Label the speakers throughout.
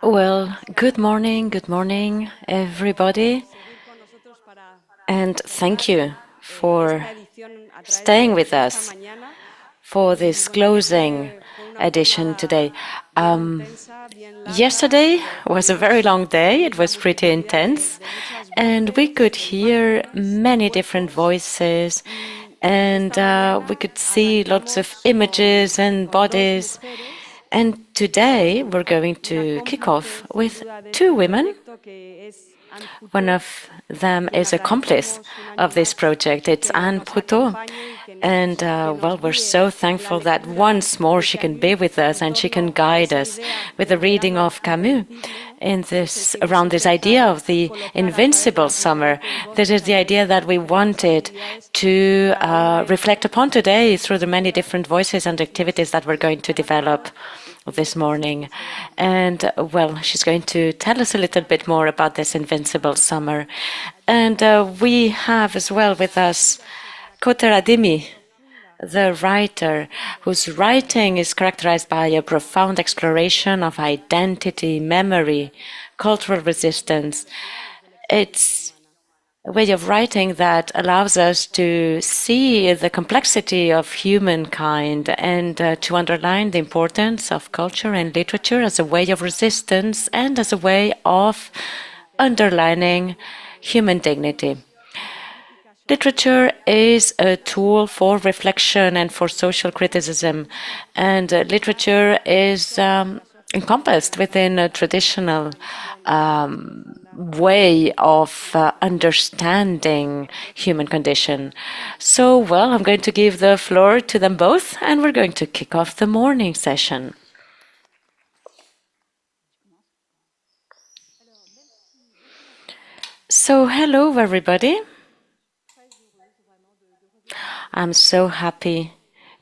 Speaker 1: Well, good morning, everybody, and thank you for staying with us for this closing edition today. Yesterday was a very long day, it was pretty intense, and we could hear many different voices, and we could see lots of images and bodies. And today we're going to kick off with two women. One of them is accomplice of this project. It's Anne Proutot. And well, we're so thankful that once more she can be with us and she can guide us with the reading of Camus in this around this idea of the invincible summer. This is the idea that we wanted to reflect upon today through the many different voices and activities that we're going to develop this morning. And well, she's going to tell us a little bit more about this invincible summer. And we have as well with us Koteradimi, the writer, whose writing is characterized by a profound exploration of identity, memory, cultural resistance. It's a way of writing that allows us to see the complexity of humankind and to underline the importance of culture and literature as a way of resistance and as a way of underlining human dignity. Literature is a tool for reflection and for social criticism, and literature is encompassed within a traditional way of understanding human condition. So, well, I'm going to give the floor to them both, and we're going to kick off the morning session. So, hello, everybody. I'm so happy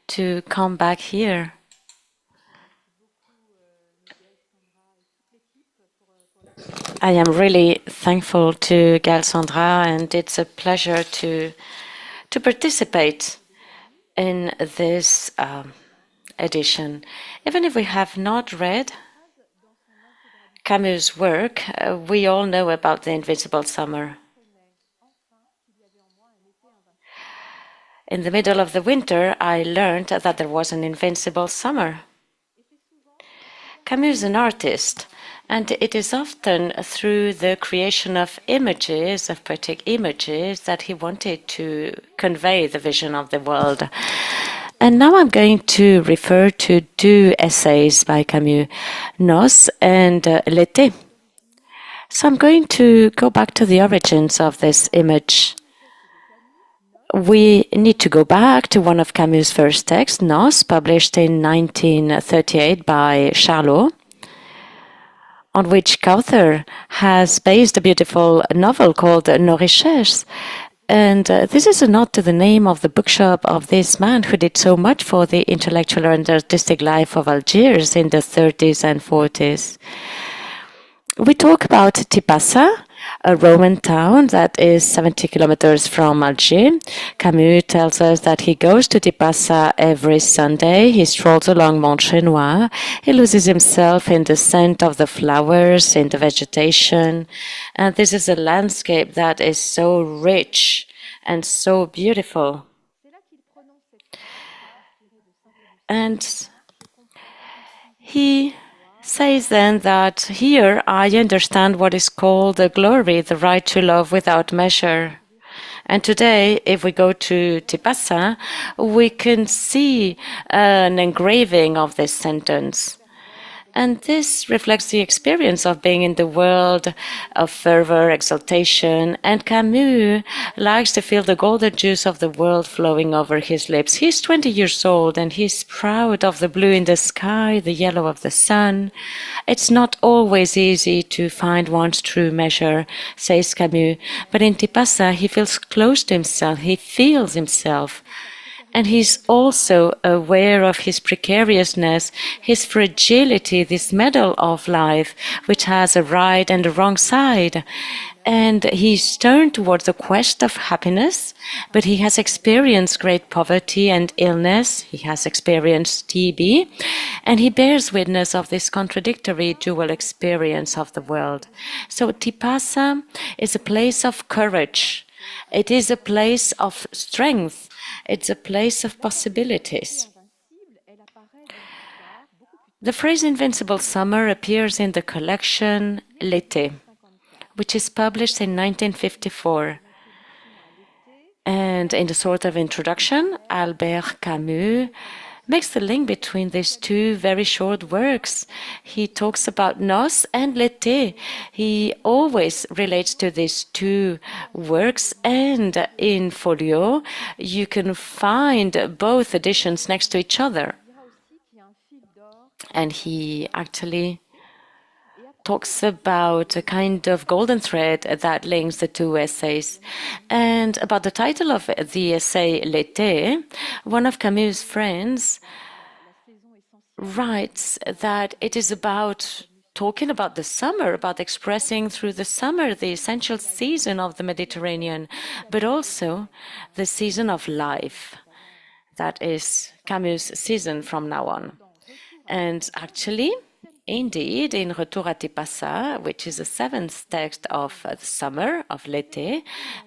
Speaker 1: to come back here. I am really thankful to Gail Sandra, and it's a pleasure to participate in this edition. Even if we have not read Camus' work, we all know about the Invincible Summer. In the middle of the winter, I learned that there was an invincible summer. Camus is an artist, and it is often through the creation of images, of poetic images, that he wanted to convey the vision of the world. And now I'm going to refer to two essays by Camus, Nos and L'été. So I'm going to go back to the origins of this image. We need to go back to one of Camus' first texts, Nos, published in 1938 by Charlot, on which Cauther has based a beautiful novel called Nos Richesses. And this is a nod to the name of the bookshop of this man who did so much for the intellectual and artistic life of Algiers in the 30s and 40s. We talk about Tipasa, a Roman town that is 70 kilometers from Algiers. Camus tells us that he goes to Tipasa every Sunday. He strolls along Mont Chenois. He loses himself in the scent of the flowers, in the vegetation. And this is a landscape that is so rich and so beautiful. And he says then that here I understand what is called the glory, the right to love without measure. And today, if we go to Tipasa, we can see an engraving of this sentence. And this reflects the experience of being in the world of fervor, exaltation, and Camus likes to feel the golden juice of the world flowing over his lips. He's 20 years old and he's proud of the blue in the sky, the yellow of the sun. It's not always easy to find one's true measure, says Camus, but in Tipasa he feels close to himself, he feels himself. And he's also aware of his precariousness, his fragility, this medal of life, which has a right and a wrong side. And he's turned towards the quest of happiness, but he has experienced great poverty and illness. He has experienced TB, and he bears witness of this contradictory dual experience of the world. So Tipasa is a place of courage. It is a place of strength. It's a place of possibilities. The phrase invincible summer appears in the collection L'été, which is published in 1954. And in the sort of introduction, Albert Camus makes the link between these two very short works. He talks about Nos and L'été. He always relates to these two works, and in Folio, you can find both editions next to each other. And he actually talks about a kind of golden thread that links the two essays. And about the title of the essay, L'été, one of Camus' friends writes that it is about talking about the summer, about expressing through the summer the essential season of the Mediterranean, but also the season of life. That is Camus' season from now on. And actually, indeed, in Retour à Tipasa, which is the seventh text of the summer, of L'été,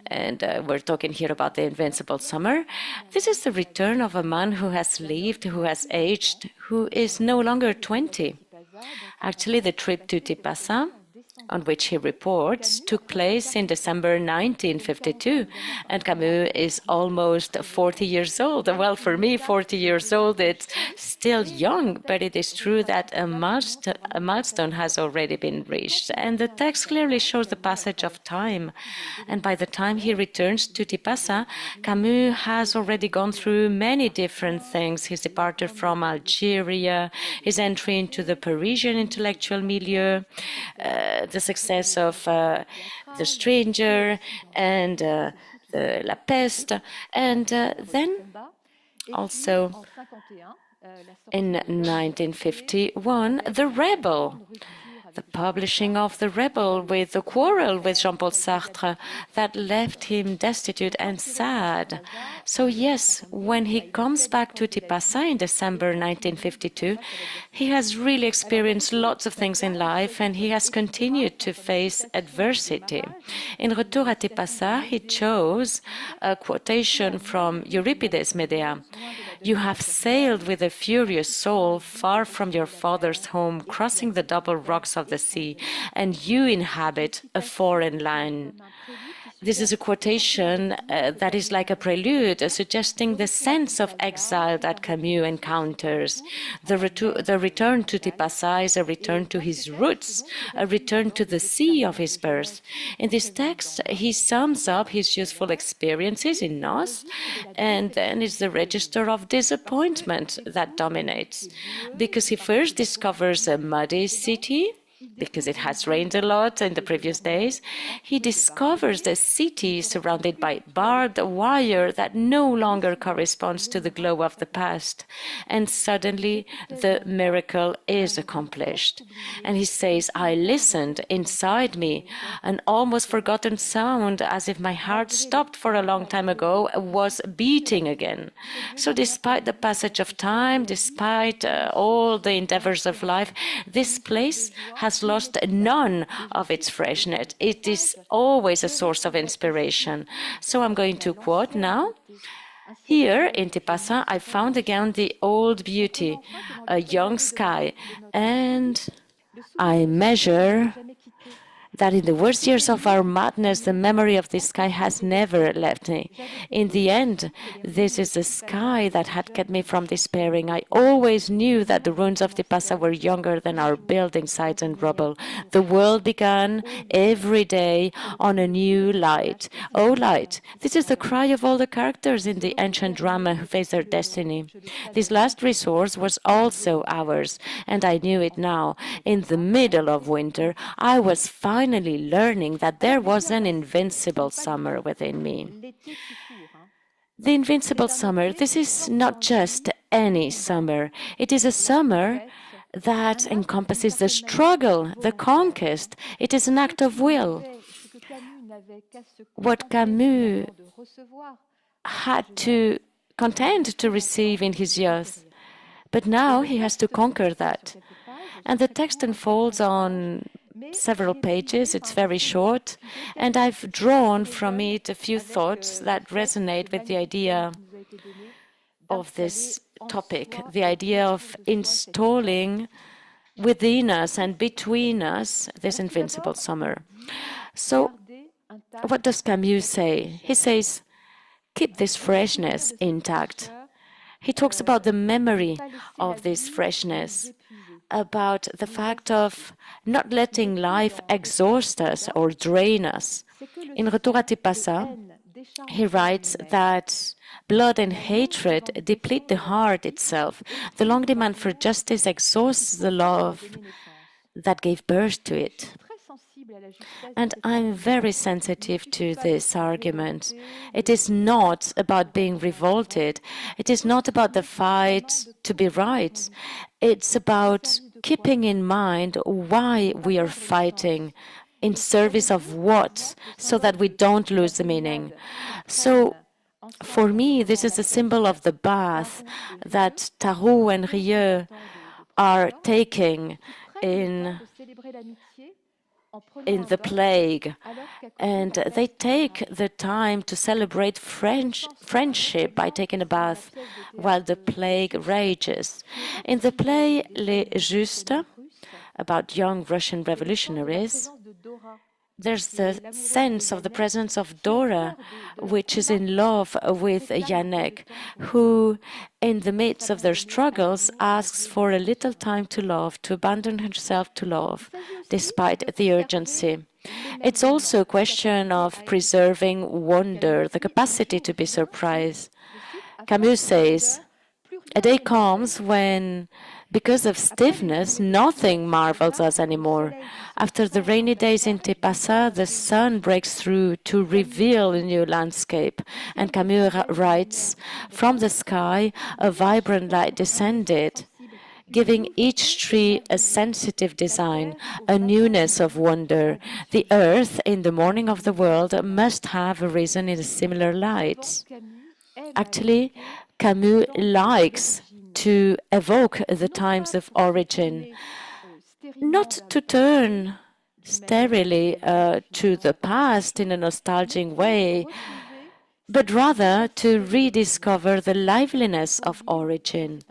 Speaker 1: and we're talking here about the invincible summer, this is the return of a man who has lived, who has aged, who is no longer 20. Actually, the trip to Tipasa, on which he reports, took place in December 1952, and Camus is almost 40 years old. Well, for me, 40 years old, it's still young, but it is true that a milestone has already been reached, and the text clearly shows the passage of time. And by the time he returns to Tipasa, Camus has already gone through many different things: his departure from Algeria, his entry into the Parisian intellectual milieu, the success of The Stranger and the La Peste, and then also in 1951, The Rebel, the publishing of The Rebel, with the quarrel with Jean-Paul Sartre that left him destitute and sad. So yes, when he comes back to Tipasa in December 1952, he has really experienced lots of things in life, and he has continued to face adversity. In Retour à Tipasa, he chose a quotation from Euripides' Medea: "You have sailed with a furious soul far from your father's home, crossing the double rocks of the sea, and you inhabit a foreign land." This is a quotation that is like a prelude, suggesting the sense of exile that Camus encounters. The return to Tipasa is a return to his roots, a return to the sea of his birth. In this text, he sums up his youthful experiences in Nos, and then it's the register of disappointment that dominates, because he first discovers a muddy city, because it has rained a lot in the previous days. He discovers the city surrounded by barbed wire that no longer corresponds to the glow of the past. And suddenly the miracle is accomplished. And he says, "I listened inside me. An almost forgotten sound, as if my heart stopped for a long time ago, was beating again." So despite the passage of time, despite all the endeavors of life, this place has lost none of its freshness. It is always a source of inspiration. So I'm going to quote now. "Here in Tipasa, I found again the old beauty, a young sky, and I measure that in the worst years of our madness, the memory of this sky has never left me. In the end, this is the sky that had kept me from despairing. I always knew that the ruins of Tipasa were younger than our building sites and rubble. The world began every day on a new light. Oh, light!" This is the cry of all the characters in the ancient drama who face their destiny. This last resource was also ours, and I knew it now. In the middle of winter, I was finally learning that there was an invincible summer within me. The invincible summer, this is not just any summer. It is a summer that encompasses the struggle, the conquest. It is an act of will. what Camus had to contend to receive in his youth. But now he has to conquer that. And the text unfolds on several pages. It's very short. And I've drawn from it a few thoughts that resonate with the idea of this topic, the idea of installing within us and between us this invincible summer. So, what does Camus say? He says, keep this freshness intact. He talks about the memory of this freshness, about the fact of not letting life exhaust us or drain us. In Retour à Tipasa, he writes that blood and hatred deplete the heart itself. The long demand for justice exhausts the love that gave birth to it. And I'm very sensitive to this argument. It is not about being revolted. It is not about the fight to be right. It's about keeping in mind why we are fighting, in service of what, so that we don't lose the meaning. So, for me, this is a symbol of the bath that Tarot and Rieu are taking in the plague, and they take the time to celebrate friendship by taking a bath while the plague rages. In the play Les Justes, about young Russian revolutionaries, there's the sense of the presence of Dora, which is in love with Yannick, who, in the midst of their struggles, asks for a little time to love, to abandon herself to love, despite the urgency. It's also a question of preserving wonder, the capacity to be surprised. Camus says, a day comes when, because of stiffness, nothing marvels us anymore. After the rainy days in Tipasa, the sun breaks through to reveal a new landscape. And Camus writes, from the sky, a vibrant light descended, giving each tree a sensitive design, a newness of wonder. The earth, in the morning of the world, must have arisen in a similar light. Actually, Camus likes to evoke the times of origin, not to turn sterilely to the past in a nostalgic way, but rather to rediscover the liveliness of origin,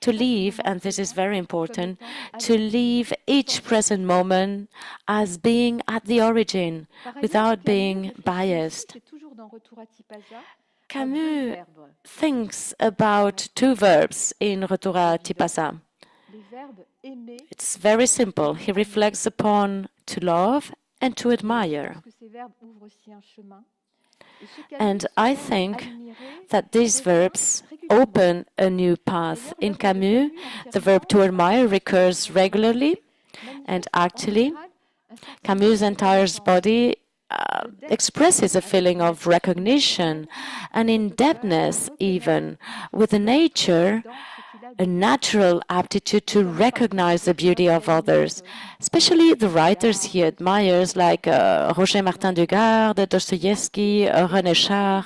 Speaker 1: to live, and this is very important, to live each present moment as being at the origin, without being biased. Camus thinks about two verbs in Retour à Tipasa. It's very simple. He reflects upon to love and to admire. And I think that these verbs open a new path. In Camus, the verb to admire recurs regularly, and actually, Camus' entire body expresses a feeling of recognition, an indebtedness even, with a nature, a natural aptitude to recognize the beauty of others, especially the writers he admires like Roger Martin Dugard, Dostoevsky, René Char.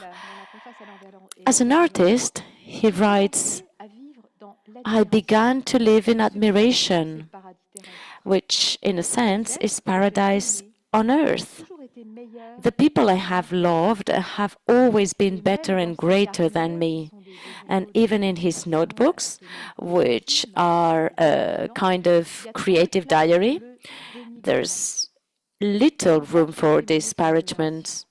Speaker 1: As an artist, he writes, I began to live in admiration, which in a sense is paradise on earth. The people I have loved have always been better and greater than me. And even in his notebooks, which are a kind of creative diary, there's little room for disparagement,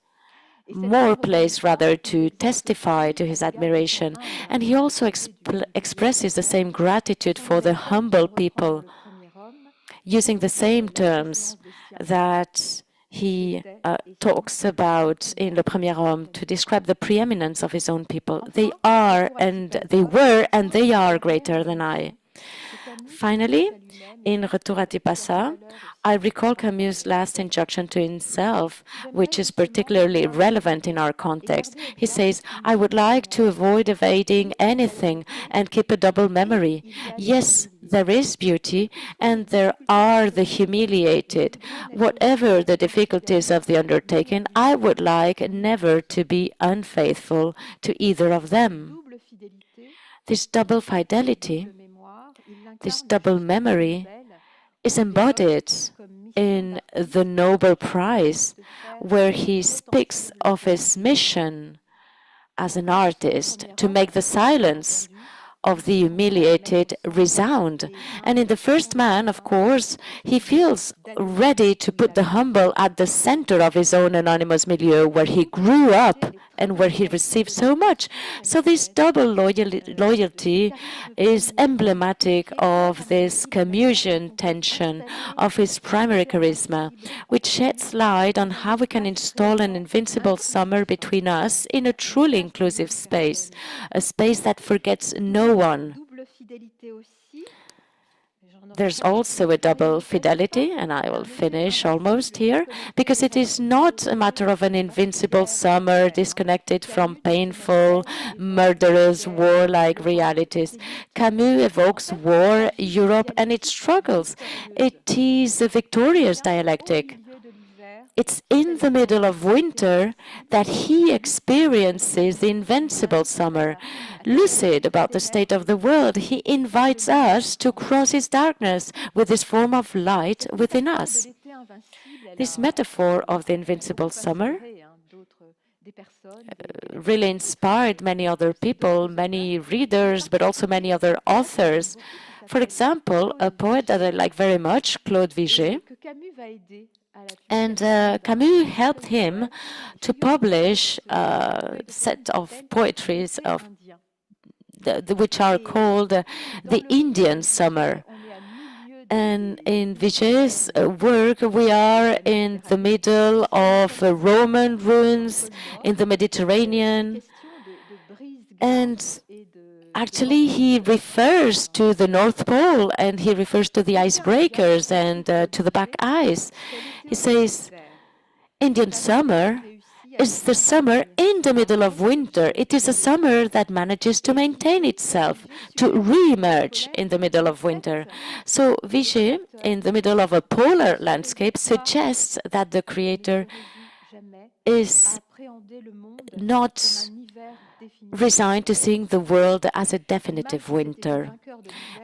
Speaker 1: more place rather to testify to his admiration. And he also expresses the same gratitude for the humble people, using the same terms that he talks about in Le Premier Homme to describe the preeminence of his own people. They are and they were and they are greater than I. Finally, in Retour à Tipasa, I recall Camus' last injunction to himself, which is particularly relevant in our context. He says, I would like to avoid evading anything and keep a double memory. Yes, there is beauty, and there are the humiliated. Whatever the difficulties of the undertaking, I would like never to be unfaithful to either of them. This double fidelity, this double memory, is embodied in the Nobel Prize, where he speaks of his mission as an artist to make the silence of the humiliated resound. And in the first man, of course, he feels ready to put the humble at the center of his own anonymous milieu, where he grew up and where he received so much. So this double loyalty is emblematic of this Camusian tension of his primary charisma, which sheds light on how we can install an invincible summer between us in a truly inclusive space, a space that forgets no one. There's also a double fidelity, and I will finish almost here, because it is not a matter of an invincible summer disconnected from painful, murderous, warlike realities. Camus evokes war, Europe, and its struggles. It is a victorious dialectic. It's in the middle of winter that he experiences the invincible summer. Lucid about the state of the world, he invites us to cross his darkness with this form of light within us. This metaphor of the invincible summer really inspired many other people, many readers, but also many other authors. For example, a poet that I like very much, Claude Vigée, and Camus helped him to publish a set of poetries of which are called the Indian Summer. And in Vigée's work, we are in the middle of Roman ruins in the Mediterranean. And actually, he refers to the North Pole, and he refers to the icebreakers and to the back ice. He says, Indian summer is the summer in the middle of winter. It is a summer that manages to maintain itself, to re-emerge in the middle of winter. So Vigée, in the middle of a polar landscape, suggests that the creator is not resigned to seeing the world as a definitive winter.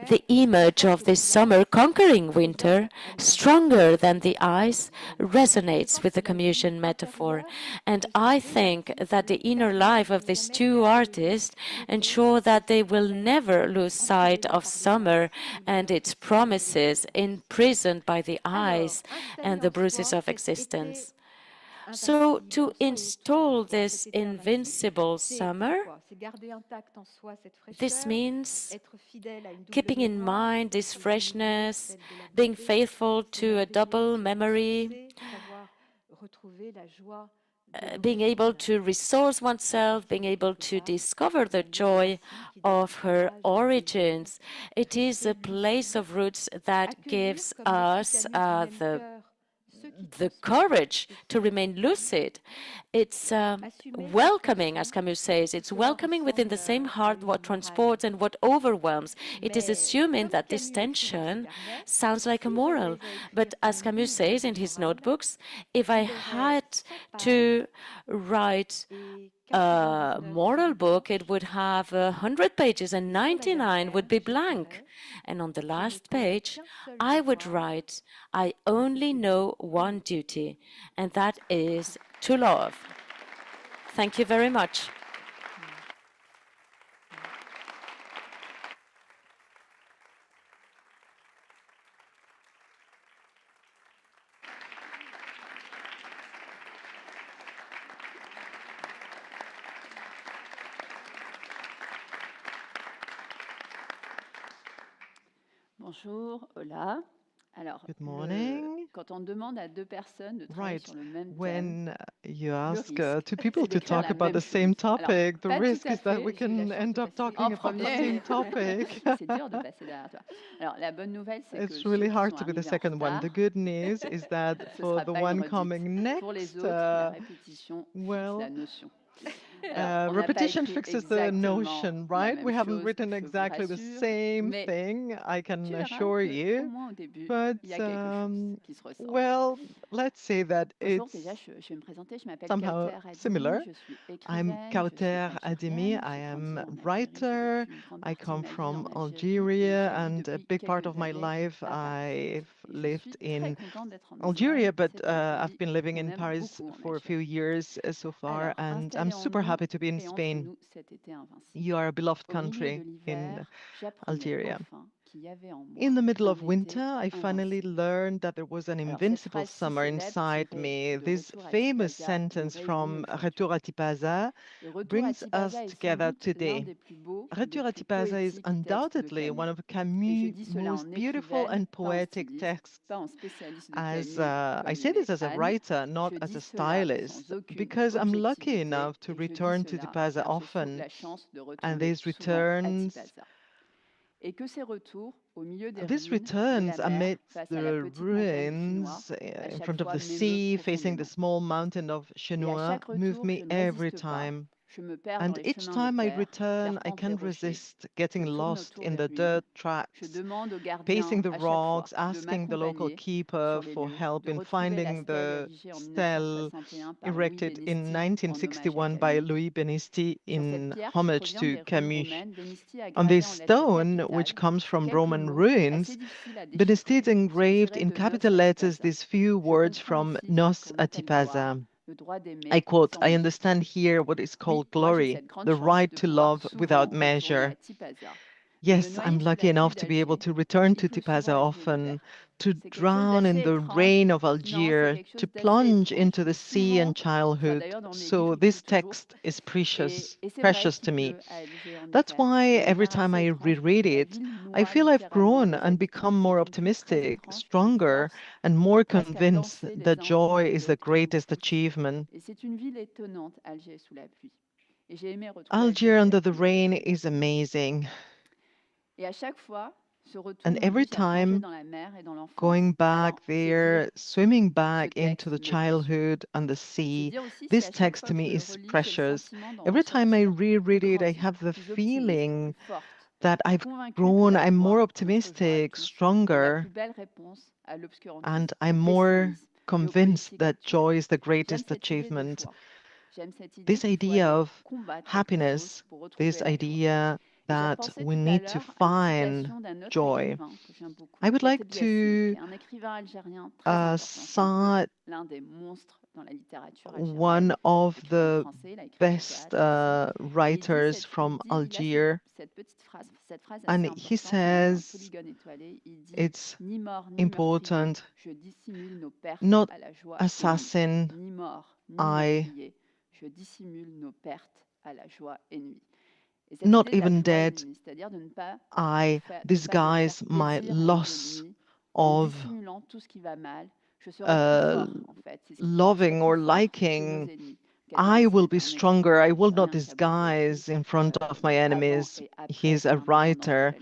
Speaker 1: The image of this summer conquering winter, stronger than the ice, resonates with the Camusian metaphor. And I think that the inner life of these two artists ensure that they will never lose sight of summer and its promises, imprisoned by the ice and the bruises of existence. So to install this invincible summer, this means keeping in mind this freshness, being faithful to a double memory, being able to resource oneself, being able to discover the joy of her origins. It is a place of roots that gives us the courage to remain lucid. It's welcoming, as Camus says. It's welcoming within the same heart what transports and what overwhelms. It is assuming that this tension sounds like a moral. But as Camus says in his notebooks, if I had to write a moral book, it would have 100 pages and 99 would be blank. And on the last page, I would write, I only know one duty, and that is to love. Thank you very much.
Speaker 2: Bonjour, hola. Alors, Good morning. Right. When you ask two people to talk about the same topic, the risk is that we can end up talking about the same topic. It's really hard to be the second one. The good news is that for the one coming next, well, repetition fixes the notion, right? We haven't written exactly the same thing, I can assure you. But, well, let's say that it's somehow similar. I'm Kauter Ademi. I am a writer. I come from Algeria, and a big part of my life I've lived in Algeria, but I've been living in Paris for a few years so far, and I'm super happy to be in Spain. You are a beloved country in Algeria. In the middle of winter, I finally learned that there was an invincible summer inside me. This famous sentence from Retour à Tipaza brings us together today. Retour à Tipaza is undoubtedly one of Camus' most beautiful and poetic texts. As I say this as a writer, not as a stylist, because I'm lucky enough to return to Tipaza often, and these returns amidst the ruins in front of the sea, facing the small mountain of Chenois, move me every time. And each time I return, I can't resist getting lost in the dirt tracks, pacing the rocks, asking the local keeper for help in finding the stele erected in 1961 by Louis Benisti in homage to Camus. On this stone, which comes from Roman ruins, Benestid engraved in capital letters these few words from Nos Atipaza. I quote, I understand here what is called glory, the right to love without measure. Yes, I'm lucky enough to be able to return to Tipaza often, to drown in the rain of Algiers, to plunge into the sea and childhood. So this text is precious to me. That's why every time I reread it, I feel I've grown and become more optimistic, stronger, and more convinced that joy is the greatest achievement. Algiers under the rain is amazing. And every time going back there, swimming back into the childhood and the sea, this text to me is precious. Every time I reread it, I have the feeling that I've grown, I'm more optimistic, stronger, and I'm more convinced that joy is the greatest achievement. This idea of happiness, this idea that we need to find joy. I would like to cite one of the best writers from Algiers, and he says it's important not assassin, I, not even dead, I disguise my loss of loving or liking. I will be stronger. I will not disguise in front of my enemies. He's a writer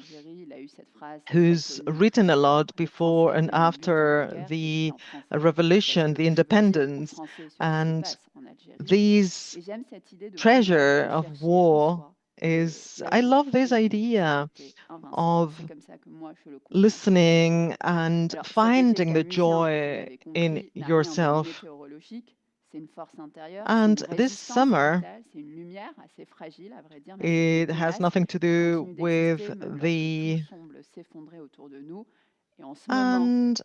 Speaker 2: who's written a lot before and after the revolution, the independence, and these treasure of war is, I love this idea of listening and finding the joy in yourself. And this summer, it has nothing to do with the... And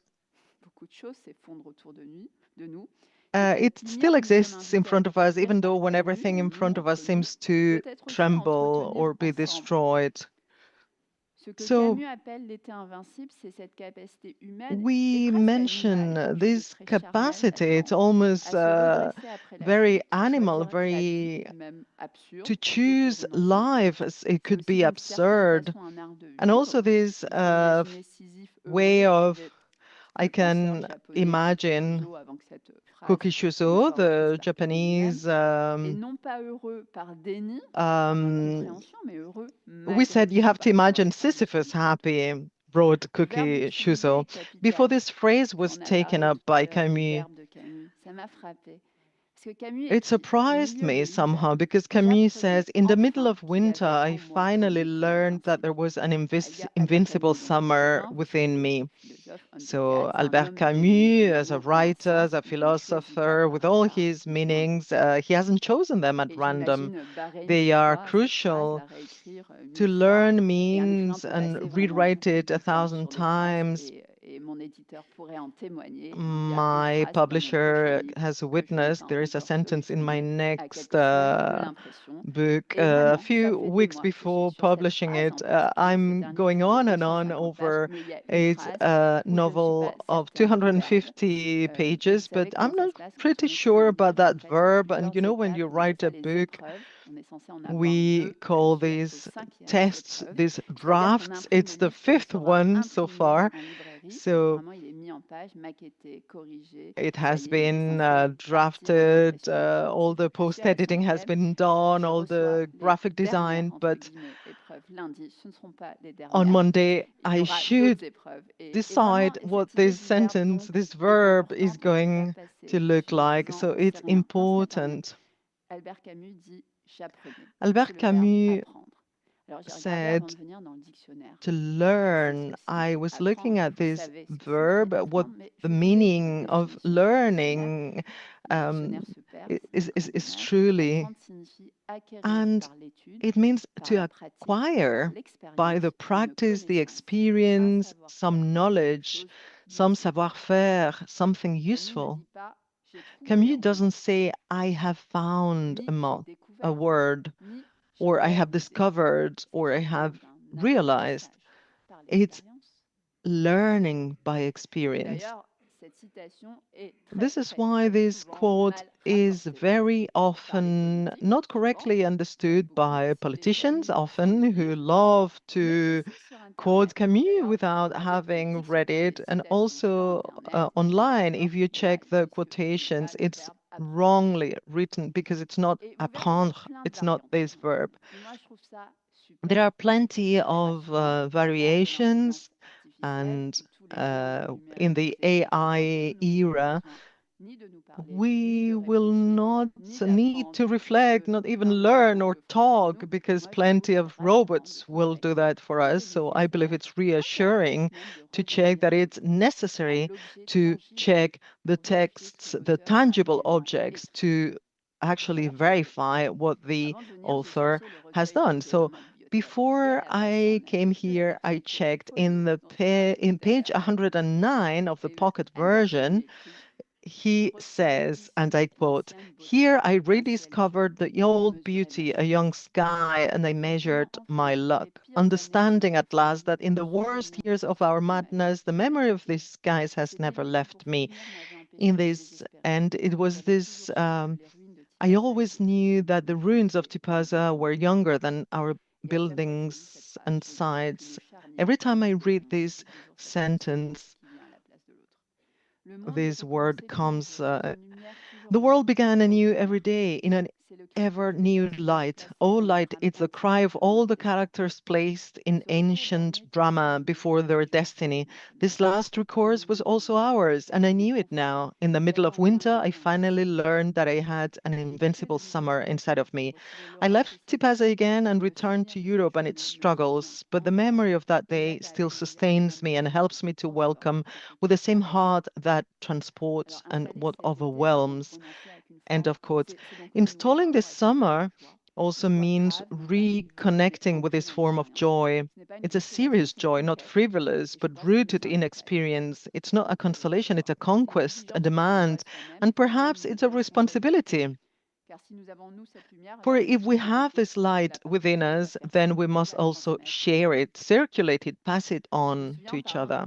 Speaker 2: it still exists in front of us, even though when everything in front of us seems to tremble or be destroyed. So we mention this capacity. It's almost very animal, very to choose life. It could be absurd, and also this way of I can imagine Kuki Shuso, the Japanese. We said you have to imagine Sisyphus happy, wrote Kuki Shuso, before this phrase was taken up by Camus. It surprised me somehow because Camus says, in the middle of winter, I finally learned that there was an invincible summer within me. So Albert Camus, as a writer, as a philosopher, with all his meanings, he hasn't chosen them at random. They are crucial. To learn means and rewrite it 1,000 times. My publisher has witnessed there is a sentence in my next book. A few weeks before publishing it, I'm going on and on over a novel of 250 pages, but I'm not pretty sure about that verb. And you know, when you write a book, we call these tests, these drafts. It's the fifth one so far. So it has been drafted, all the post-editing has been done, all the graphic design, but on Monday I should decide what this sentence, this verb is going to look like. So it's important. Albert Camus said to learn. I was looking at this verb, what the meaning of learning is truly, and it means to acquire by the practice, the experience, some knowledge, some savoir-faire, something useful. Camus doesn't say, I have found a word, or I have discovered, or I have realized. It's learning by experience. This is why this quote is very often not correctly understood by politicians, often who love to quote Camus without having read it. And also online, if you check the quotations, it's wrongly written because it's not apprendre, it's not this verb. There are plenty of variations, and in the AI era, we will not need to reflect, not even learn or talk, because plenty of robots will do that for us. So I believe it's reassuring to check that it's necessary to check the texts, the tangible objects, to actually verify what the author has done. So before I came here, I checked in the in page 109 of the pocket version. He says, and I quote, "Here I rediscovered the old beauty, a young sky, and I measured my luck, understanding at last that in the worst years of our madness, the memory of these skies has never left me." In this, and it was this, I always knew that the ruins of Tipaza were younger than our buildings and sites. Every time I read this sentence, this word comes. The world began anew every day in an ever new light. Oh, light, it's the cry of all the characters placed in ancient drama before their destiny. This last recourse was also ours, and I knew it now. In the middle of winter, I finally learned that I had an invincible summer inside of me. I left Tipaza again and returned to Europe and its struggles, but the memory of that day still sustains me and helps me to welcome with the same heart that transports and what overwhelms. End of quotes. Installing this summer also means reconnecting with this form of joy. It's a serious joy, not frivolous, but rooted in experience. It's not a consolation, it's a conquest, a demand, and perhaps it's a responsibility. For if we have this light within us, then we must also share it, circulate it, pass it on to each other.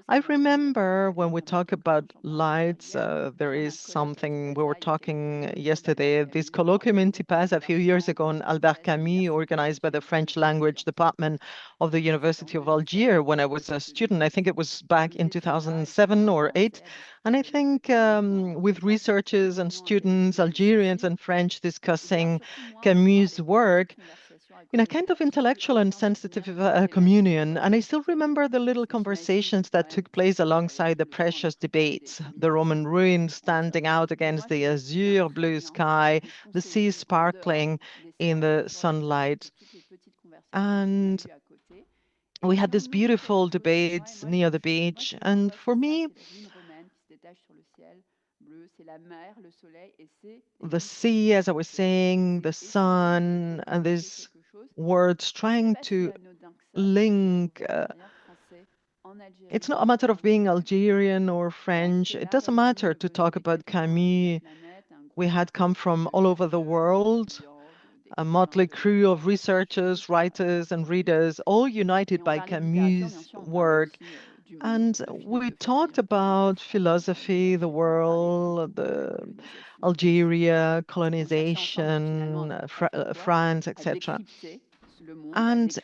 Speaker 2: I remember when we talk about lights, there is something we were talking yesterday. This colloquium in Tipaz a few years ago on Albert Camus, organized by the French language department of the University of Algiers when I was a student. I think it was back in 2007 or 8. And I think with researchers and students, Algerians and French, discussing Camus' work, in a kind of intellectual and sensitive communion. And I still remember the little conversations that took place alongside the precious debates, the Roman ruins standing out against the azure blue sky, the sea sparkling in the sunlight. And we had these beautiful debates near the beach. And for me, the sea, as I was saying, the sun, and these words trying to link. It's not a matter of being Algerian or French. It doesn't matter to talk about Camus. We had come from all over the world, a motley crew of researchers, writers, and readers, all united by Camus' work. And we talked about philosophy, the world, the Algeria, colonization, France, etc. And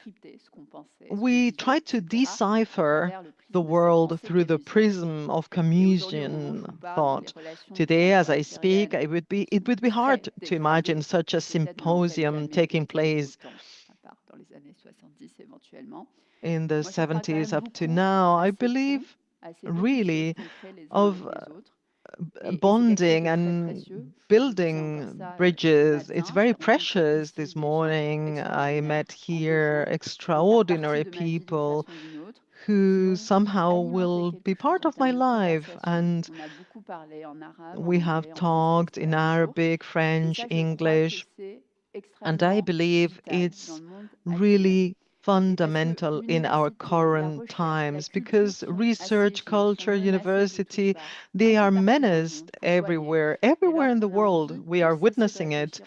Speaker 2: we tried to decipher the world through the prism of Camusian thought. Today, as I speak, it would be hard to imagine such a symposium taking place in the 70s up to now. I believe really of bonding and building bridges. It's very precious. This morning, I met here extraordinary people who somehow will be part of my life. And we have talked in Arabic, French, English, and I believe it's really fundamental in our current times because research, culture, university, they are menaced everywhere, everywhere in the world. We are witnessing it.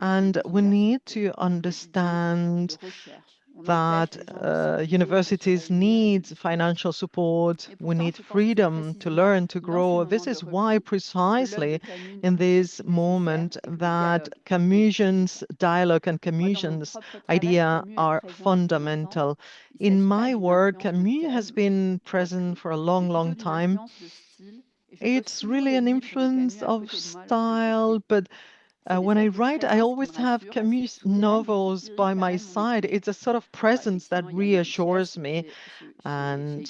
Speaker 2: And we need to understand that universities need financial support. We need freedom to learn, to grow. This is why precisely in this moment that Camusian's dialogue and Camusian's idea are fundamental. In my work, Camus has been present for a long, long time. It's really an influence of style, but when I write, I always have Camus novels by my side. It's a sort of presence that reassures me. And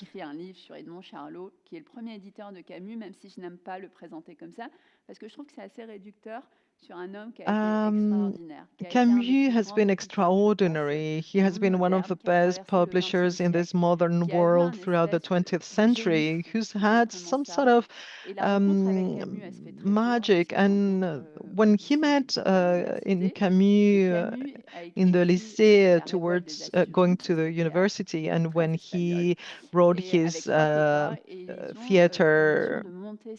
Speaker 2: Camus has been extraordinary. He has been one of the best publishers in this modern world throughout the 20th century, who's had some sort of magic. And when he met in Camus in the lycée towards going to the university, and when he wrote his theater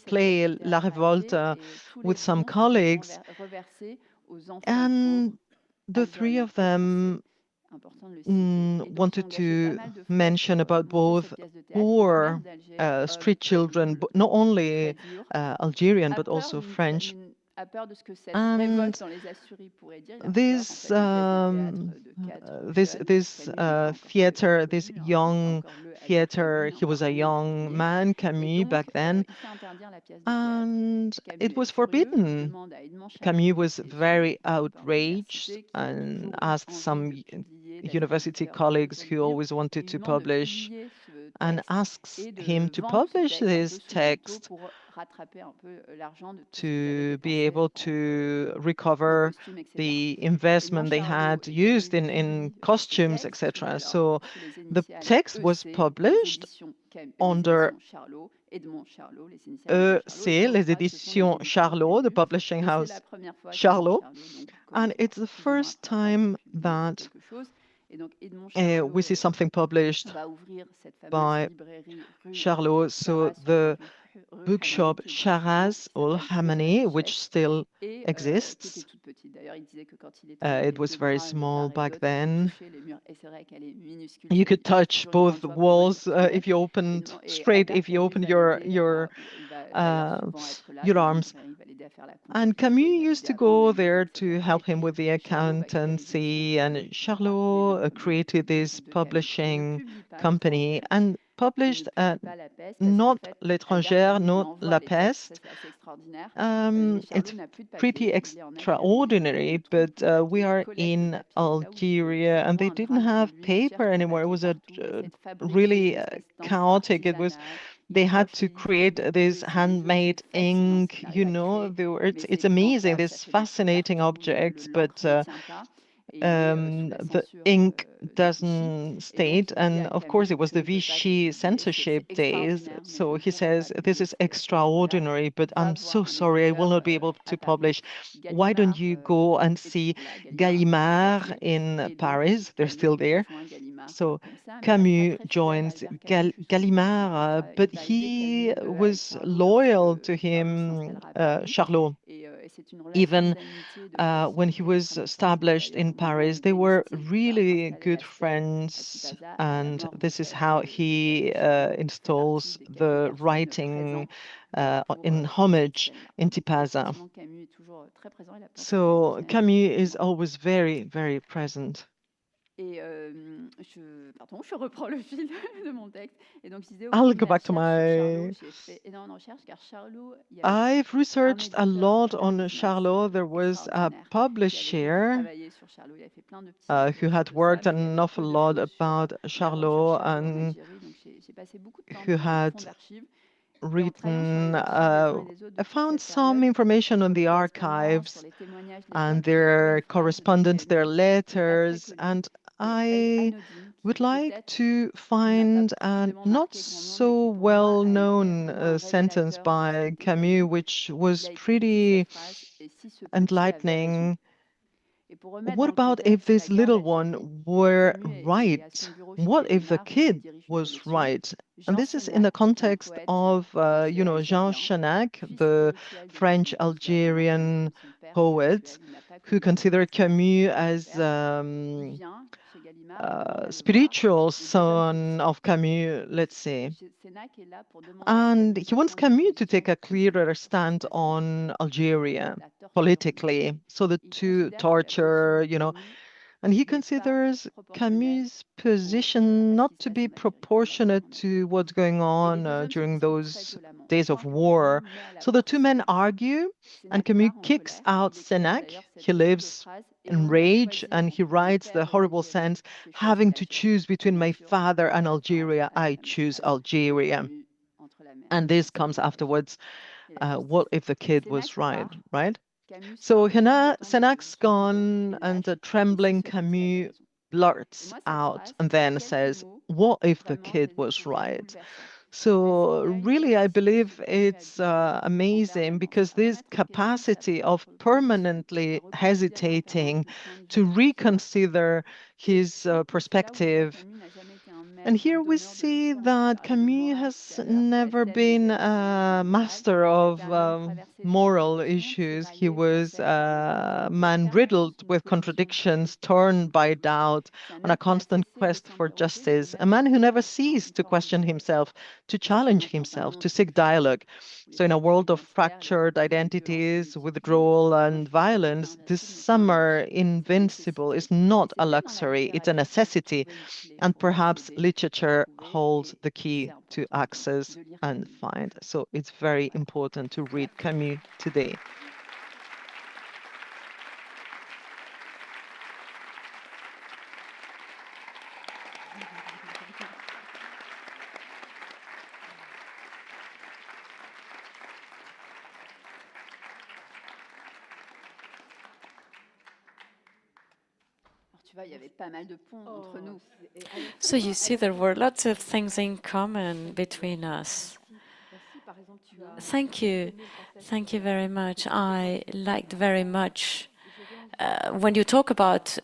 Speaker 2: play La Revolta with some colleagues, and the three of them wanted to mention about both poor street children, but not only Algerian but also French. And this theater, this young theater, he was a young man, Camus, back then, and it was forbidden. Camus was very outraged and asked some university colleagues who always wanted to publish and asks him to publish this text to be able to recover the investment they had used in costumes, etc. So the text was published under EC, les éditions Charlot, the publishing house Charlot. And it's the first time that we see something published by Charlot. So the bookshop Charras ul Hamani, which still exists. It was very small back then. You could touch both walls if you opened straight, if you opened your arms. And Camus used to go there to help him with the accountancy, and Charlot created this publishing company and published not L'étrangère, not La Peste. It's pretty extraordinary, but we are in Algeria and they didn't have paper anymore. It was a really chaotic. They had to create this handmade ink, it's amazing, these fascinating objects, but the ink doesn't state. And of course, it was the Vichy censorship days. So he says, this is extraordinary, but I'm so sorry, I will not be able to publish. Why don't you go and see Gallimard in Paris? They're still there. So Camus joins Gallimard, but he was loyal to him, Charlot. Even when he was established in Paris, they were really good friends, and this is how he installs the writing in homage in Tipaza. So Camus is always very, very present. I'll go back to my... I've researched a lot on Charlot. There was a publisher who had worked an awful lot about Charlot and who had written, I found some information on the archives and their correspondence, their letters, and I would like to find a not so well-known sentence by Camus, which was pretty enlightening. What about if this little one were right? What if the kid was right? And this is in the context of, Jean Chanac, the French Algerian poet, who considered Camus as spiritual son of Camus, let's say. And he wants Camus to take a clearer stand on Algeria politically. So the two torture, and he considers Camus' position not to be proportionate to what's going on during those days of war. So the two men argue, and Camus kicks out Senac. He lives in rage, and he writes the horrible sentence, having to choose between my father and Algeria, I choose Algeria. And this comes afterwards. What if the kid was right, right? So Senac's gone, and the trembling Camus blurts out and then says, what if the kid was right? So really, I believe it's amazing, because this capacity of permanently hesitating to reconsider his perspective. And here we see that Camus has never been a master of moral issues. He was a man riddled with contradictions, torn by doubt, on a constant quest for justice, a man who never ceased to question himself, to challenge himself, to seek dialogue. So in a world of fractured identities, withdrawal, and violence, this summer invincible is not a luxury, it's a necessity. And perhaps literature holds the key to access and find. So it's very important to read Camus today.
Speaker 1: So you see, there were lots of things in common between us. Thank you. Thank you very much. I liked very much when you talk about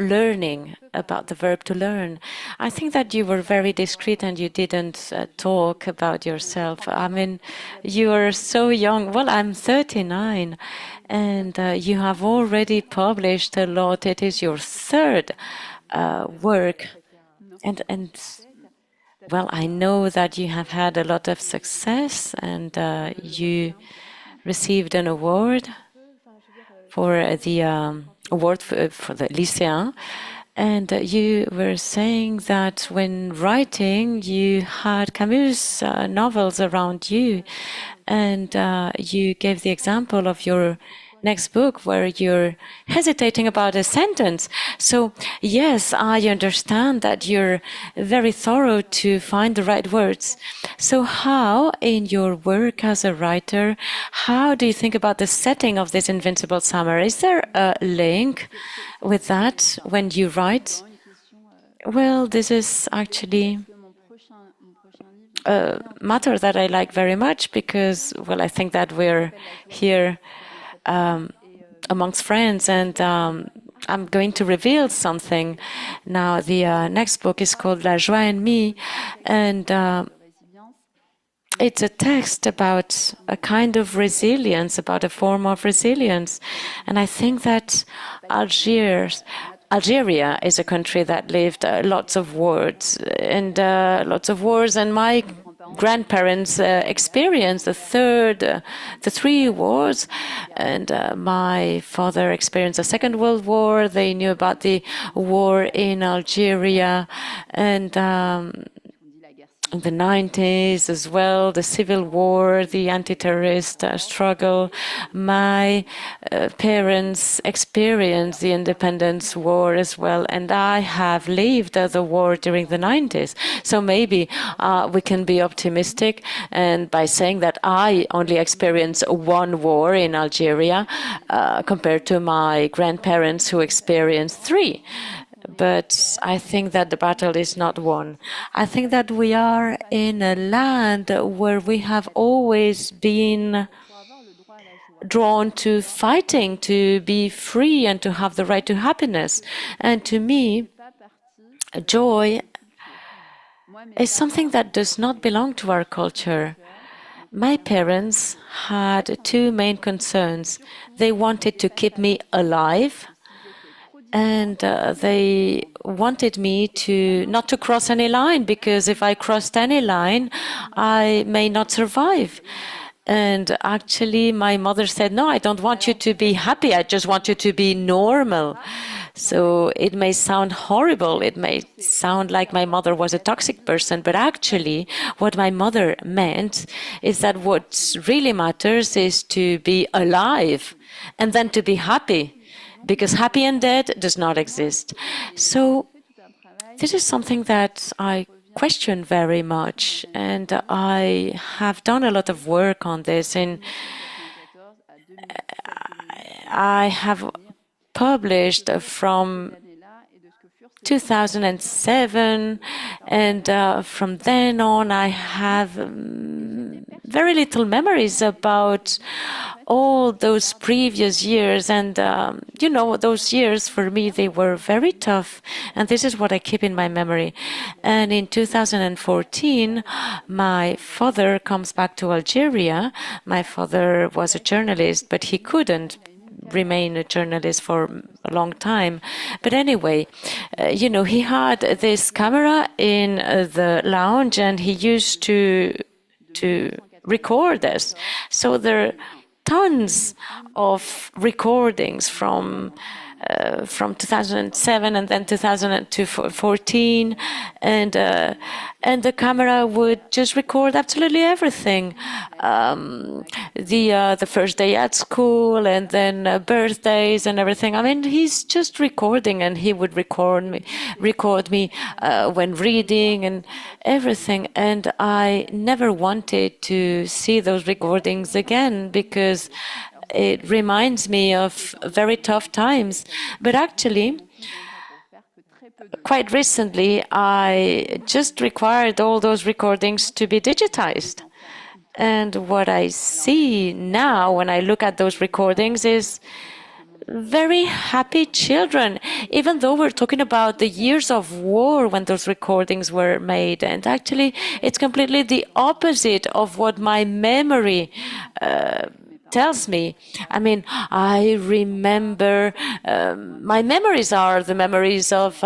Speaker 1: learning, about the verb to learn. I think that you were very discreet and you didn't talk about yourself. I mean, you are so young. Well, I'm 39, and you have already published a lot. It is your third work, and well, I know that you have had a lot of success, and you received an award for the award for the lycéen. And you were saying that when writing, you had Camus novels around you, and you gave the example of your next book where you're hesitating about a sentence. So yes, I understand that you're very thorough to find the right words. So how, in your work as a writer, how do you think about the setting of this Invincible Summer? Is there a link with that when you write? Well, this is actually a matter that I like very much because, well, I think that we're here amongst friends, and I'm going to reveal something. Now, the next book is called La Joie en Me, and it's a text about a kind of resilience, about a form of resilience. And I think that Algeria is a country that lived lots of wars, and my grandparents experienced the three wars, and my father experienced the Second World War. They knew about the war in Algeria, and in the 90s as well, the civil war, the anti-terrorist struggle. My parents experienced the independence war as well, and I have lived the war during the 90s. So maybe we can be optimistic, and by saying that I only experienced one war in Algeria compared to my grandparents who experienced three. But I think that the battle is not won. I think that we are in a land where we have always been drawn to fighting to be free and to have the right to happiness. And to me, joy is something that does not belong to our culture. My parents had two main concerns. They wanted to keep me alive, and they wanted me to not to cross any line, because if I crossed any line, I may not survive. And actually, my mother said, no, I don't want you to be happy. I just want you to be normal. So it may sound horrible. It may sound like my mother was a toxic person. But actually, what my mother meant is that what really matters is to be alive and then to be happy, because happy and dead does not exist. So this is something that I question very much, and I have done a lot of work on this, and I have published from 2007, and from then on I have very little memories about all those previous years. And you know, those years for me, they were very tough, and this is what I keep in my memory. And in 2014, my father comes back to Algeria. My father was a journalist, but he couldn't remain a journalist for a long time. But anyway, you know, he had this camera in the lounge, and he used to record us. So there are tons of recordings from 2007 and then 2014, and the camera would just record absolutely everything. The first day at school, and then birthdays and everything. I mean, he's just recording, and he would record me when reading and everything. And I never wanted to see those recordings again, because it reminds me of very tough times. But actually, quite recently, I just required all those recordings to be digitized. And what I see now when I look at those recordings is very happy children, even though we're talking about the years of war when those recordings were made. And actually, it's completely the opposite of what my memory tells me. I mean, I remember, my memories are the memories of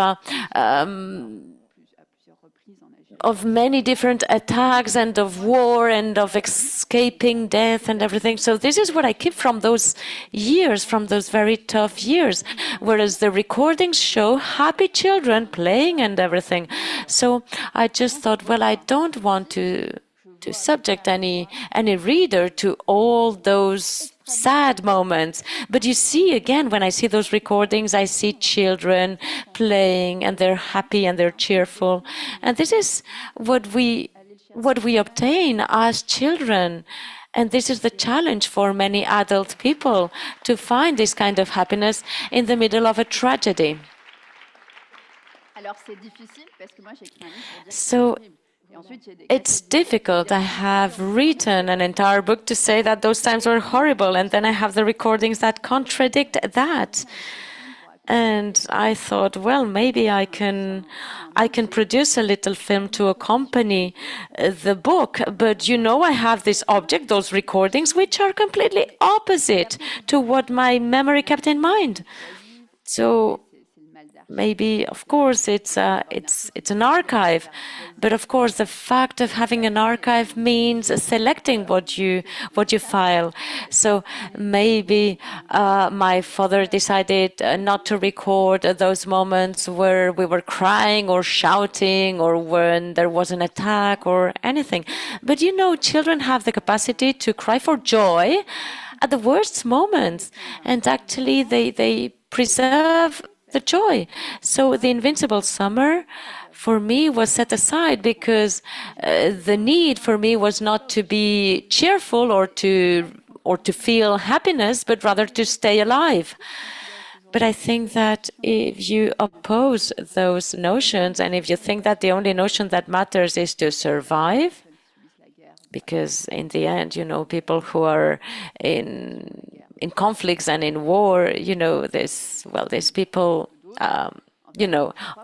Speaker 1: many different attacks and of war and of escaping death and everything. So this is what I keep from those years, from those very tough years, whereas the recordings show happy children playing and everything. So I just thought, well, I don't want to subject any reader to all those sad moments. But you see, again, when I see those recordings, I see children playing and they're happy and they're cheerful. And this is what we obtain as children. And this is the challenge for many adult people, to find this kind of happiness in the middle of a tragedy. So it's difficult. I have written an entire book to say that those times were horrible, and then I have the recordings that contradict that. And I thought, well, maybe I can produce a little film to accompany the book. But I have this object, those recordings, which are completely opposite to what my memory kept in mind. So maybe, of course, it's an archive, but of course, the fact of having an archive means selecting what you file. So maybe my father decided not to record those moments where we were crying or shouting or when there was an attack or anything. But children have the capacity to cry for joy at the worst moments, and actually they preserve the joy. So the Invincible Summer for me was set aside because the need for me was not to be cheerful or to feel happiness, but rather to stay alive. But I think that if you oppose those notions, and if you think that the only notion that matters is to survive, because in the end, people who are in conflicts and in war, these people,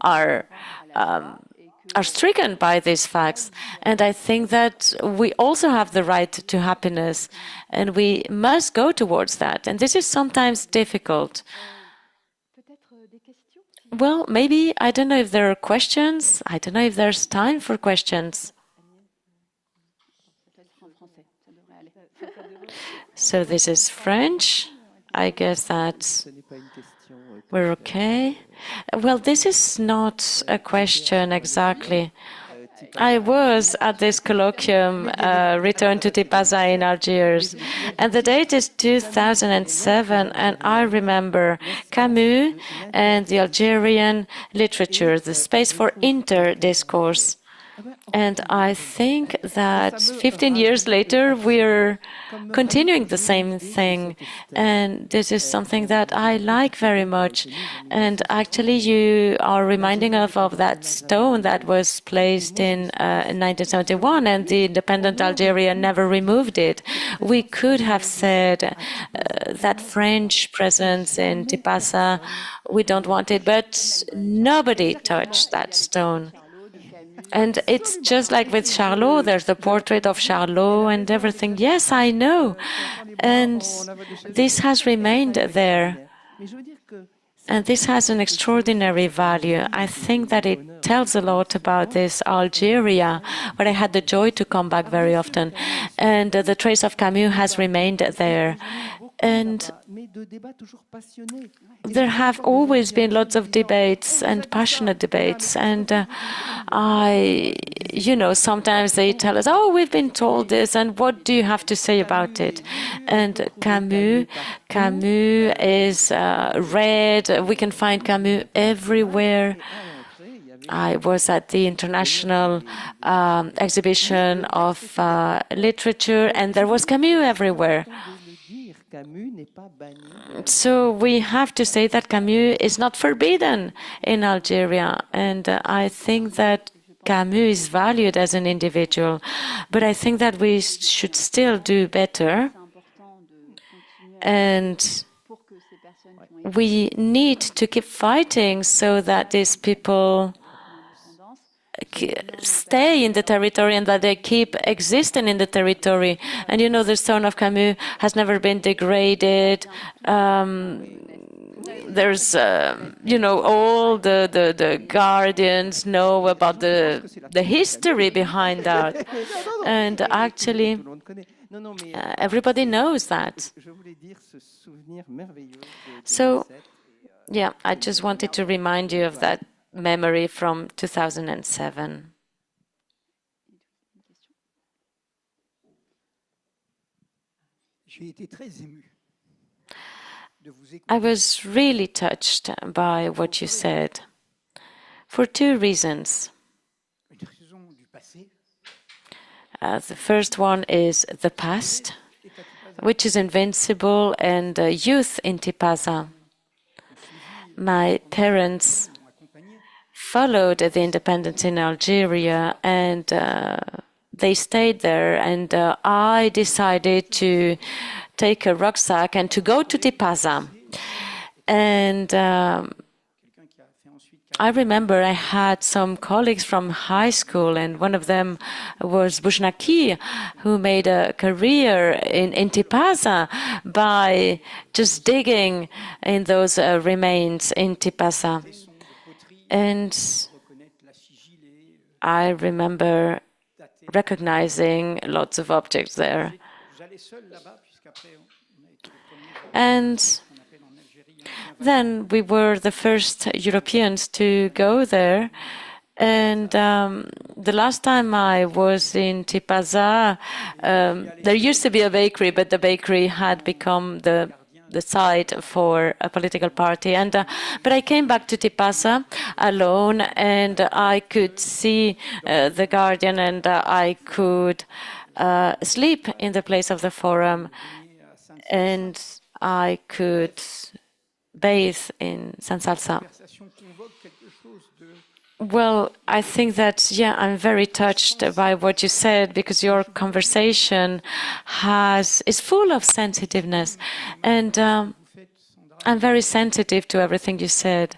Speaker 1: are stricken by these facts. And I think that we also have the right to happiness, and we must go towards that. And this is sometimes difficult. Well, maybe, I don't know if there are questions. I don't know if there's time for questions. So this is French. I guess that we're okay. Well, this is not a question exactly. I was at this colloquium, Return to Tipasa in Algiers, and the date is 2007, and I remember Camus and the Algerian literature, the space for interdiscourse. And I think that 15 years later, we're continuing the same thing. And this is something that I like very much. And actually, you are reminding us of that stone that was placed in 1971, and the independent Algeria never removed it. We could have said that French presence in Tipasa, we don't want it, but nobody touched that stone. And it's just like with Charlot, there's the portrait of Charlot and everything. Yes, I know. And this has remained there. And this has an extraordinary value. I think that it tells a lot about this Algeria, where I had the joy to come back very often. And the trace of Camus has remained there. And there have always been lots of debates and passionate debates. And sometimes they tell us, oh, we've been told this, and what do you have to say about it? And Camus is read. We can find Camus everywhere. I was at the international exhibition of literature, and there was Camus everywhere. So we have to say that Camus is not forbidden in Algeria, and I think that Camus is valued as an individual, but I think that we should still do better, and we need to keep fighting so that these people stay in the territory and that they keep existing in the territory. And you know, the stone of Camus has never been degraded. There's, you know, all the guardians know about the history behind that. And actually, everybody knows that. So, yeah, I just wanted to remind you of that memory from 2007. I was really touched by what you said for two reasons. The first one is the past, which is invincible, and youth in Tipaza. My parents followed the independence in Algeria, and they stayed there, and I decided to take a rucksack and to go to Tipaza. And I remember I had some colleagues from high school, and one of them was Boushnaki, who made a career in Tipaza by just digging in those remains in Tipaza. And I remember recognizing lots of objects there. And then we were the first Europeans to go there. And the last time I was in Tipaza, there used to be a bakery, but the bakery had become the site for a political party. And but I came back to Tipaza alone, and I could see the Guardian, and I could sleep in the place of the forum, and I could bathe in San Salsa. Well, I think that, yeah, I'm very touched by what you said, because your conversation is full of sensitiveness. And I'm very sensitive to everything you said,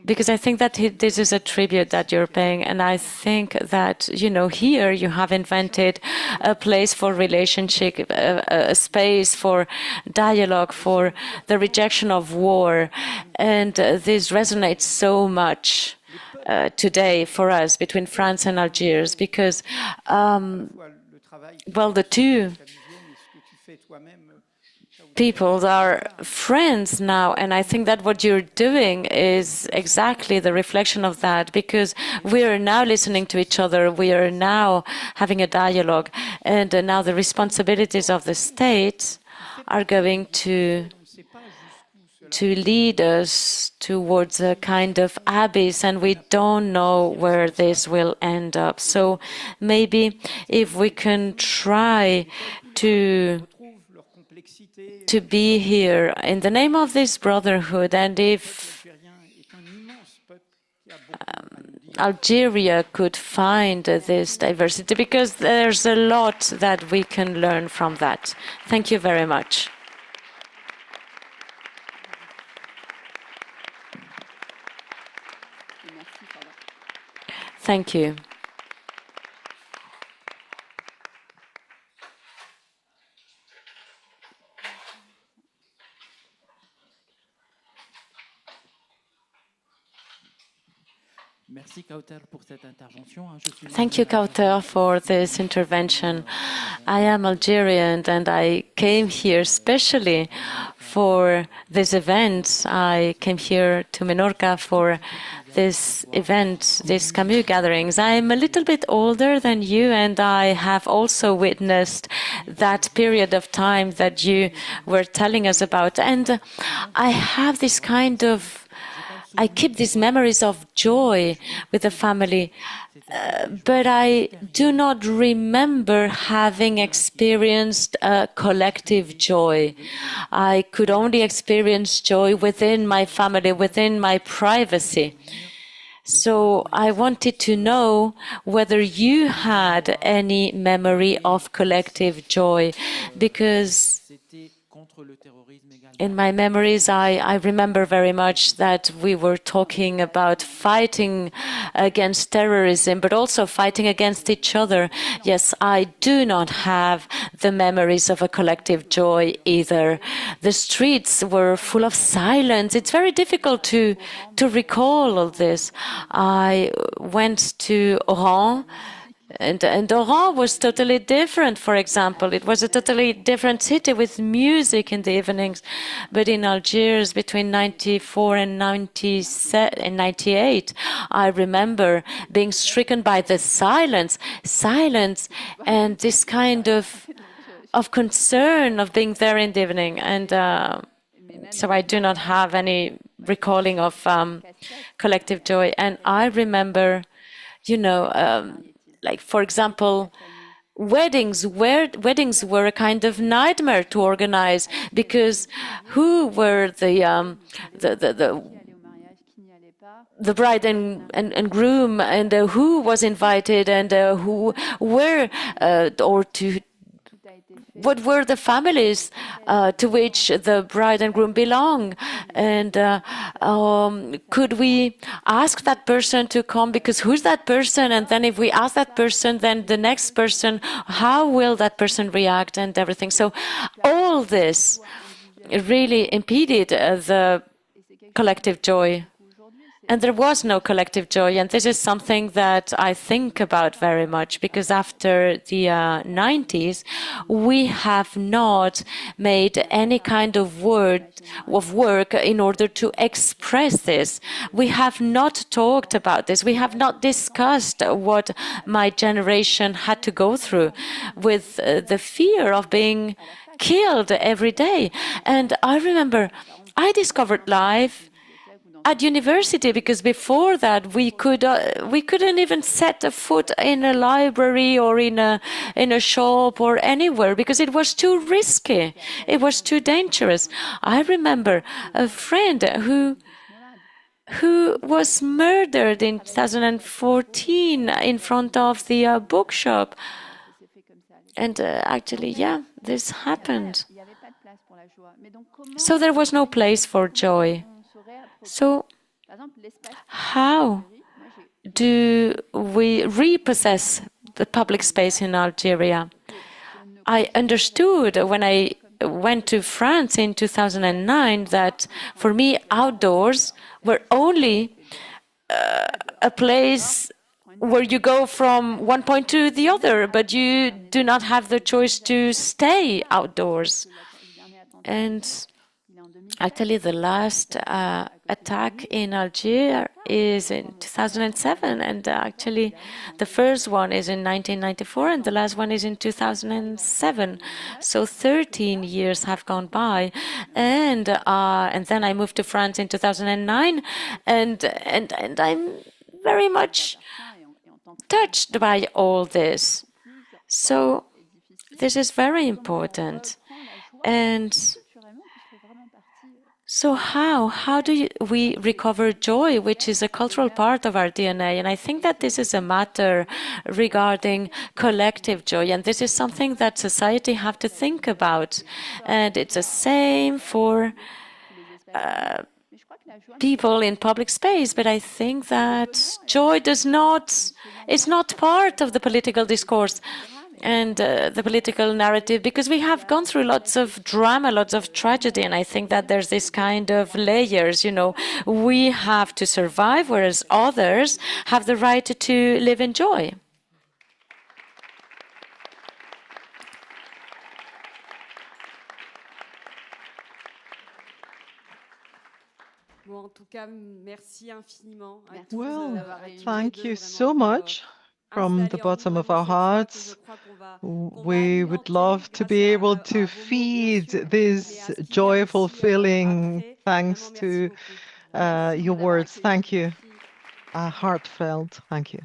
Speaker 1: because I think that this is a tribute that you're paying. And I think that, you know, here you have invented a place for relationship, a space for dialogue, for the rejection of war. And this resonates so much today for us between France and Algiers, because, well, the two people are friends now, and I think that what you're doing is exactly the reflection of that, because we are now listening to each other, we are now having a dialogue, and now the responsibilities of the state are going to lead us towards a kind of abyss, and we don't know where this will end up. So maybe if we can try to be here in the name of this brotherhood, and if Algeria could find this diversity, because there's a lot that we can learn from that. Thank you very much. Thank you. Thank you, Kauter, for this intervention. I am Algerian, and I came here specially for this event. I came here to Menorca for this event, these Camus gatherings. I'm a little bit older than you, and I have also witnessed that period of time that you were telling us about. And I have this kind of I keep these memories of joy with the family, but I do not remember having experienced a collective joy. I could only experience joy within my family, within my privacy. So I wanted to know whether you had any memory of collective joy, because in my memories, I remember very much that we were talking about fighting against terrorism, but also fighting against each other. Yes, I do not have the memories of a collective joy either. The streets were full of silence. It's very difficult to recall all this. I went to Oran. And Oran was totally different, for example. It was a totally different city with music in the evenings. But in Algiers, between 94 and 97 and 98, I remember being stricken by the silence, and this kind of concern of being there in the evening. And so I do not have any recalling of collective joy. And I remember, like, for example, weddings were a kind of nightmare to organize, because who were the bride and groom, and who was invited, and who were or to what were the families to which the bride and groom belong, and could we ask that person to come, because who's that person, and then if we ask that person, then the next person, how will that person react, and everything. So all this really impeded the collective joy. And there was no collective joy. And this is something that I think about very much, because after the 90s, we have not made any kind of work in order to express this. We have not talked about this. We have not discussed what my generation had to go through with the fear of being killed every day. And I remember I discovered life at university, because before that we couldn't even set a foot in a library or in a shop or anywhere, because it was too risky, it was too dangerous. I remember a friend who was murdered in 2014 in front of the bookshop, and actually, yeah, this happened. So there was no place for joy. So how do we repossess the public space in Algeria? I understood when I went to France in 2009 that for me outdoors were only a place where you go from one point to the other, but you do not have the choice to stay outdoors. And actually, the last attack in Algiers is in 2007, and actually, the first one is in 1994, and the last one is in 2007. So 13 years have gone by, and then I moved to France in 2009, and I'm very much touched by all this. So this is very important, and so how do we recover joy, which is a cultural part of our DNA? And I think that this is a matter regarding collective joy, and this is something that society have to think about. And it's the same for people in public space, but I think that joy is not part of the political discourse and the political narrative, because we have gone through lots of drama, lots of tragedy, and I think that there's this kind of layers, we have to survive, whereas others have the right to live in joy.
Speaker 2: Well, thank you so much from the bottom of our hearts. We would love to be able to feed this joyful feeling thanks to your words. Thank you. Heartfelt. Thank you.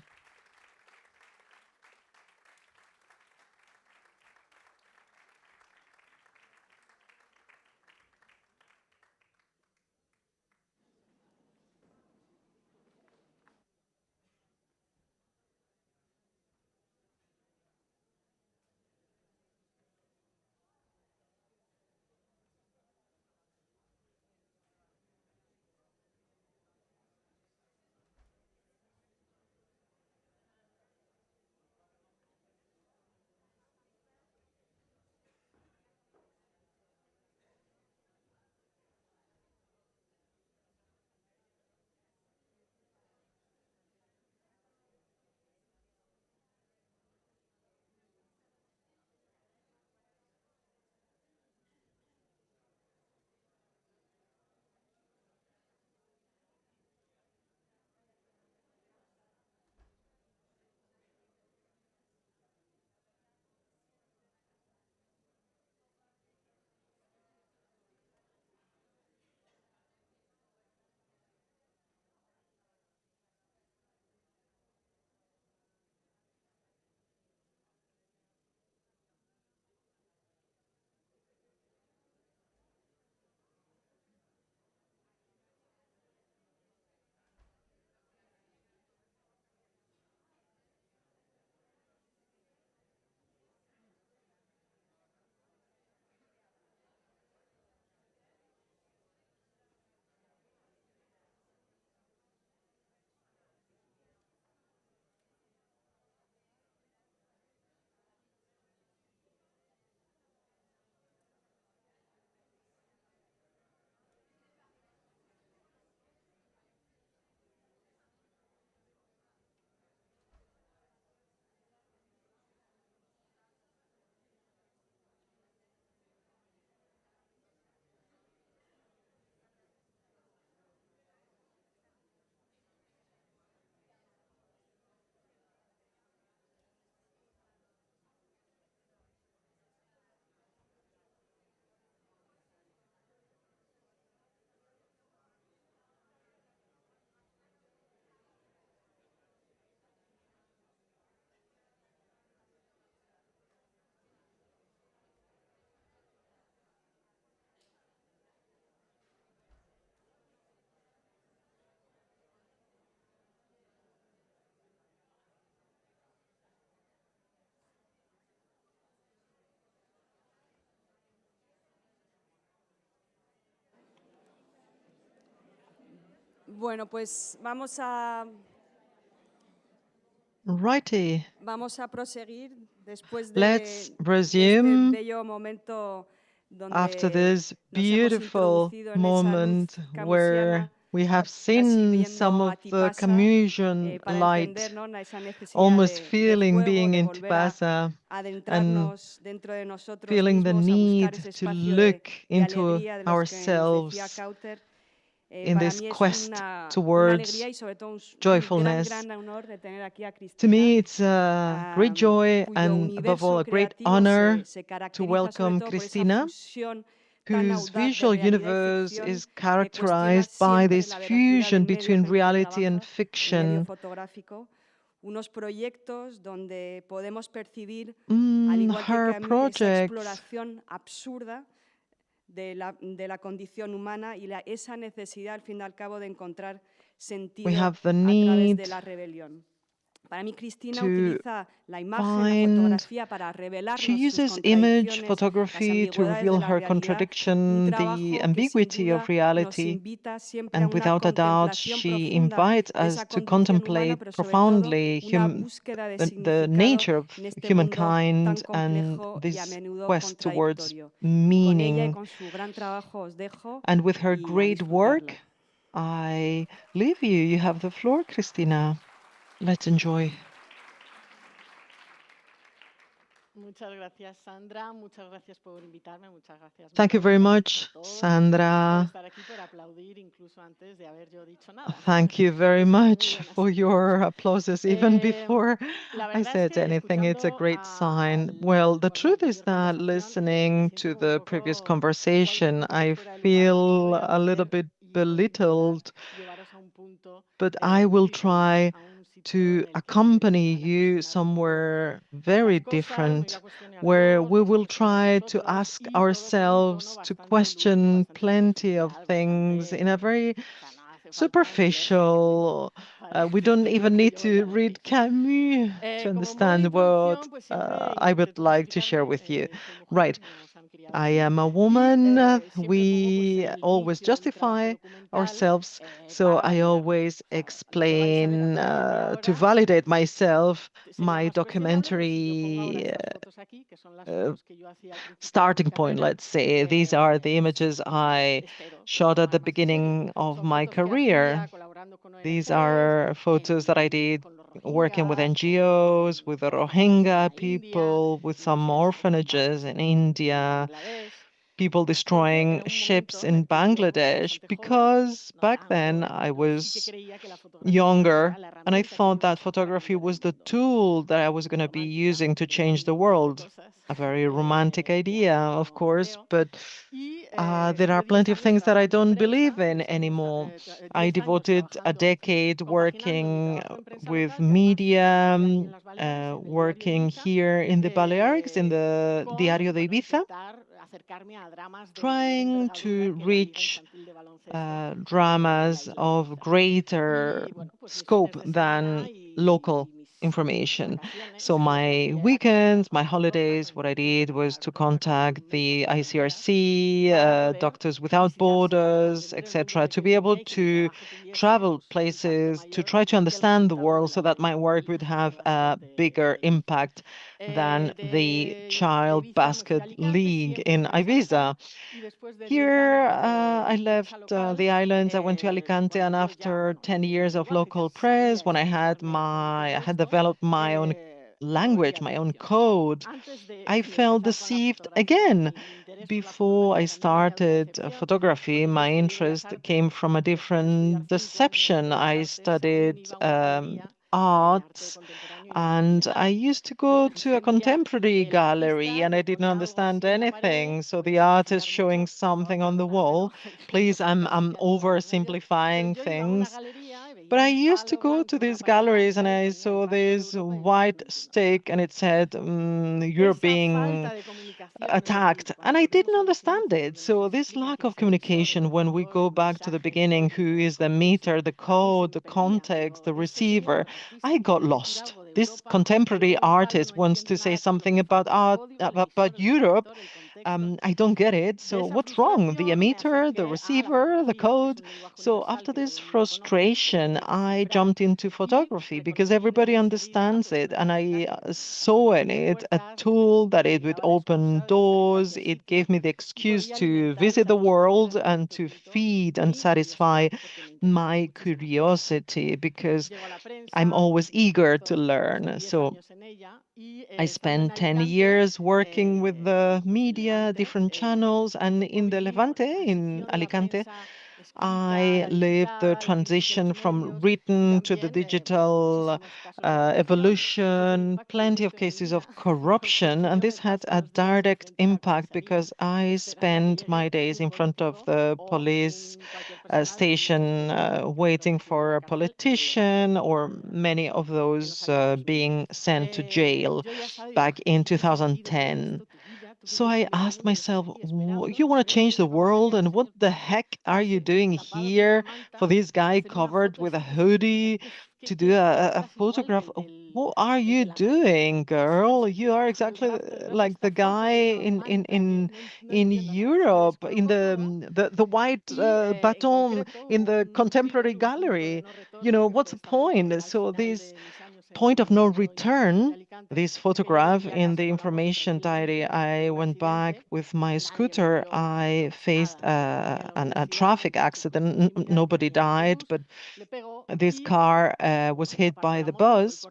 Speaker 3: Bueno, pues
Speaker 2: Righty.
Speaker 3: vamos a proseguir después
Speaker 2: Let's
Speaker 3: de este
Speaker 2: resume
Speaker 3: bello momento
Speaker 2: after
Speaker 3: donde
Speaker 2: this
Speaker 3: nos hemos
Speaker 2: beautiful
Speaker 3: introducido en esa
Speaker 2: moment
Speaker 3: luz
Speaker 2: where
Speaker 3: camusiana,
Speaker 2: we have
Speaker 3: casi
Speaker 2: seen some
Speaker 3: viendo
Speaker 2: of
Speaker 3: a
Speaker 2: the
Speaker 3: Tipasa,
Speaker 2: Camusian
Speaker 3: para
Speaker 2: light,
Speaker 3: entender, ¿no?, esa necesidad
Speaker 2: almost
Speaker 3: de
Speaker 2: feeling
Speaker 3: juego,
Speaker 2: being
Speaker 3: de
Speaker 2: in
Speaker 3: volver a
Speaker 2: Tipasa and
Speaker 3: adentrarnos dentro de nosotros
Speaker 2: feeling the
Speaker 3: mismos, a buscar
Speaker 2: need
Speaker 3: ese
Speaker 2: to
Speaker 3: espacio
Speaker 2: look
Speaker 3: de
Speaker 2: into
Speaker 3: alegría de los que nos decía
Speaker 2: ourselves
Speaker 3: Cauter.
Speaker 2: in
Speaker 3: Para
Speaker 2: this
Speaker 3: mí es
Speaker 2: quest
Speaker 3: una alegría
Speaker 2: towards
Speaker 3: y sobre todo un
Speaker 2: joyfulness.
Speaker 3: gran honor de tener aquí a
Speaker 2: To
Speaker 3: Cristina,
Speaker 2: me, it's a great joy
Speaker 3: cuyo
Speaker 2: and, above all,
Speaker 3: universo
Speaker 2: a great
Speaker 3: creativo
Speaker 2: honor
Speaker 3: se
Speaker 2: to
Speaker 3: caracteriza sobre
Speaker 2: welcome
Speaker 3: todo por esa
Speaker 2: Cristina,
Speaker 3: fusión tan
Speaker 2: whose
Speaker 3: audaz de
Speaker 2: visual
Speaker 3: realidad y
Speaker 2: universe
Speaker 3: ficción,
Speaker 2: is
Speaker 3: que cuestiona
Speaker 2: characterized by
Speaker 3: siempre
Speaker 2: this
Speaker 3: la veracidad
Speaker 2: fusion
Speaker 3: del medio
Speaker 2: between
Speaker 3: con el que
Speaker 2: reality and
Speaker 3: trabaja, el medio
Speaker 2: fiction.
Speaker 3: fotográfico, unos proyectos donde podemos percibir, al igual que
Speaker 2: Her
Speaker 3: Camus, esa
Speaker 2: projects,
Speaker 3: exploración absurda de la condición humana y esa necesidad, al fin y al cabo, de encontrar
Speaker 2: we
Speaker 3: sentido
Speaker 2: have the
Speaker 3: a través
Speaker 2: need
Speaker 3: de la rebelión. Para mí, Cristina
Speaker 2: to
Speaker 3: utiliza la imagen, la
Speaker 2: find.
Speaker 3: fotografía para
Speaker 2: She
Speaker 3: revelarnos sus
Speaker 2: uses image
Speaker 3: contradicciones, las
Speaker 2: photography to
Speaker 3: ambigüedades de
Speaker 2: reveal
Speaker 3: la
Speaker 2: her
Speaker 3: realidad. Un
Speaker 2: contradiction, the
Speaker 3: trabajo que sin
Speaker 2: ambiguity of
Speaker 3: duda nos
Speaker 2: reality.
Speaker 3: invita siempre a
Speaker 2: And
Speaker 3: una
Speaker 2: without a doubt,
Speaker 3: contemplación
Speaker 2: she
Speaker 3: profunda
Speaker 2: invites
Speaker 3: de
Speaker 2: us
Speaker 3: esa
Speaker 2: to
Speaker 3: condición humana,
Speaker 2: contemplate
Speaker 3: pero sobre todo
Speaker 2: profoundly
Speaker 3: una búsqueda de
Speaker 2: the
Speaker 3: significado
Speaker 2: nature of
Speaker 3: en este mundo tan
Speaker 2: humankind and
Speaker 3: complejo y a
Speaker 2: this
Speaker 3: menudo
Speaker 2: quest towards
Speaker 3: contradictorio. Y con ella y
Speaker 2: meaning.
Speaker 3: con su gran trabajo os dejo
Speaker 2: And with her
Speaker 3: y a
Speaker 2: great work,
Speaker 3: disfrutarlo.
Speaker 2: I leave you. You have the floor, Christina. Let's enjoy. Thank you very much, Sandra. Thank you very much for your applauses even before I said anything. It's a great sign. Well, the truth is that listening to the previous conversation, I feel a little bit belittled, but I will try to accompany you somewhere very different, where we will try to ask ourselves to question plenty of things in a very superficial. We don't even need to read Camus to understand what I would like to share with you. Right. I am a woman. We always justify ourselves. So I always explain to validate myself my documentary starting point, let's say. These are the images I shot at the beginning of my career. These are photos that I did working with NGOs, with the Rohingya people, with some orphanages in India, people destroying ships in Bangladesh, because back then I was younger and I thought that photography was the tool that I was going to be using to change the world. A very romantic idea, of course, but there are plenty of things that I don't believe in anymore. I devoted a decade working with media, working here in the Balearics, in the Diario de Ibiza, trying to reach dramas of greater scope than local information. So my weekends, my holidays, what I did was to contact the ICRC, Doctors Without Borders, etc., to be able to travel places, to try to understand the world so that my work would have a bigger impact than the Child Basket League in Ibiza. Here, I left the islands. I went to Alicante, and after 10 years of local press, when I had developed my own language, my own code, I felt deceived again. Before I started photography, my interest came from a different deception. I studied art, and I used to go to a contemporary gallery and I didn't understand anything. So the artist showing something on the wall. Please, I'm oversimplifying things. But I used to go to these galleries and I saw this white stick and it said, "You're being attacked." And I didn't understand it. So this lack of communication, when we go back to the beginning, who is the meter, the code, the context, the receiver, I got lost. this contemporary artist wants to say something about art, about Europe. I don't get it. So what's wrong? The emitter, the receiver, the code? So after this frustration, I jumped into photography because everybody understands it, and I saw in it a tool that it would open doors. It gave me the excuse to visit the world and to feed and satisfy my curiosity because I'm always eager to learn. So I spent 10 years working with the media, different channels, and in the Levante, in Alicante, I lived the transition from written to the digital evolution, plenty of cases of corruption, and this had a direct impact because I spent my days in front of the police station waiting for a politician, or many of those being sent to jail back in 2010. So I asked myself, You want to change the world? And what the heck are you doing here for this guy covered with a hoodie to do a photograph? What are you doing, girl? You are exactly like the guy in Europe, in the white baton in the contemporary gallery. What's the point? So this point of no return, this photograph in the information diary, I went back with my scooter. I faced a traffic accident. Nobody died, but this car was hit by the bus.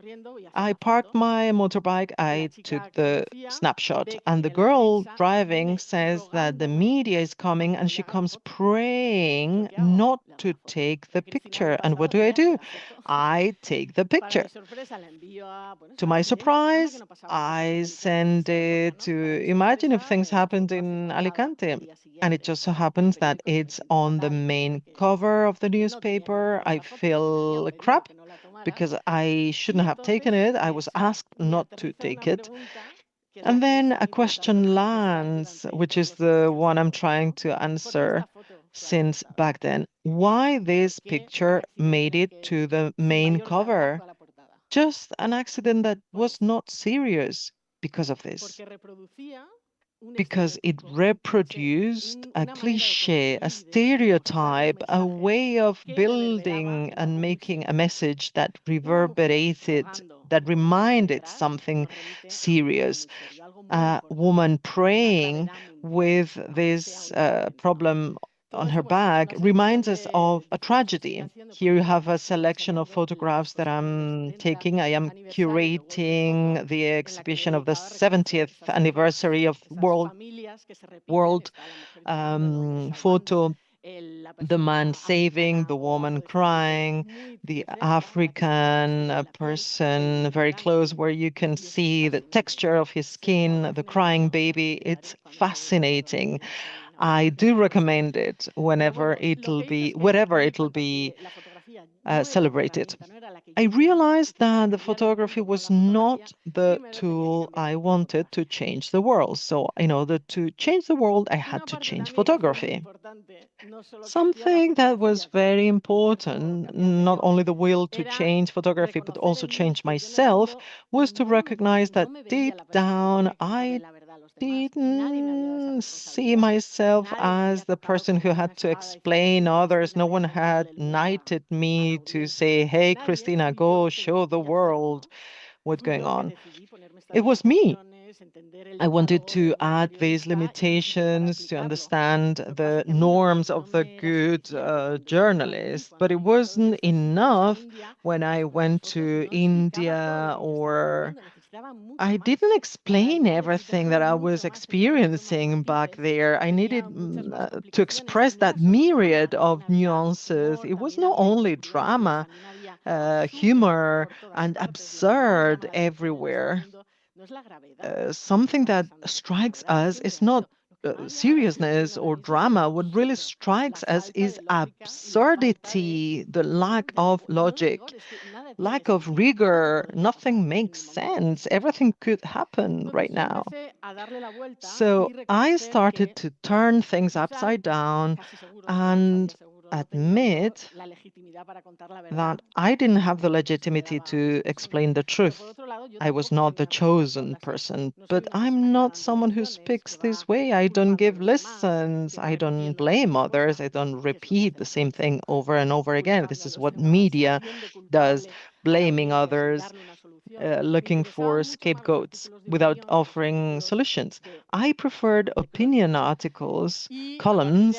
Speaker 2: I parked my motorbike, I took the snapshot, and the girl driving says that the media is coming and she comes praying not to take the picture. And what do? I take the picture. To my surprise, I send it to imagine if things happened in Alicante. And it just so happens that it's on the main cover of the newspaper. I feel crap because I shouldn't have taken it. I was asked not to take it. And then a question lands, which is the one I'm trying to answer since back then. Why this picture made it to the main cover? Just an accident that was not serious because of this. Because it reproduced a cliche, a stereotype, a way of building and making a message that reverberated, that reminded something serious. A woman praying with this problem on her back reminds us of a tragedy. Here you have a selection of photographs that I'm taking. I am curating the exhibition of the 70th anniversary of World Photo. The man saving, the woman crying, the African person very close where you can see the texture of his skin, the crying baby. It's fascinating. I do recommend it wherever it'll be celebrated. I realized that the photography was not the tool I wanted to change the world. So, in order to change the world, I had to change photography. Something that was very important, not only the will to change photography, but also change myself, was to recognize that deep down I didn't see myself as the person who had to explain others. No one had knighted me to say, hey, Christina, go show the world what's going on. It was me. I wanted to add these limitations to understand the norms of the good journalist, but it wasn't enough when I went to India, or I didn't explain everything that I was experiencing back there. I needed to express that myriad of nuances. It was not only drama, humor, and absurd everywhere. Something that strikes us is not seriousness or drama. What really strikes us is absurdity, the lack of logic, lack of rigor. Nothing makes sense. Everything could happen right now. So I started to turn things upside down, and admit that I didn't have the legitimacy to explain the truth. I was not the chosen person, but I'm not someone who speaks this way. I don't give lessons. I don't blame others. I don't repeat the same thing over and over again. This is what media does, blaming others, looking for scapegoats without offering solutions. I preferred opinion articles, columns,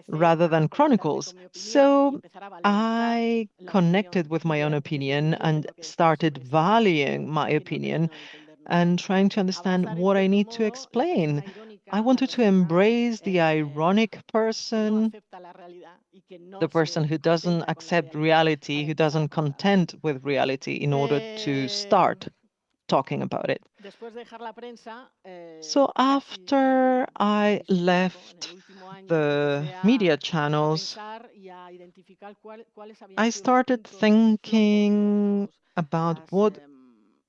Speaker 2: rather than chronicles. So I connected with my own opinion and started valuing my opinion and trying to understand what I need to explain. I wanted to embrace the ironic person, the person who doesn't accept reality, who doesn't content with reality in order to start talking about it. So after I left the media channels, I started thinking about what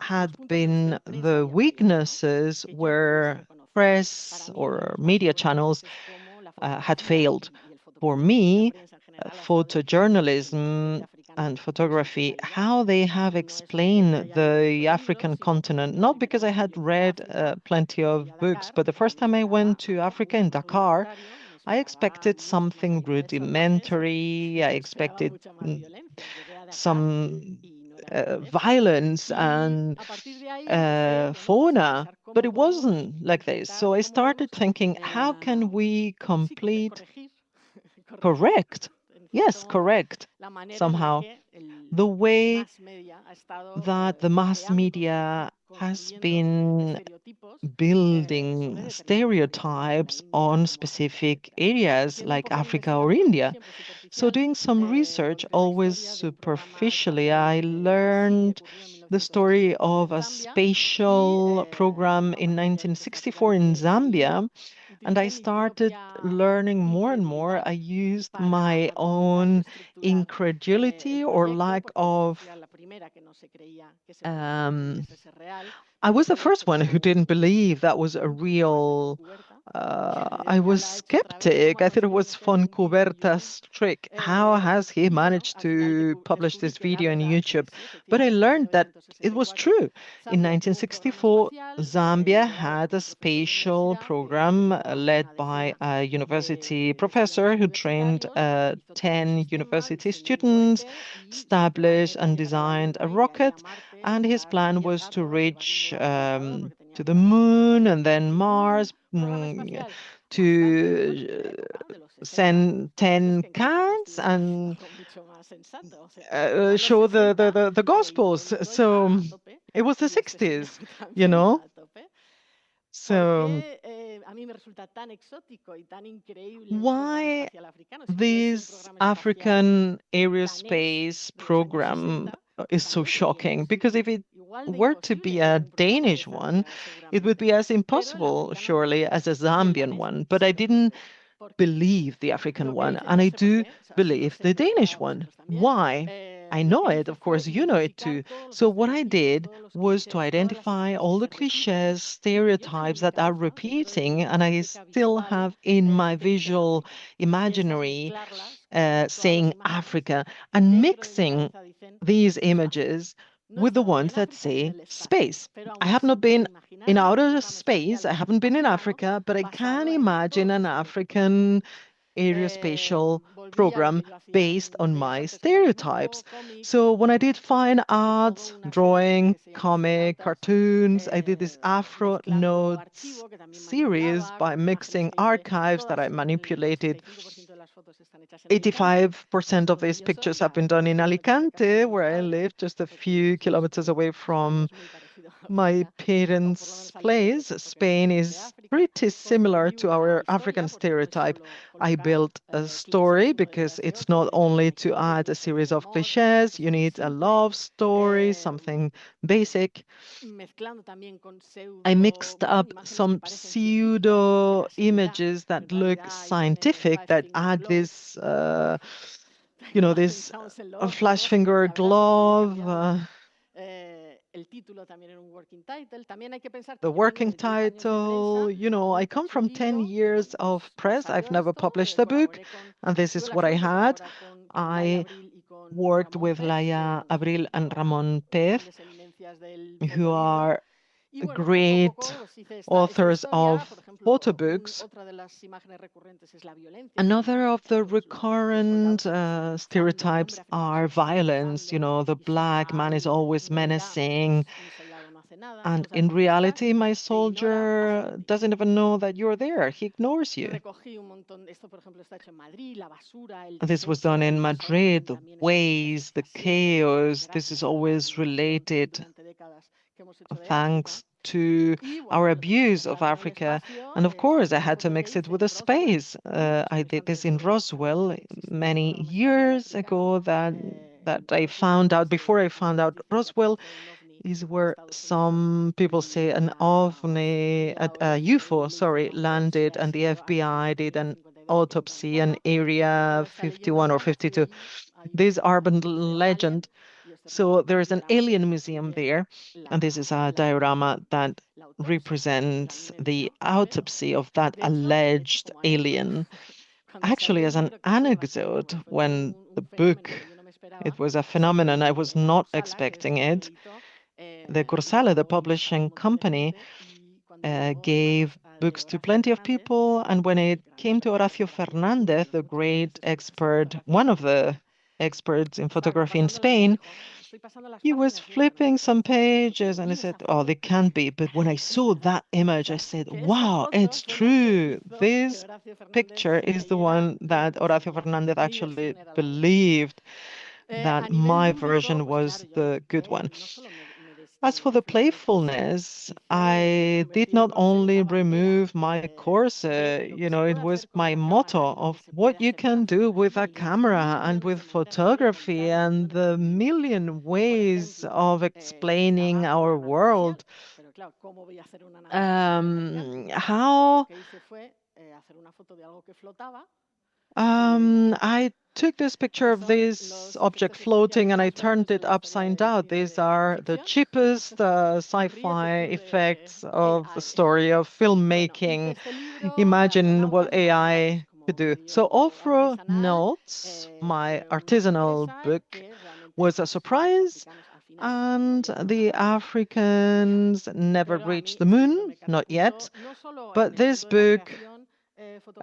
Speaker 2: had been the weaknesses where press or media channels had failed. For me, photojournalism and photography, how they have explained the African continent, not because I had read plenty of books, but the first time I went to Africa in Dakar, I expected something rudimentary. I expected some violence and fauna, but it wasn't like this. So I started thinking, how can we complete correct? Yes, correct. Somehow, the way that the mass media has been building stereotypes on specific areas like Africa or India. So, doing some research, always superficially, I learned the story of a spatial program in 1964 in Zambia, and I started learning more and more. I used my own incredulity or lack of um, I was the first one who didn't believe that was a real. I was skeptic. I thought it was Foncuberta's trick. How has he managed to publish this video on YouTube? But I learned that it was true. In 1964, Zambia had a spatial program led by a university professor who trained 10 university students, established and designed a rocket, and his plan was to reach to the moon and then Mars, to send 10 cats and show the Gospels. So it was the 60s, you know? So why this African aerospace program is so shocking? Because if it were to be a Danish one, it would be as impossible, surely, as a Zambian one. But I didn't believe the African one, and I do believe the Danish one. Why? I know it, of course, you know it too. So, what I did was to identify all the cliches, stereotypes that are repeating, and I still have in my visual imaginary saying Africa, and mixing these images with the ones that say space. I have not been in outer space, I haven't been in Africa, but I can imagine an African aerospatial program based on my stereotypes. So when I did fine arts, drawing, comic, cartoons, I did this Afro Notes series by mixing archives that I manipulated. 85% of these pictures have been done in Alicante, where I live just a few kilometers away from my parents' place. Spain is pretty similar to our African stereotype. I built a story because it's not only to add a series of cliches, you need a love story, something basic. I mixed up some pseudo images that look scientific that add this, this flash finger glove. The working title, you know, I come from 10 years of press. I've never published a book, and this is what I had. I worked with Laia Abril and Ramon Pez, who are great authors of photo books. Another of the recurrent stereotypes are violence. You know, the black man is always menacing. And in reality, my soldier doesn't even know that you're there. He ignores you. This was done in Madrid, the ways, the chaos. This is always related thanks to our abuse of Africa. And of course, I had to mix it with the space. I did this in Roswell many years ago that I found out, before I found out Roswell is where some people say an OVNI, a UFO, sorry, landed and the FBI did an autopsy in Area 51 or 52. This urban legend. So there is an alien museum there, and this is a diorama that represents the autopsy of that alleged alien. Actually, as an anecdote, when the book, it was a phenomenon, I was not expecting it. The Cursale, the publishing company, gave books to plenty of people. And when it came to Horacio Fernández, the great expert, one of the experts in photography in Spain, he was flipping some pages and he said, oh, they can't be. But when I saw that image, I said, wow, it's true. This picture is the one that Horacio Fernández actually believed that my version was the good one. As for the playfulness, I did not only remove my corset, you know, it was my motto of what you can do with a camera and with photography and the million ways of explaining our world. How I took this picture of this object floating and I turned it upside down. These are the cheapest sci-fi effects of the story of filmmaking. Imagine what AI could do. So Ofro Notes, my artisanal book, was a surprise, and the Africans never reached the moon, not yet. But this book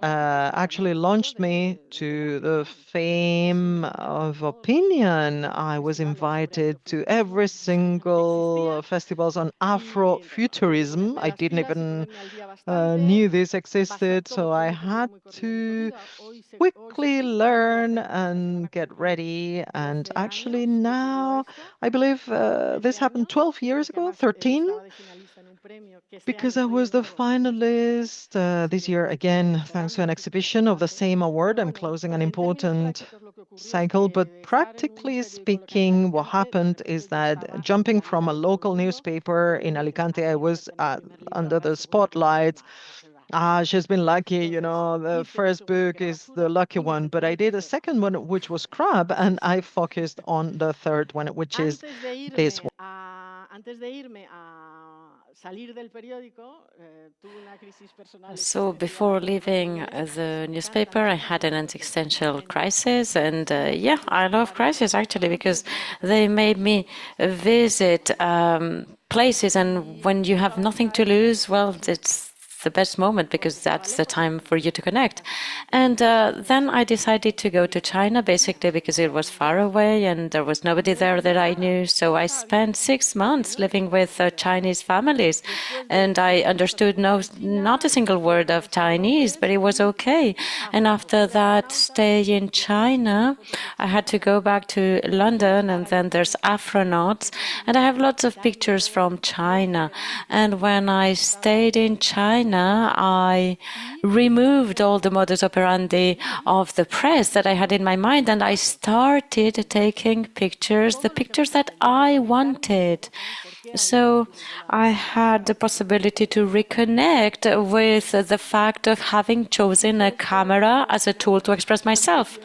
Speaker 2: actually launched me to the fame of opinion. I was invited to every single festivals on Afrofuturism. I didn't even knew this existed, so I had to quickly learn and get ready. And actually now, I believe this happened 12 years ago, 13, because I was the finalist this year again, thanks to an exhibition of the same award. I'm closing an important cycle, but practically speaking, what happened is that jumping from a local newspaper in Alicante, I was under the spotlight. She's been lucky, you know, the first book is the lucky one, but I did a second one, which was Crab, and I focused on the third one, which is this one.
Speaker 1: So before leaving the newspaper, I had an existential crisis, and yeah, I love crises actually because they made me visit places, and when you have nothing to lose, well, it's the best moment because that's the time for you to connect. And then I decided to go to China basically because it was far away and there was nobody there that I knew. So I spent 6 months living with Chinese families, and I understood not a single word of Chinese, but it was okay. And after that stay in China, I had to go back to London, and then there's Afronauts, and I have lots of pictures from China. And when I stayed in China, I removed all the modus operandi of the press that I had in my mind, and I started taking pictures, the pictures that I wanted. So I had the possibility to reconnect with the fact of having chosen a camera as a tool to express myself.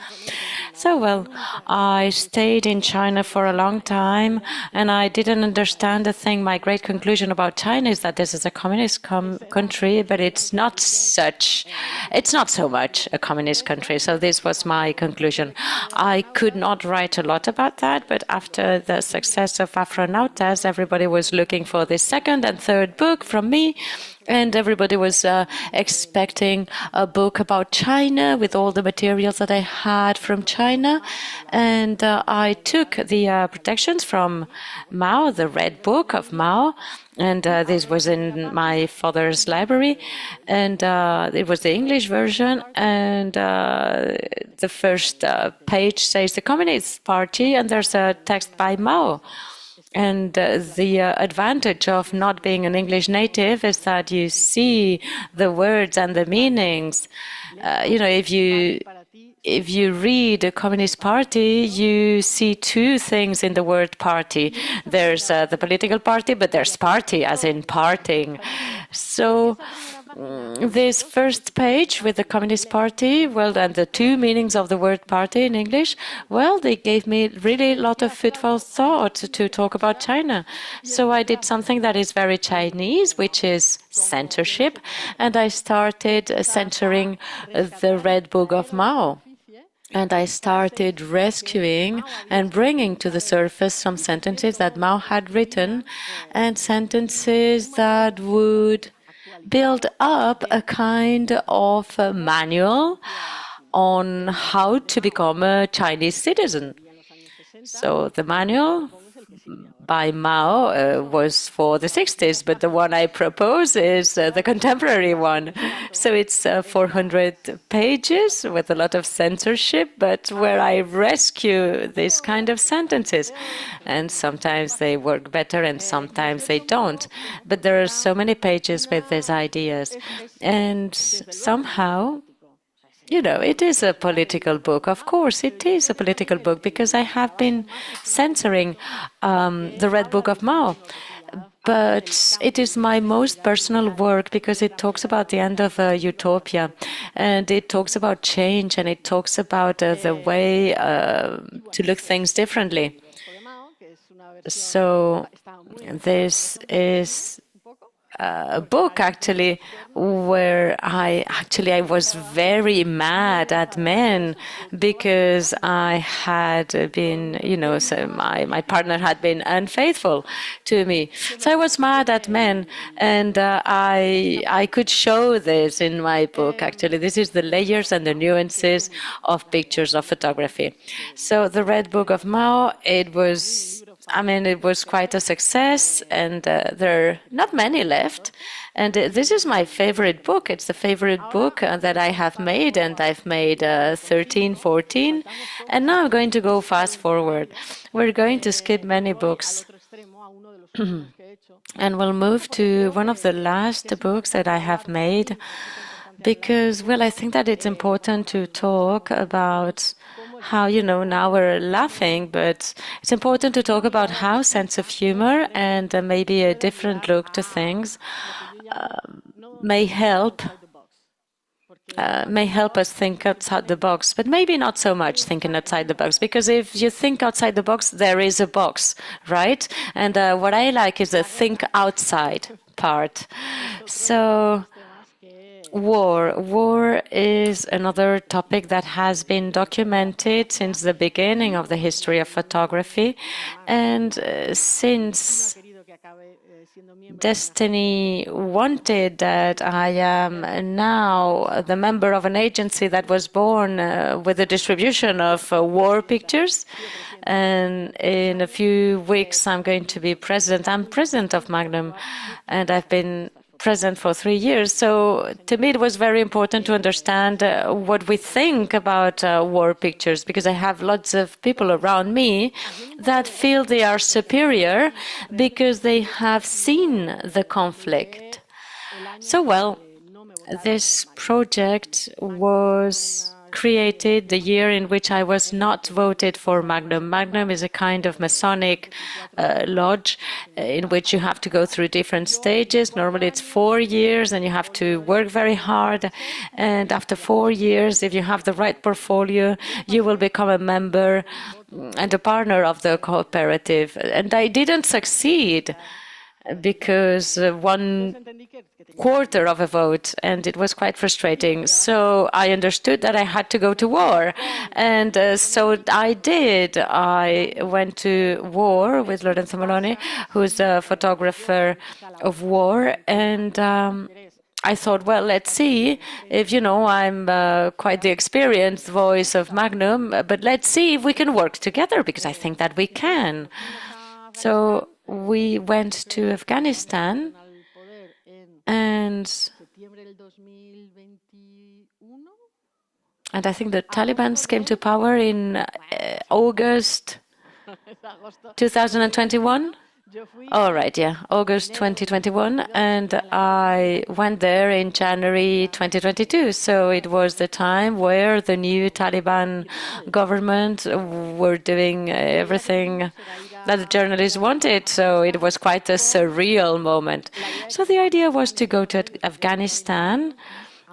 Speaker 1: So, well, I stayed in China for a long time, and I didn't understand a thing. My great conclusion about China is that this is a communist country, but it's not so much a communist country. So this was my conclusion. I could not write a lot about that, but after the success of Afronautas, everybody was looking for the second and third book from me. And everybody was expecting a book about China with all the materials that I had from China. And I took the protections from Mao, the Red Book of Mao, and this was in my father's library. And it was the English version. And the first page says the Communist Party, and there's a text by Mao. And the advantage of not being an English native is that you see the words and the meanings. If you read a Communist Party, you see two things in the word party. There's the political party, but there's party, as in parting. So this first page with the Communist Party, well, and the two meanings of the word party in English, well, they gave me really a lot of food for thought to talk about China. So I did something that is very Chinese, which is censorship, and I started censoring the Red Book of Mao. And I started rescuing and bringing to the surface some sentences that Mao had written, and sentences that would build up a kind of a manual on how to become a Chinese citizen. So the manual by Mao was for the 60s, but the one I propose is the contemporary one. So it's 400 pages with a lot of censorship, but where I rescue these kind of sentences. And sometimes they work better and sometimes they don't. But there are so many pages with these ideas. And somehow, it is a political book. Of course, it is a political book because I have been censoring the Red Book of Mao. But it is my most personal work because it talks about the end of utopia, and it talks about change, and it talks about the way to look things differently. So this is a book actually where I was very mad at men because I had been, so my partner had been unfaithful to me. So I was mad at men, and I could show this in my book actually. This is the layers and the nuances of pictures of photography. So the Red Book of Mao, it was quite a success, and there are not many left. And this is my favorite book. It's the favorite book that I have made, and I've made 13, 14. And now I'm going to go fast forward. We're going to skip many books. And we'll move to one of the last books that I have made, because, well, I think that it's important to talk about how, now we're laughing, but it's important to talk about how sense of humor and maybe a different look to things may help us think outside the box, but maybe not so much thinking outside the box, because if you think outside the box, there is a box, right? And what I like is the think outside part. So War is another topic that has been documented since the beginning of the history of photography. And since destiny wanted that I am now the member of an agency that was born with the distribution of war pictures, and in a few weeks I'm going to be president. I'm president of Magnum, and I've been present for 3 years. So to me, it was very important to understand what we think about war pictures, because I have lots of people around me that feel they are superior because they have seen the conflict. So, well, this project was created the year in which I was not voted for Magnum. Magnum is a kind of Masonic lodge in which you have to go through different stages. Normally it's 4 years and you have to work very hard. And after 4 years, if you have the right portfolio, you will become a member and a partner of the cooperative. And I didn't succeed because 1/4 of a vote, and it was quite frustrating. So I understood that I had to go to war, and so I did. I went to war with Lorenzo Malone, who's a photographer of war, and I thought, well, let's see if, I'm quite the experienced voice of Magnum, but let's see if we can work together, because I think that we can. So we went to Afghanistan, and I think the Taliban came to power in August 2021. All right, yeah, August 2021, and I went there in January 2022. So it was the time where the new Taliban government were doing everything that the journalists wanted. So it was quite a surreal moment. So the idea was to go to Afghanistan,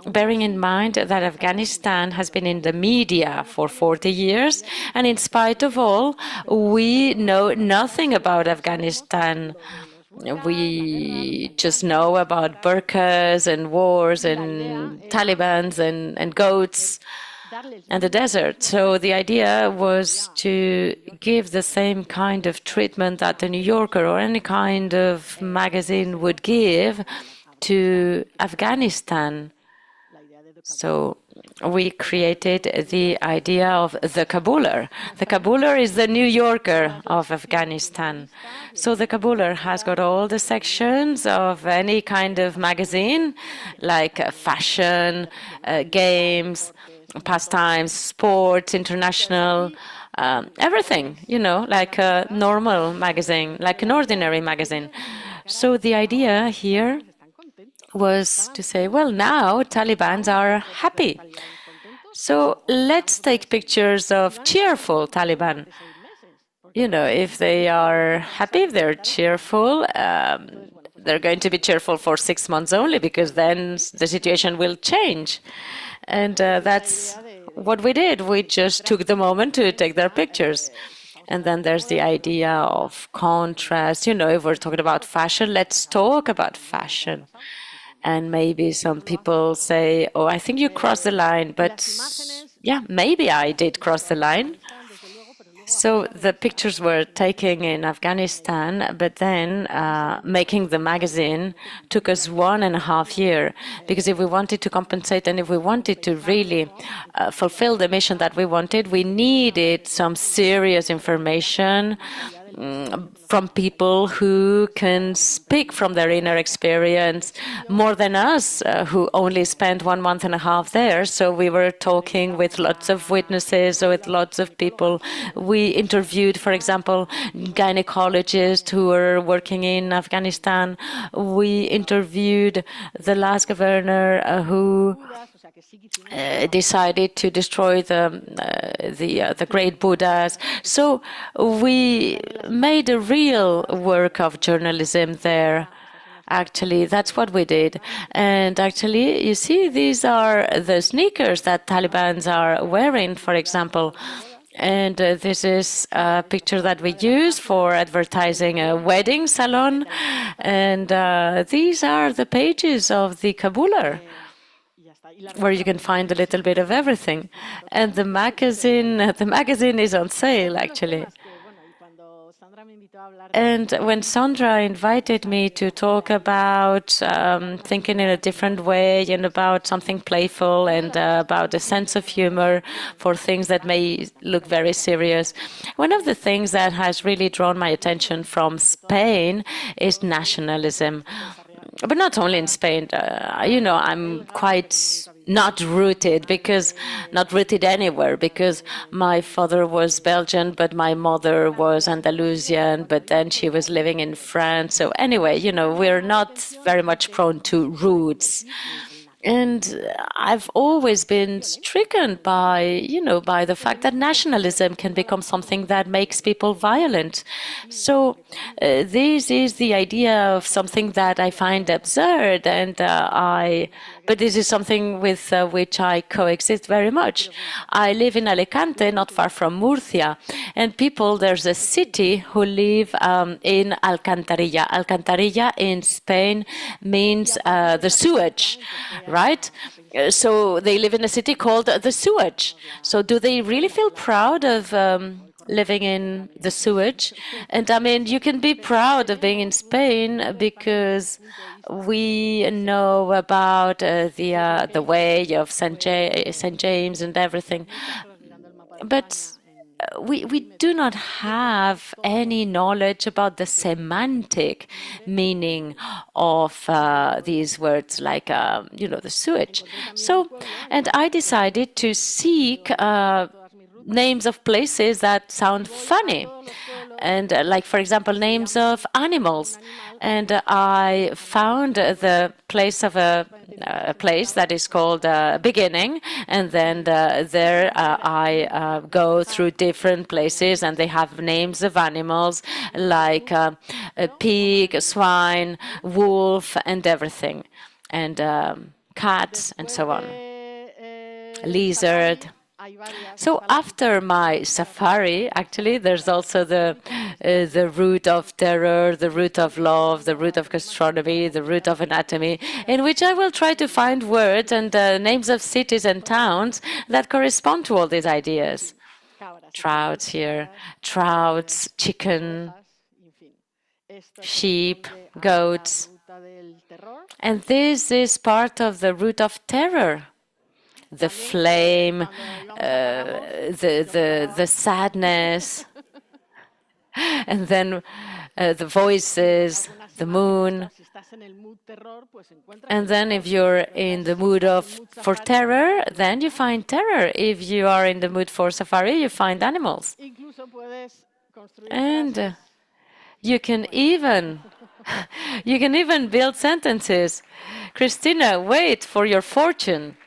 Speaker 1: bearing in mind that Afghanistan has been in the media for 40 years, and in spite of all, we know nothing about Afghanistan. We just know about burqas and wars and Talibans and goats and the desert. So the idea was to give the same kind of treatment that the New Yorker or any kind of magazine would give to Afghanistan. So we created the idea of the Kabuler. The Kabuler is the New Yorker of Afghanistan. So the Kabuler has got all the sections of any kind of magazine, like fashion, games, pastimes, sports, international, everything, like a normal magazine, like an ordinary magazine. So the idea here was to say, well, now Talibans are happy. So let's take pictures of cheerful Taliban. If they are happy, if they're cheerful, they're going to be cheerful for 6 months only, because then the situation will change. And that's what we did. We just took the moment to take their pictures. And then there's the idea of contrast. If we're talking about fashion, let's talk about fashion. And maybe some people say, oh, I think you crossed the line. But yeah, maybe I did cross the line. So the pictures were taken in Afghanistan, but then making the magazine took us 1.5 years, because if we wanted to compensate and if we wanted to really fulfill the mission that we wanted, we needed some serious information from people who can speak from their inner experience more than us, who only spent 1.5 months there. So we were talking with lots of witnesses, with lots of people. We interviewed, for example, gynecologists who were working in Afghanistan. We interviewed the last governor who decided to destroy the great Buddhas. So we made a real work of journalism there. Actually, that's what we did. And actually, you see, these are the sneakers that Talibans are wearing, for example. And this is a picture that we use for advertising a wedding salon. And these are the pages of the Kabuler, where you can find a little bit of everything. And the magazine is on sale, actually. And when Sandra invited me to talk about thinking in a different way and about something playful and about a sense of humor for things that may look very serious, one of the things that has really drawn my attention from Spain is nationalism. But not only in Spain, I'm quite not rooted anywhere, because my father was Belgian, but my mother was Andalusian, but then she was living in France. So anyway, we're not very much prone to roots. And I've always been stricken by, by the fact that nationalism can become something that makes people violent. So this is the idea of something that I find absurd, and but this is something with which I coexist very much. I live in Alicante, not far from Murcia, and there's a city who live in Alcantarilla. Alcantarilla in Spain means the sewage, right? So they live in a city called the sewage. So do they really feel proud of living in the sewage? And I mean, you can be proud of being in Spain because we know about the way of Saint James and everything. But we do not have any knowledge about the semantic meaning of these words, like, the sewage. So, and I decided to seek names of places that sound funny. And like, for example, names of animals. And I found the place of a place that is called Beginning. And then there I go through different places, and they have names of animals like a pig, a swine, wolf, and everything. And cats, and so on. Lizard. So after my safari, actually, there's also the route of terror, the route of love, the route of gastronomy, the route of anatomy, in which I will try to find words and names of cities and towns that correspond to all these ideas. Trouts here, trouts, chicken, sheep, goats. And this is part of the route of terror. The flame, the sadness, and then the voices, the moon. And then if you're in the mood for terror, then you find terror. If you are in the mood for safari, you find animals. And you can even build sentences. Christina, wait for your fortune.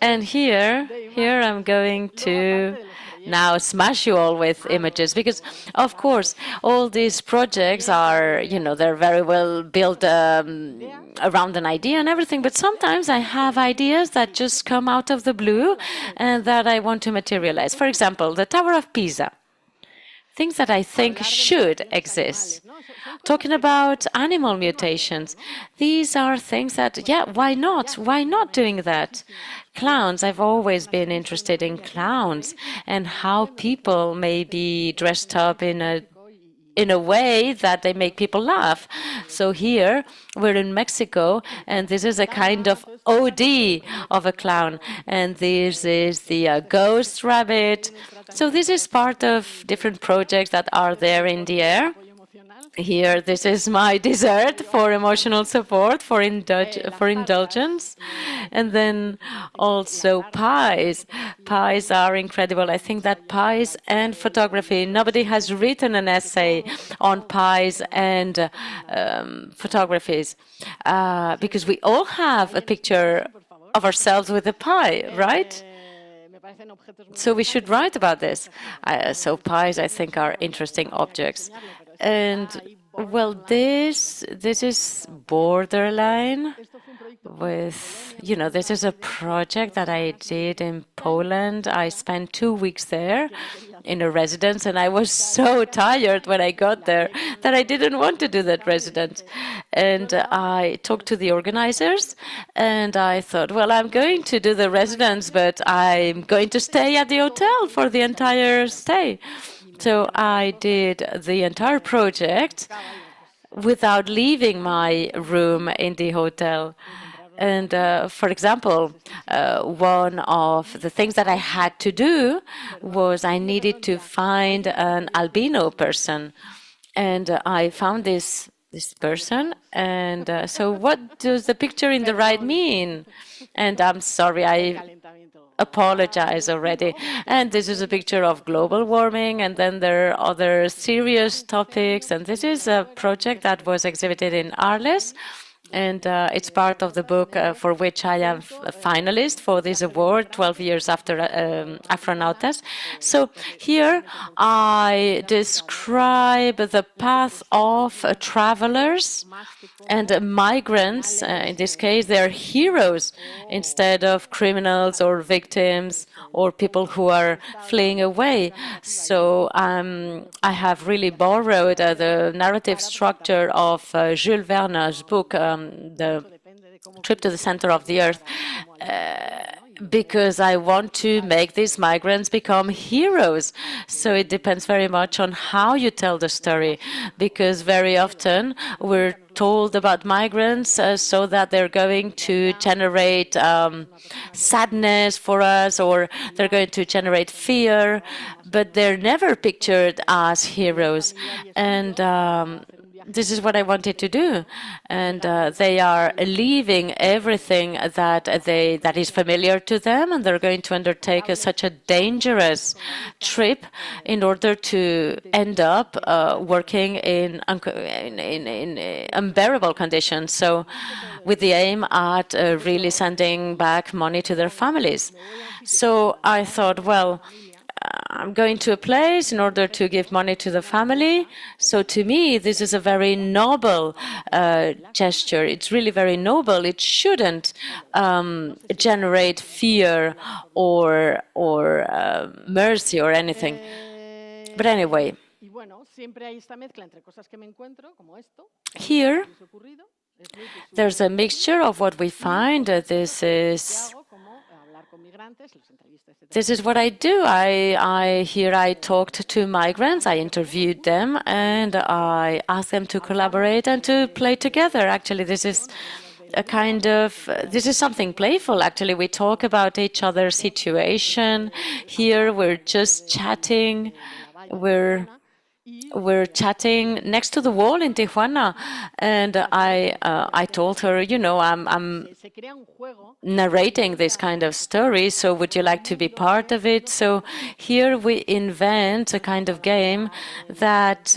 Speaker 1: And here I'm going to now smash you all with images, because, of course, all these projects are, they're very well built around an idea and everything, but sometimes I have ideas that just come out of the blue and that I want to materialize. For example, the Tower of Pisa. Things that I think should exist. Talking about animal mutations, these are things that, yeah, why not? Why not doing that? Clowns, I've always been interested in clowns and how people may be dressed up in a way that they make people laugh. So here, we're in Mexico, and this is a kind of OD of a clown. And this is the ghost rabbit. So this is part of different projects that are there in the air. Here, this is my dessert for emotional support, for indulgence. And then also pies. Pies are incredible. I think that pies and photography, nobody has written an essay on pies and photographies, because we all have a picture of ourselves with a pie, right? So we should write about this. So pies, I think, are interesting objects. And, well, this is borderline with, this is a project that I did in Poland. I spent 2 weeks there in a residence, and I was so tired when I got there that I didn't want to do that residence. And I talked to the organizers, and I thought, well, I'm going to do the residence, but I'm going to stay at the hotel for the entire stay. So I did the entire project without leaving my room in the hotel. And for example, one of the things that I had to do was I needed to find an albino person. And I found this person. And so what does the picture in the right mean? And I'm sorry, apologize already. And this is a picture of global warming, and then there are other serious topics. And this is a project that was exhibited in Arles, and it's part of the book for which I am a finalist for this award 12 years after Afronautas. So here I describe the path of travelers and migrants. In this case, they're heroes instead of criminals or victims or people who are fleeing away. So I have really borrowed the narrative structure of Jules Verne's book, The Trip to the Center of the Earth, because I want to make these migrants become heroes. So it depends very much on how you tell the story, because very often we're told about migrants so that they're going to generate sadness for us, or they're going to generate fear, but they're never pictured as heroes. And this is what I wanted to do. And they are leaving everything that is familiar to them, and they're going to undertake such a dangerous trip in order to end up working in unbearable conditions. So with the aim at really sending back money to their families. So I thought, well, I'm going to a place in order to give money to the family. So to me, this is a very noble gesture. It's really very noble. It shouldn't generate fear or mercy or anything. But anyway, here there's a mixture of what we find. This is what I do. I talked to migrants, I interviewed them, and I asked them to collaborate and to play together. Actually, this is something playful. Actually, we talk about each other's situation. Here, we're just chatting. We're chatting next to the wall in Tijuana, and I told her, you know, I'm narrating this kind of story, so would you like to be part of it? So here we invent a kind of game that,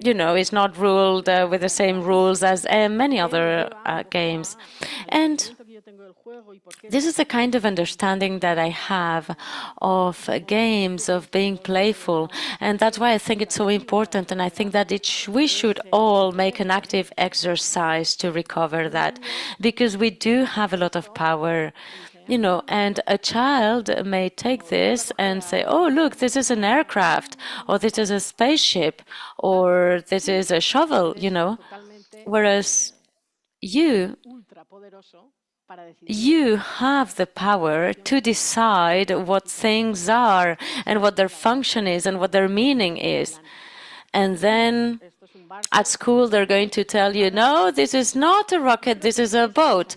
Speaker 1: you know, is not ruled with the same rules as many other games. And this is the kind of understanding that I have of games, of being playful, and that's why I think it's so important, and I think that we should all make an active exercise to recover that, because we do have a lot of power, you know, and a child may take this and say, oh, look, this is an aircraft, or this is a spaceship, or this is a shovel, you know, whereas you have the power to decide what things are and what their function is and what their meaning is. And then at school, they're going to tell you, no, this is not a rocket, this is a boat.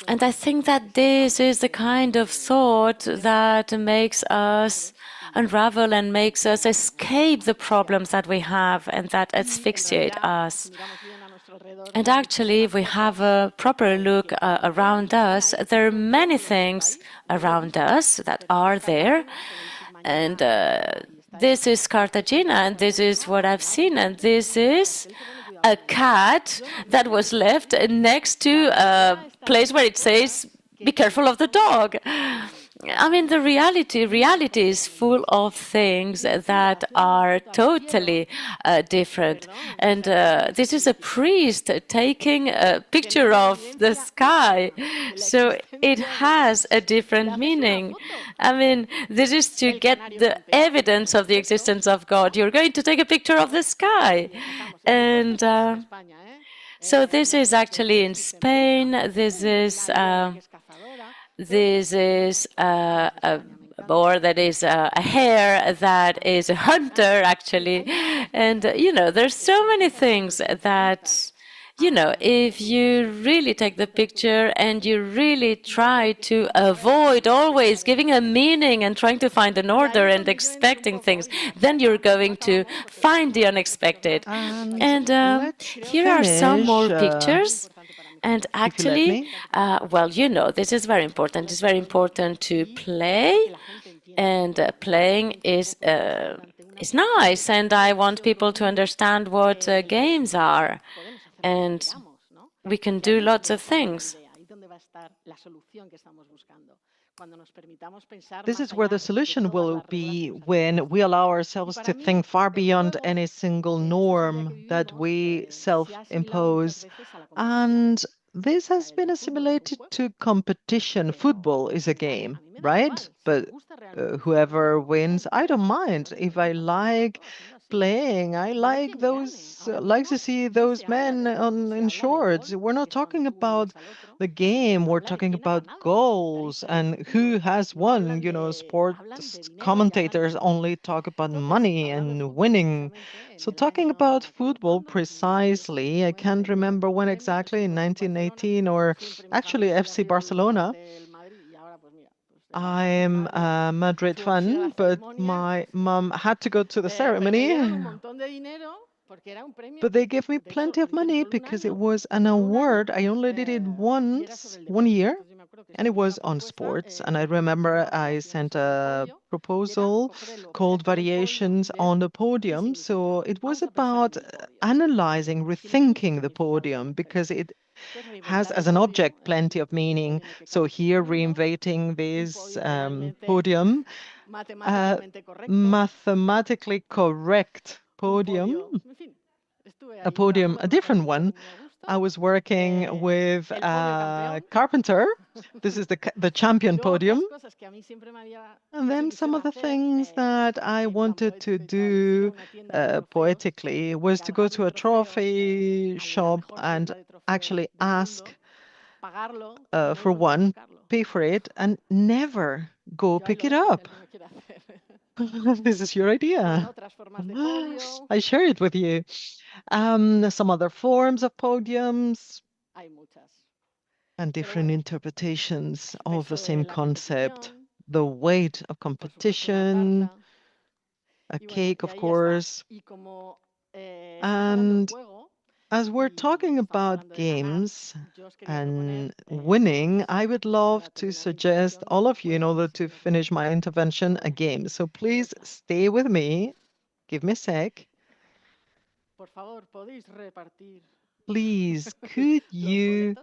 Speaker 1: And I think that this is the kind of thought that makes us unravel and makes us escape the problems that we have and that asphyxiate us. And actually, if we have a proper look around us, there are many things around us that are there. And this is Cartagena, and this is what I've seen. And this is a cat that was left next to a place where it says, be careful of the dog. I mean, the reality is full of things that are totally different. And this is a priest taking a picture of the sky. So it has a different meaning. I mean, this is to get the evidence of the existence of God. You're going to take a picture of the sky. And so this is actually in Spain. This is a boar that is a hare that is a hunter, actually. And, you know, there's so many things that, you know, if you really take the picture and you really try to avoid always giving a meaning and trying to find an order and expecting things, then you're going to find the unexpected. And here are some more pictures. And
Speaker 2: if you let
Speaker 1: actually,
Speaker 2: me.
Speaker 1: well, you know, this is very important. It's very important to play, and playing is nice. And I want people to understand what games are, and we can do lots of things.
Speaker 2: This is where the solution will be when we allow ourselves to think far beyond any single norm that we self-impose. And this has been assimilated to competition. Football is a game, right? But whoever wins, I don't mind. If I like playing, I like to see those men on in shorts. We're not talking about the game, we're talking about goals and who has won. Sports commentators only talk about money and winning. So, talking about football precisely, I can't remember when exactly, in 1918 or actually FC Barcelona. I'm a Madrid fan, but my mom had to go to the ceremony. But they gave me plenty of money because it was an award. I only did it once, 1 year, and it was on sports. And I remember I sent a proposal called Variations on the Podium. So it was about analyzing, rethinking the podium because it has as an object plenty of meaning. So here, reinventing this podium, a mathematically correct podium, a different one. I was working with a carpenter. This is the champion podium. And then some of the things that I wanted to do poetically was to go to a trophy shop and actually ask for one, pay for it, and never go pick it up. This is your idea. I share it with you. Some other forms of podiums and different interpretations of the same concept. The weight of competition, a cake, of course. And as we're talking about games and winning, I would love to suggest all of you, in order to finish my intervention, a game. So please stay with me. Give me a sec. Please, could you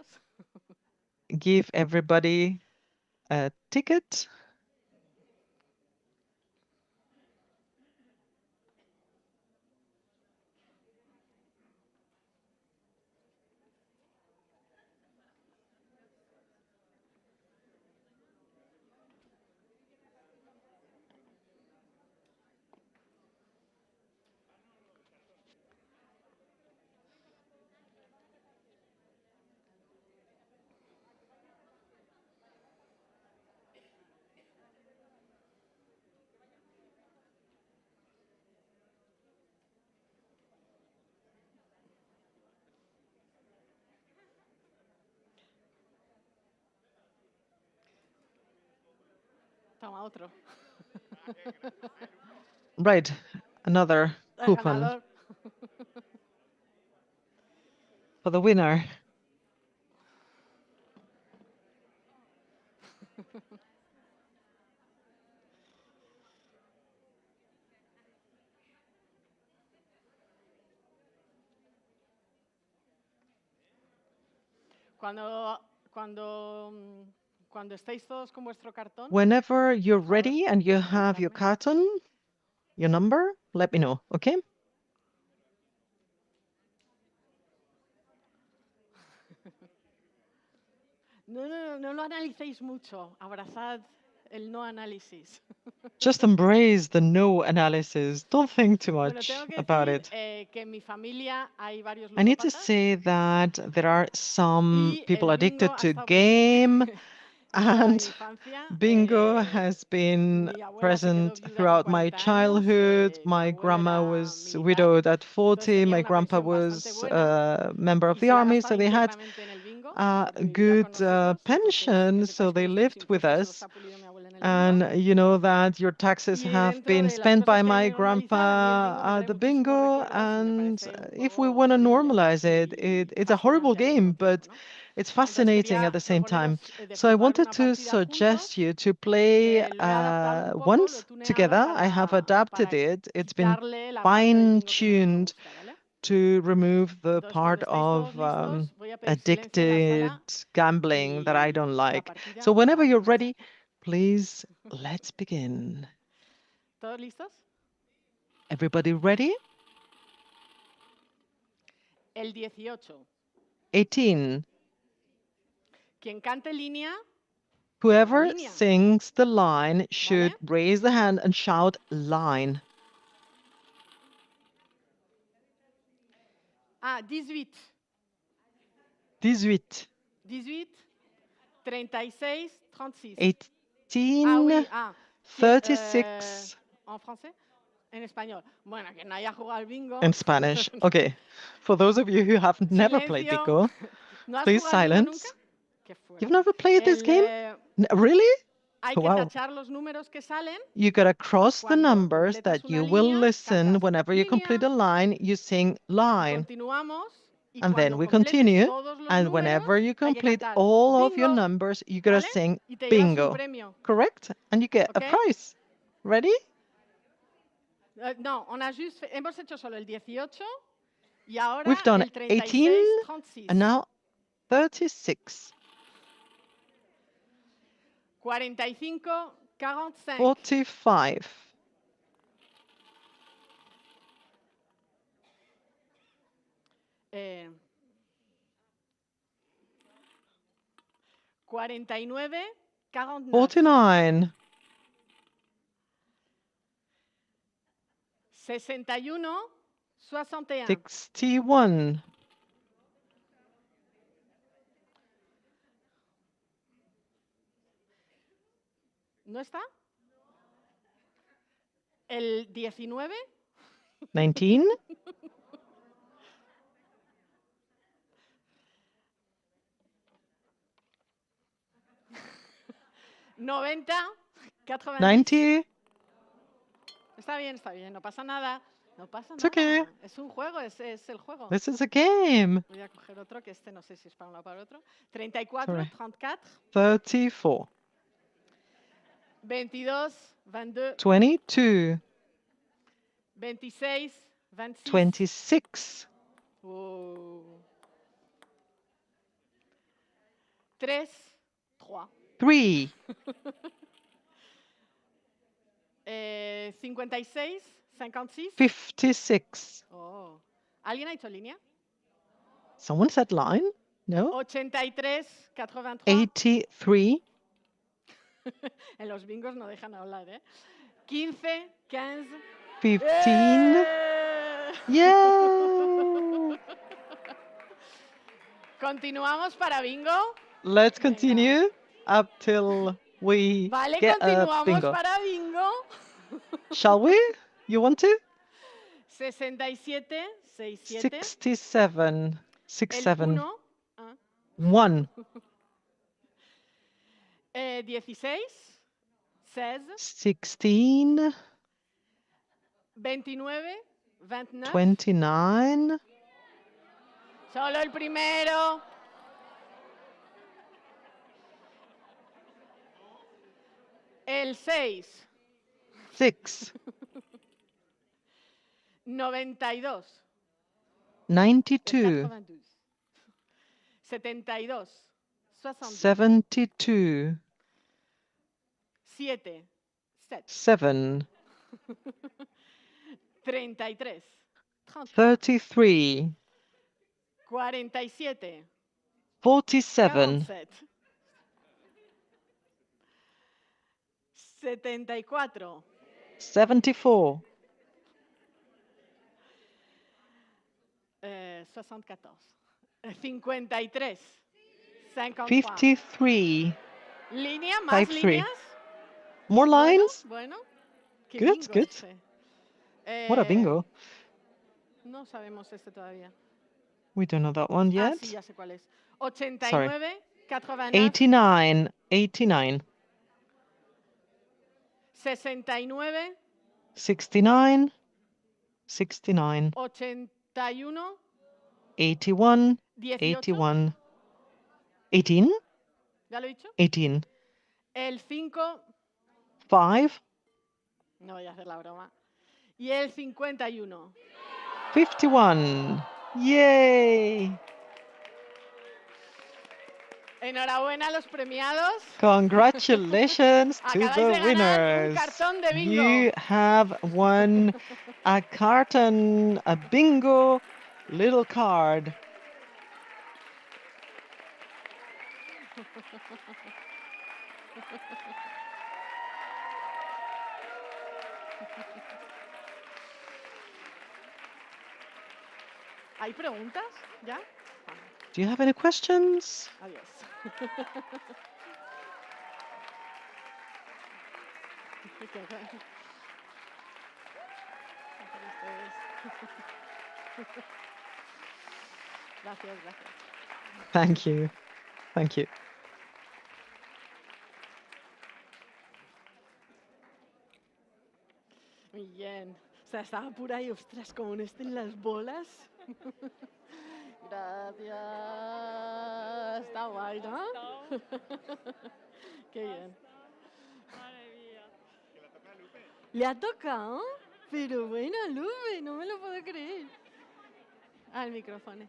Speaker 2: give everybody a ticket? Right, another coupon for the winner. Whenever you're ready and you have your carton, your number, let me know, okay? Just embrace the no analysis. Don't think too much about it. I need to say that there are some people addicted to game, and bingo has been present throughout my childhood. My grandma was widowed at 40. My grandpa was a member of the army, so they had a good pension, so they lived with us. And you know that your taxes have been spent by my grandpa at the bingo. And if we want to normalize it, it's a horrible game, but It's fascinating at the same time. So I wanted to suggest you to play once together. I have adapted it. It's been fine-tuned to remove the part of addicted gambling that I don't like. So whenever you're ready, please, let's begin.
Speaker 4: ¿Todos listos?
Speaker 2: Everybody ready?
Speaker 4: El 18.
Speaker 2: 18.
Speaker 4: Quien cante línea.
Speaker 2: Whoever sings the line should raise the hand and shout line.
Speaker 4: 18.
Speaker 2: 18.
Speaker 4: 18, 36, 36.
Speaker 2: 18, 36.
Speaker 4: ¿En francés? En español. Bueno, que no haya jugado al bingo.
Speaker 2: In Spanish. Okay. For those of you who have never played bingo,
Speaker 4: ¿No has
Speaker 2: please
Speaker 4: jugado al bingo
Speaker 2: silence.
Speaker 4: nunca? Qué fuerte.
Speaker 2: You've never played this game? Really?
Speaker 4: Hay que
Speaker 2: Wow.
Speaker 4: tachar los números que salen.
Speaker 2: You gotta cross the
Speaker 4: Cuando
Speaker 2: numbers
Speaker 4: completas
Speaker 2: that
Speaker 4: una
Speaker 2: you will
Speaker 4: línea,
Speaker 2: listen
Speaker 4: cantas
Speaker 2: whenever you complete a
Speaker 4: línea,
Speaker 2: line, you sing line.
Speaker 4: Continuamos. Y
Speaker 2: And then
Speaker 4: cuando
Speaker 2: we
Speaker 4: completes
Speaker 2: continue.
Speaker 4: todos los
Speaker 2: And
Speaker 4: números,
Speaker 2: whenever you
Speaker 4: hay que
Speaker 2: complete
Speaker 4: cantar
Speaker 2: all of your
Speaker 4: bingo,
Speaker 2: numbers, you gotta
Speaker 4: ¿vale?
Speaker 2: sing
Speaker 4: Y te llevas un
Speaker 2: bingo.
Speaker 4: premio.
Speaker 2: Correct? And you get a
Speaker 4: Okay?
Speaker 2: prize. Ready?
Speaker 4: No, hemos hecho solo el 18 y ahora
Speaker 2: We've done
Speaker 4: el
Speaker 2: 18
Speaker 4: 36, 36.
Speaker 2: and now 36.
Speaker 4: 45, 45.
Speaker 2: 45.
Speaker 4: Eh, 49, 49.
Speaker 2: 49.
Speaker 4: 61, 61.
Speaker 2: 61.
Speaker 4: ¿No está? ¿El 19?
Speaker 2: 19.
Speaker 4: 90, 90.
Speaker 2: 90.
Speaker 4: Está bien, no pasa nada. No pasa
Speaker 2: It's
Speaker 4: nada.
Speaker 2: okay.
Speaker 4: Es un juego, es el juego.
Speaker 2: This is a game.
Speaker 4: Voy a coger otro, que este no sé si es para uno o para otro. 34,
Speaker 2: Sorry.
Speaker 4: 34.
Speaker 2: 34.
Speaker 4: 22, 22.
Speaker 2: 22.
Speaker 4: 26, 26.
Speaker 2: 26.
Speaker 4: Oh. 3, 3.
Speaker 2: 3.
Speaker 4: 56, 56.
Speaker 2: 56.
Speaker 4: Oh. ¿Alguien ha hecho línea?
Speaker 2: Someone said line? No?
Speaker 4: 83, 83.
Speaker 2: 83.
Speaker 4: En los bingos no dejan hablar, ¿eh? 15, 15.
Speaker 2: 15. Yeah!
Speaker 4: ¿Continuamos para bingo?
Speaker 2: Let's continue up till we
Speaker 4: Vale,
Speaker 2: get a
Speaker 4: continuamos
Speaker 2: bingo.
Speaker 4: para bingo.
Speaker 2: Shall we? You want to?
Speaker 4: 67, 67.
Speaker 2: 67. 67.
Speaker 4: 1.
Speaker 2: 1.
Speaker 4: 16, 16.
Speaker 2: 16.
Speaker 4: 29, 29.
Speaker 2: 29.
Speaker 4: Solo el primero. El 6.
Speaker 2: 6.
Speaker 4: 92.
Speaker 2: 92.
Speaker 4: 72.
Speaker 2: 72.
Speaker 4: 7.
Speaker 2: 7.
Speaker 4: 33.
Speaker 2: 33.
Speaker 4: 47.
Speaker 2: 47.
Speaker 4: 74.
Speaker 2: 74.
Speaker 4: 74. 53.
Speaker 2: 53.
Speaker 4: ¿Línea? ¿Más
Speaker 2: 53.
Speaker 4: líneas?
Speaker 2: More lines?
Speaker 4: Bueno. Qué
Speaker 2: Good,
Speaker 4: bingo
Speaker 2: good.
Speaker 4: ese.
Speaker 2: What a bingo.
Speaker 4: No sabemos este todavía.
Speaker 2: We don't know that one yet.
Speaker 4: Sí, ya sé cuál es. 89, 89.
Speaker 2: 89. 89.
Speaker 4: 69.
Speaker 2: 69. 69.
Speaker 4: 81.
Speaker 2: 81.
Speaker 4: 18.
Speaker 2: 81. 18.
Speaker 4: ¿Ya lo he dicho?
Speaker 2: 18.
Speaker 4: El 5,
Speaker 2: 5.
Speaker 4: no voy a hacer la broma. Y el 51.
Speaker 2: 51. Yay!
Speaker 4: Enhorabuena a los premiados.
Speaker 2: Congratulations to
Speaker 4: Acabáis
Speaker 2: the
Speaker 4: de ganar un
Speaker 2: winners.
Speaker 4: cartón de bingo.
Speaker 2: You have won a carton, a bingo little card.
Speaker 4: ¿Hay preguntas? ¿Ya?
Speaker 2: Do you have any questions?
Speaker 4: Adiós. Gracias, gracias.
Speaker 2: Thank you. Thank you.
Speaker 4: Muy bien. O sea, estaba pura y ostras, como no estén las bolas. Gracias. Está guay, ¿no? Qué bien. ¿Le ha tocado? Pero bueno, Lupe, no me lo puedo creer. Al micrófono.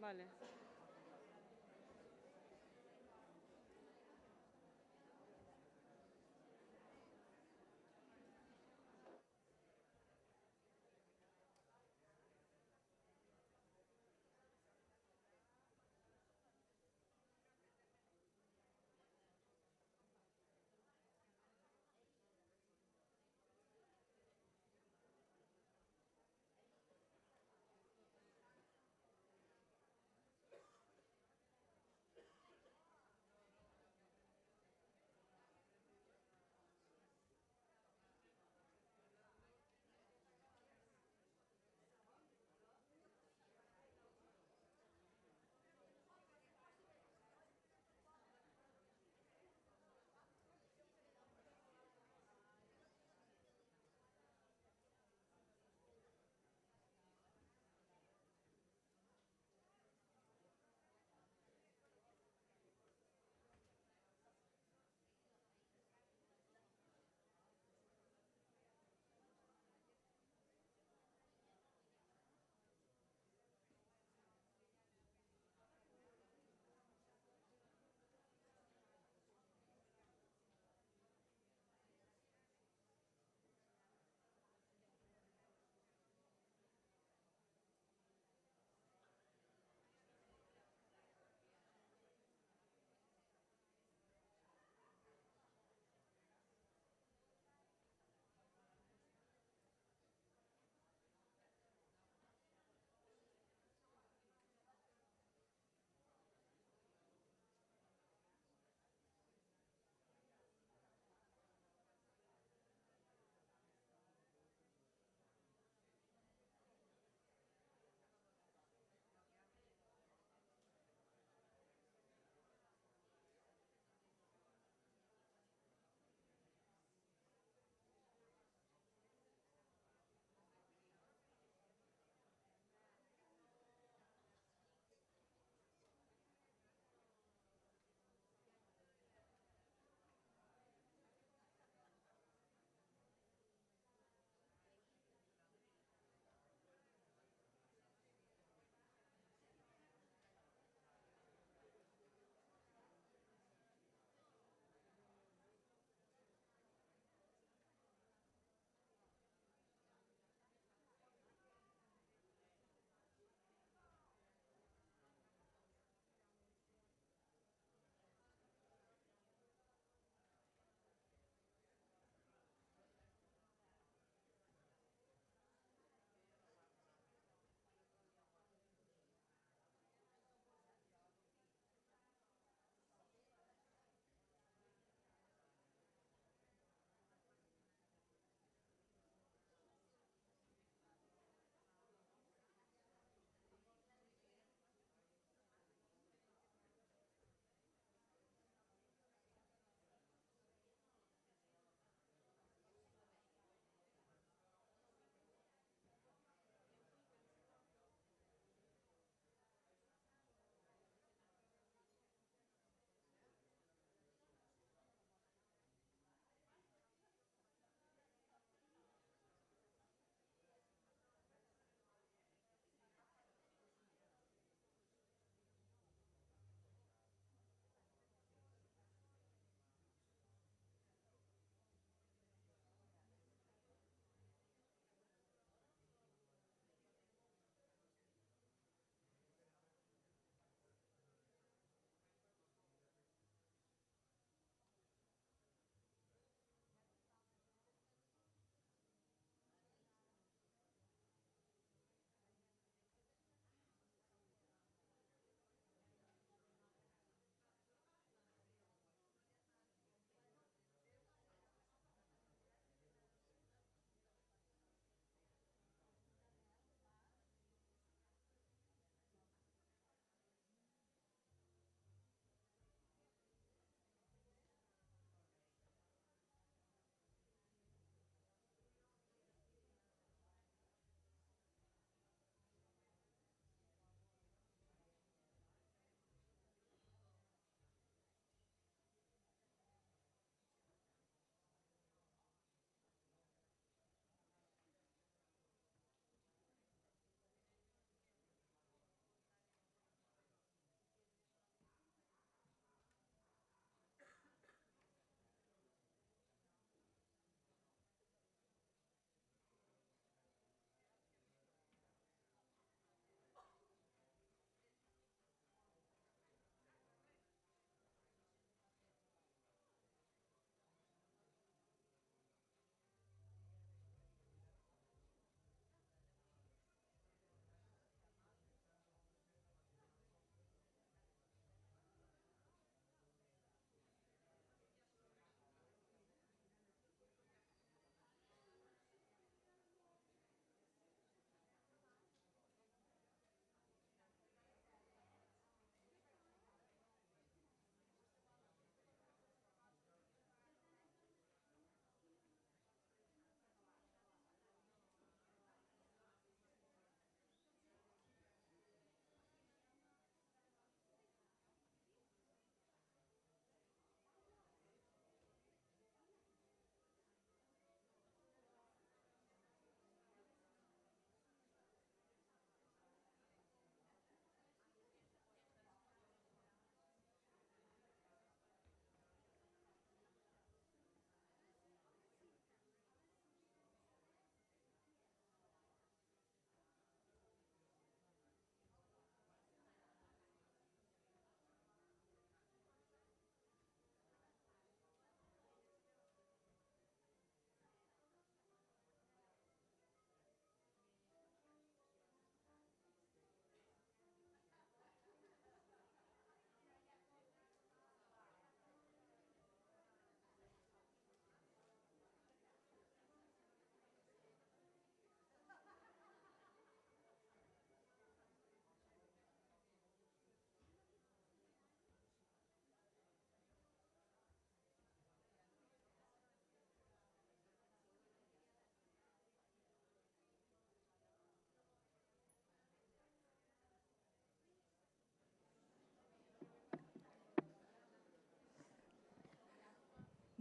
Speaker 3: Vale.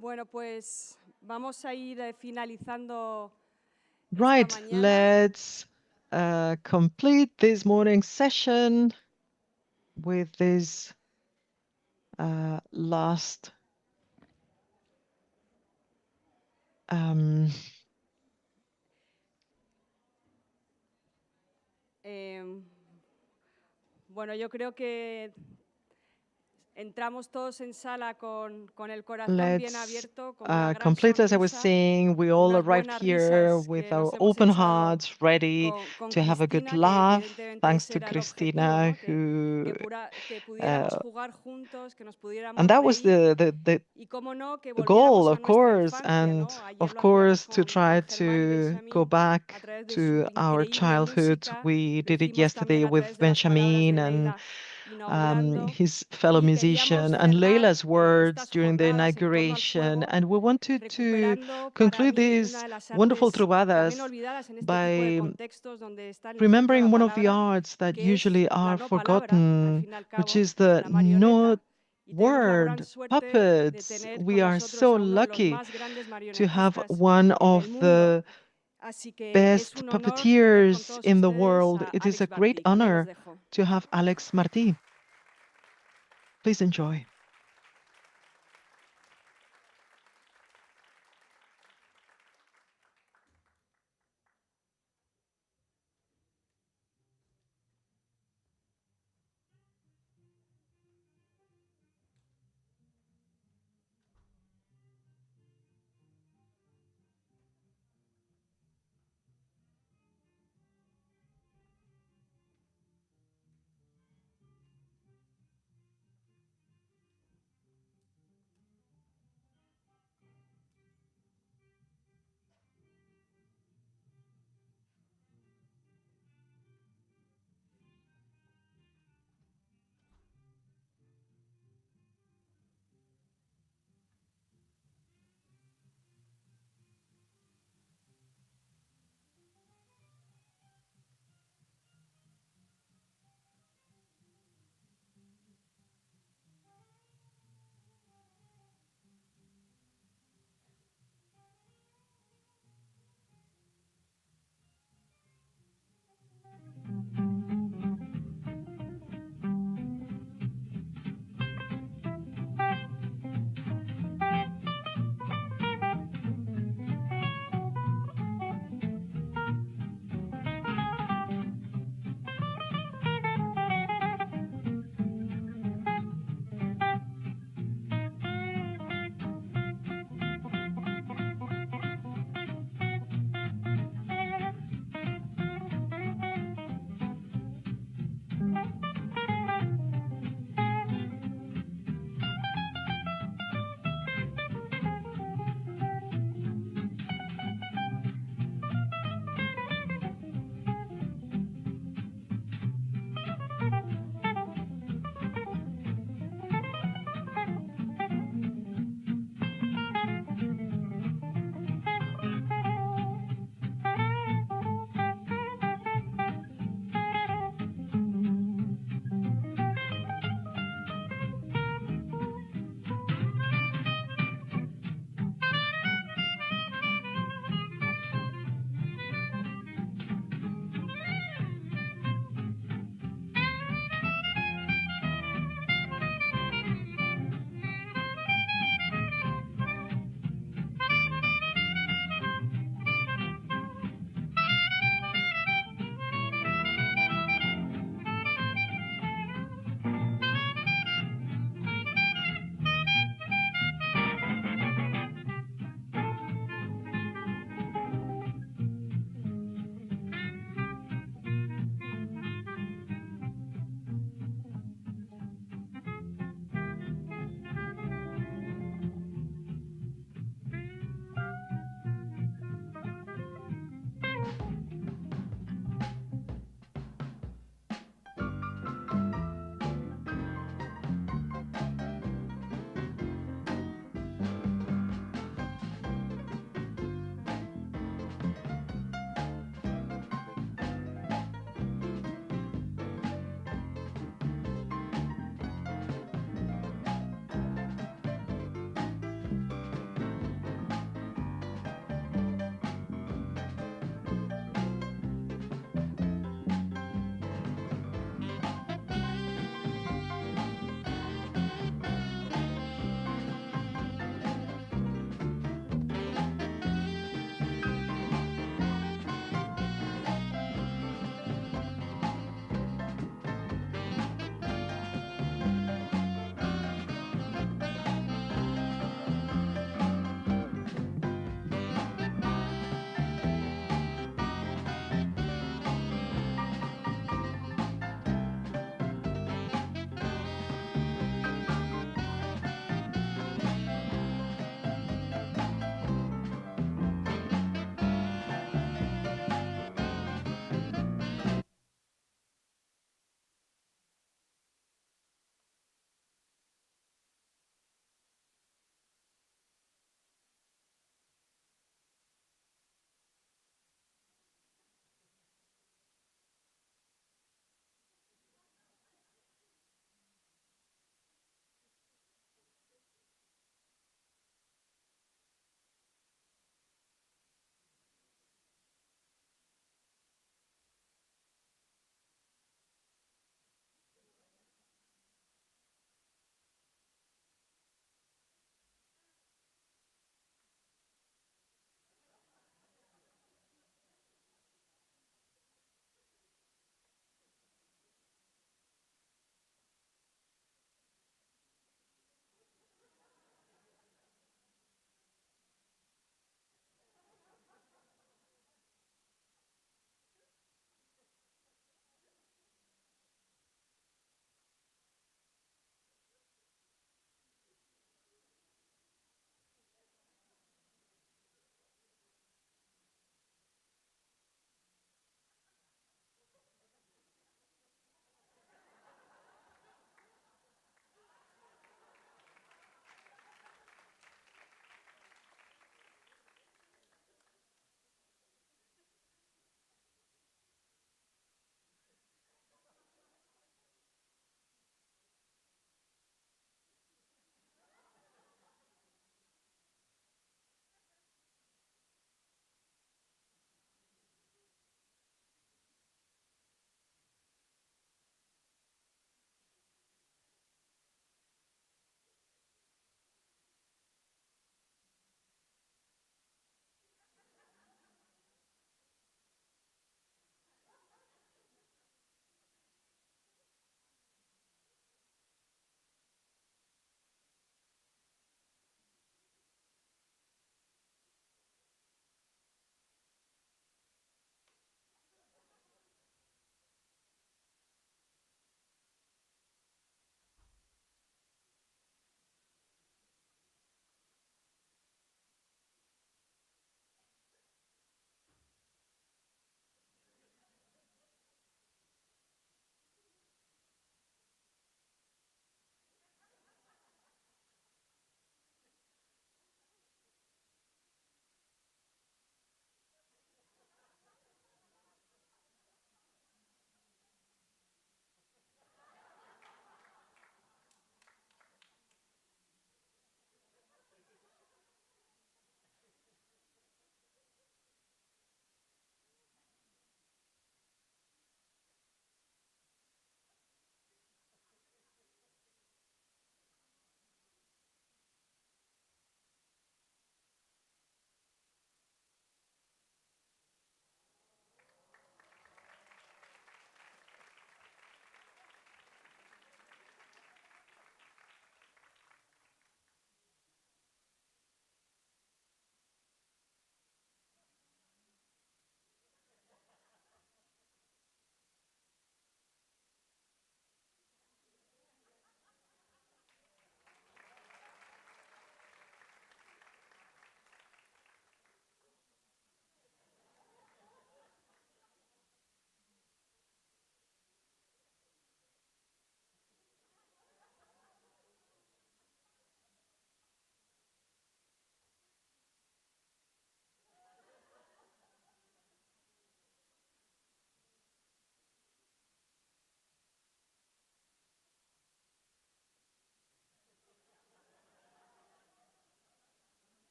Speaker 3: Bueno, pues vamos a ir finalizando esta
Speaker 2: Right,
Speaker 3: mañana.
Speaker 2: let's complete this morning session with this last
Speaker 3: Bueno, yo creo que entramos todos en sala con el corazón bien
Speaker 2: let's
Speaker 3: abierto, con una gran
Speaker 2: complete, as I was
Speaker 3: sonrisa,
Speaker 2: saying, we all
Speaker 3: unas
Speaker 2: arrived
Speaker 3: buenas
Speaker 2: here
Speaker 3: risas
Speaker 2: with
Speaker 3: que
Speaker 2: our
Speaker 3: nos hemos
Speaker 2: open
Speaker 3: echado
Speaker 2: hearts, ready
Speaker 3: con
Speaker 2: to have a good
Speaker 3: Cristina, que
Speaker 2: laugh,
Speaker 3: evidentemente
Speaker 2: thanks
Speaker 3: ese
Speaker 2: to
Speaker 3: era el objetivo,
Speaker 2: Cristina,
Speaker 3: ¿no?
Speaker 2: who
Speaker 3: Que pudiéramos jugar juntos, que nos
Speaker 2: and
Speaker 3: pudiéramos
Speaker 2: that was
Speaker 3: reír y, cómo no, que
Speaker 2: the goal,
Speaker 3: volviéramos a
Speaker 2: of
Speaker 3: nuestra
Speaker 2: course,
Speaker 3: infancia,
Speaker 2: and
Speaker 3: ¿no? Ayer
Speaker 2: of
Speaker 3: lo hacíamos
Speaker 2: course to try
Speaker 3: con Germán y
Speaker 2: to go
Speaker 3: Benjamín a
Speaker 2: back
Speaker 3: través de
Speaker 2: to
Speaker 3: su
Speaker 2: our
Speaker 3: increíble
Speaker 2: childhood.
Speaker 3: música,
Speaker 2: We
Speaker 3: lo
Speaker 2: did it
Speaker 3: hicimos
Speaker 2: yesterday
Speaker 3: también a
Speaker 2: with
Speaker 3: través de las palabras de
Speaker 2: Benjamin and
Speaker 3: Leila inaugurando,
Speaker 2: his fellow
Speaker 3: y queríamos
Speaker 2: musician, and
Speaker 3: cerrar
Speaker 2: Leila's words
Speaker 3: estas
Speaker 2: during the
Speaker 3: jornadas en torno al
Speaker 2: inauguration.
Speaker 3: fuego,
Speaker 2: And we wanted to
Speaker 3: recuperando para
Speaker 2: conclude
Speaker 3: mí una
Speaker 2: these
Speaker 3: de las
Speaker 2: wonderful
Speaker 3: artes también
Speaker 2: trovadas
Speaker 3: olvidadas en este tipo de
Speaker 2: by
Speaker 3: contextos donde está el ejemplo, la
Speaker 2: remembering one of the
Speaker 3: palabra,
Speaker 2: arts that
Speaker 3: que es
Speaker 2: usually
Speaker 3: la
Speaker 2: are
Speaker 3: no palabra, al
Speaker 2: forgotten,
Speaker 3: fin y al
Speaker 2: which
Speaker 3: cabo,
Speaker 2: is the
Speaker 3: la
Speaker 2: not
Speaker 3: marioneta. Y tenemos la gran
Speaker 2: word,
Speaker 3: suerte de
Speaker 2: puppets.
Speaker 3: tener
Speaker 2: We
Speaker 3: con
Speaker 2: are
Speaker 3: nosotros
Speaker 2: so
Speaker 3: a uno de los
Speaker 2: lucky
Speaker 3: más grandes
Speaker 2: to have
Speaker 3: marionetistas
Speaker 2: one
Speaker 3: del
Speaker 2: of
Speaker 3: mundo.
Speaker 2: the
Speaker 3: Así que es
Speaker 2: best
Speaker 3: un honor tener con
Speaker 2: puppeteers
Speaker 3: todos
Speaker 2: in the
Speaker 3: ustedes
Speaker 2: world.
Speaker 3: a
Speaker 2: It is a
Speaker 3: Alex
Speaker 2: great
Speaker 3: Bartí. Con él os
Speaker 2: honor
Speaker 3: dejo.
Speaker 2: to have Alex Martí. Please enjoy.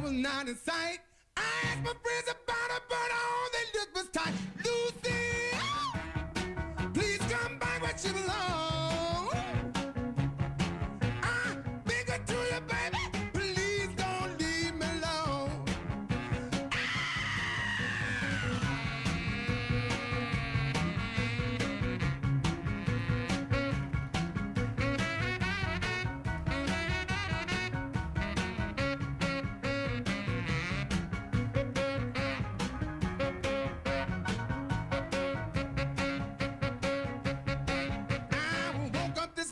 Speaker 5: Not in sight. I asked my friends about her, but all they looked was tight. Lucy, please come back where you belong. I beg her to you, baby, please don't leave me alone.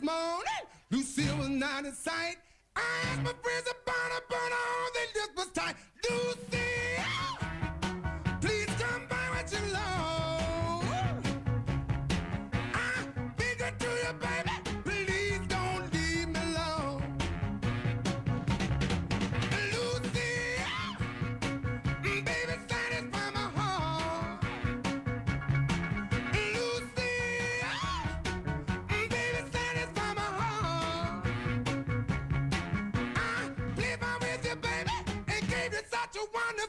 Speaker 5: Morning, Lucille was not in sight. I asked my friends about her, but all they looked was tight. Lucy, please come by what you love. I beg her to you, baby, please don't leave me alone. Lucy, baby, satisfy my heart. Lucy, baby, satisfy my heart. I played my with you, baby, and gave you such a wonderful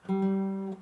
Speaker 5: Voy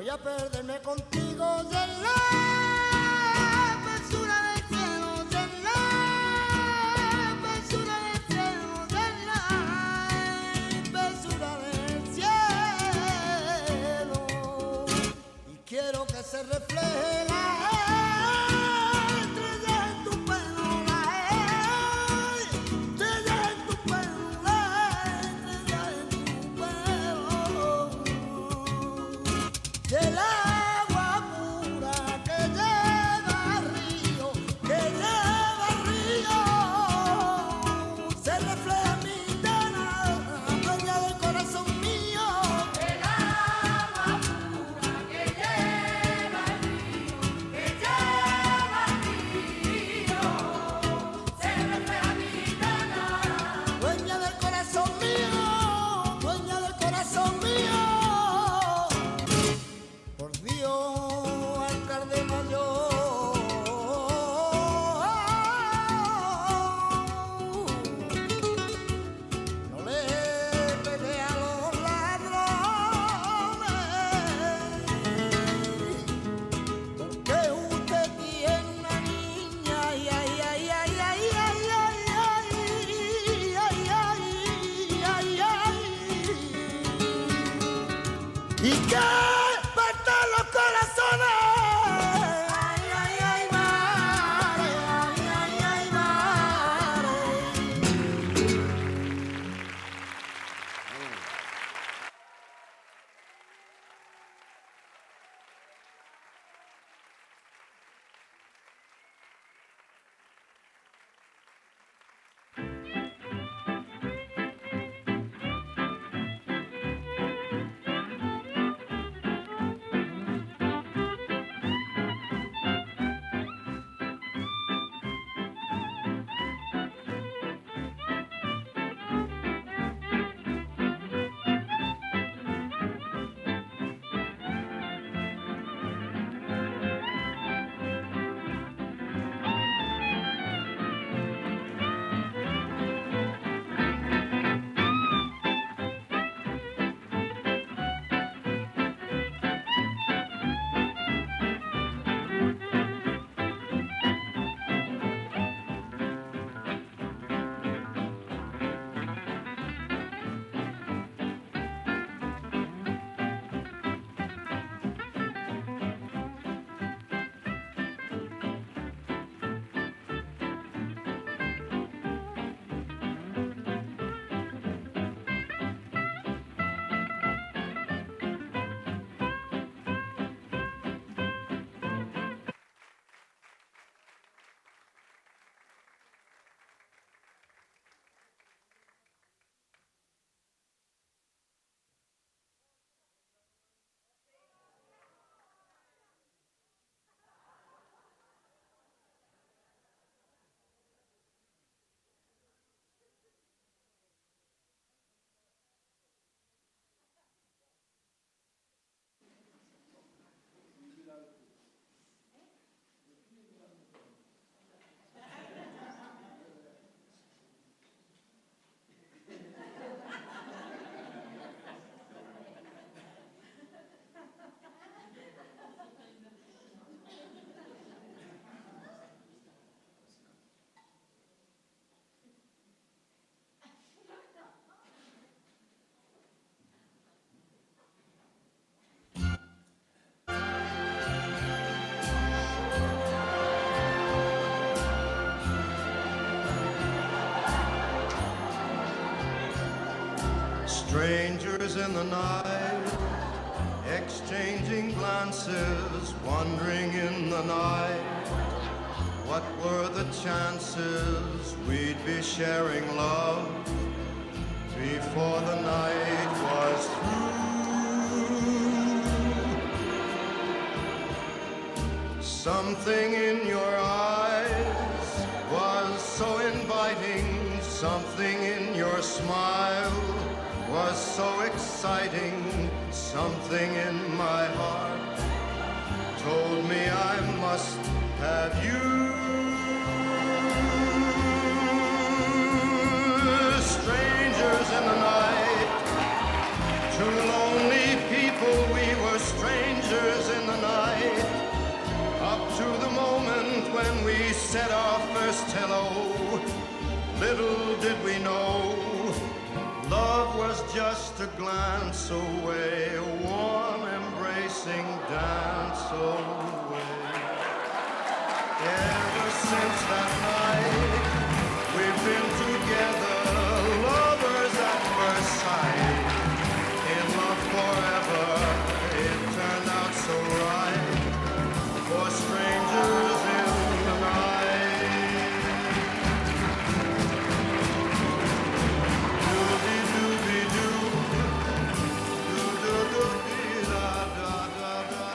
Speaker 5: a perderme contigo y en la espesura del cielo, y en la espesura del cielo, y en la espesura del cielo. Y quiero que se refleje la estrella en tu pelo, la estrella en tu pelo, la estrella en tu pelo. Del agua pura que lleva al río, se refleja mi dana, dueña del corazón mío. Del agua pura que lleva al río, se refleja mi dana, dueña del corazón mío, dueña del corazón mío. Por Dios, alcalde mayor, no le pegue a los ladrones, porque usted tiene una niña, ay, ay, ay, ay, ay, ay, ay, ay, ay, ay, ay, y que partan los corazones. Ay, ay, ay, mare, ay, ay, ay, mare. Strangers in the night, exchanging glances, wandering in the night. What were the chances we'd be sharing love before the night was through? Something in your eyes was so inviting, something in your smile was so exciting, something in my heart told me I must have you. Strangers in the night, two lonely people, we were strangers in the night, up to the moment when we said our first hello. Little did we know, love was just a glance away, a warm embracing dance away. Ever since that night, we've been together, lovers at first sight, in love forever. It turned out so right, for strangers in the night. Doobie-doobie-doo, doo-doo-doo-dee-da-da-da-da-da.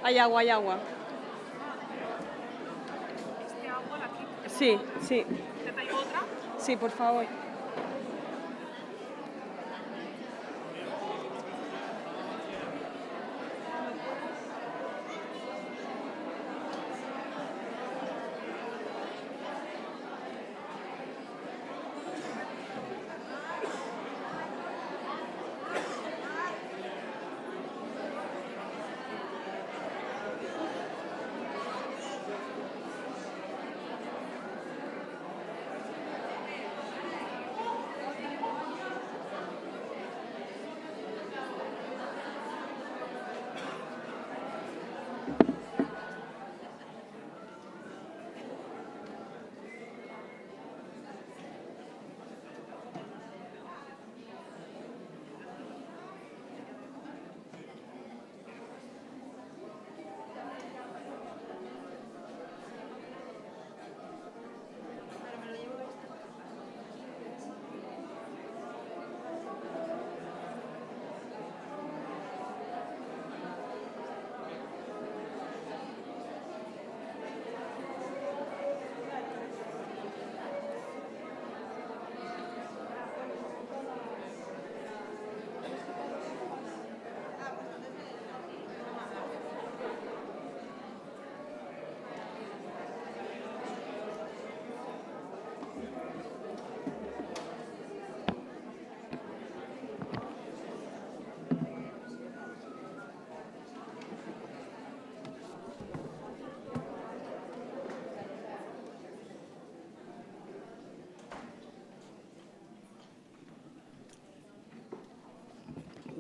Speaker 3: Hay agua, hay agua. Sí, sí. ¿Te traigo otra? Sí, por favor.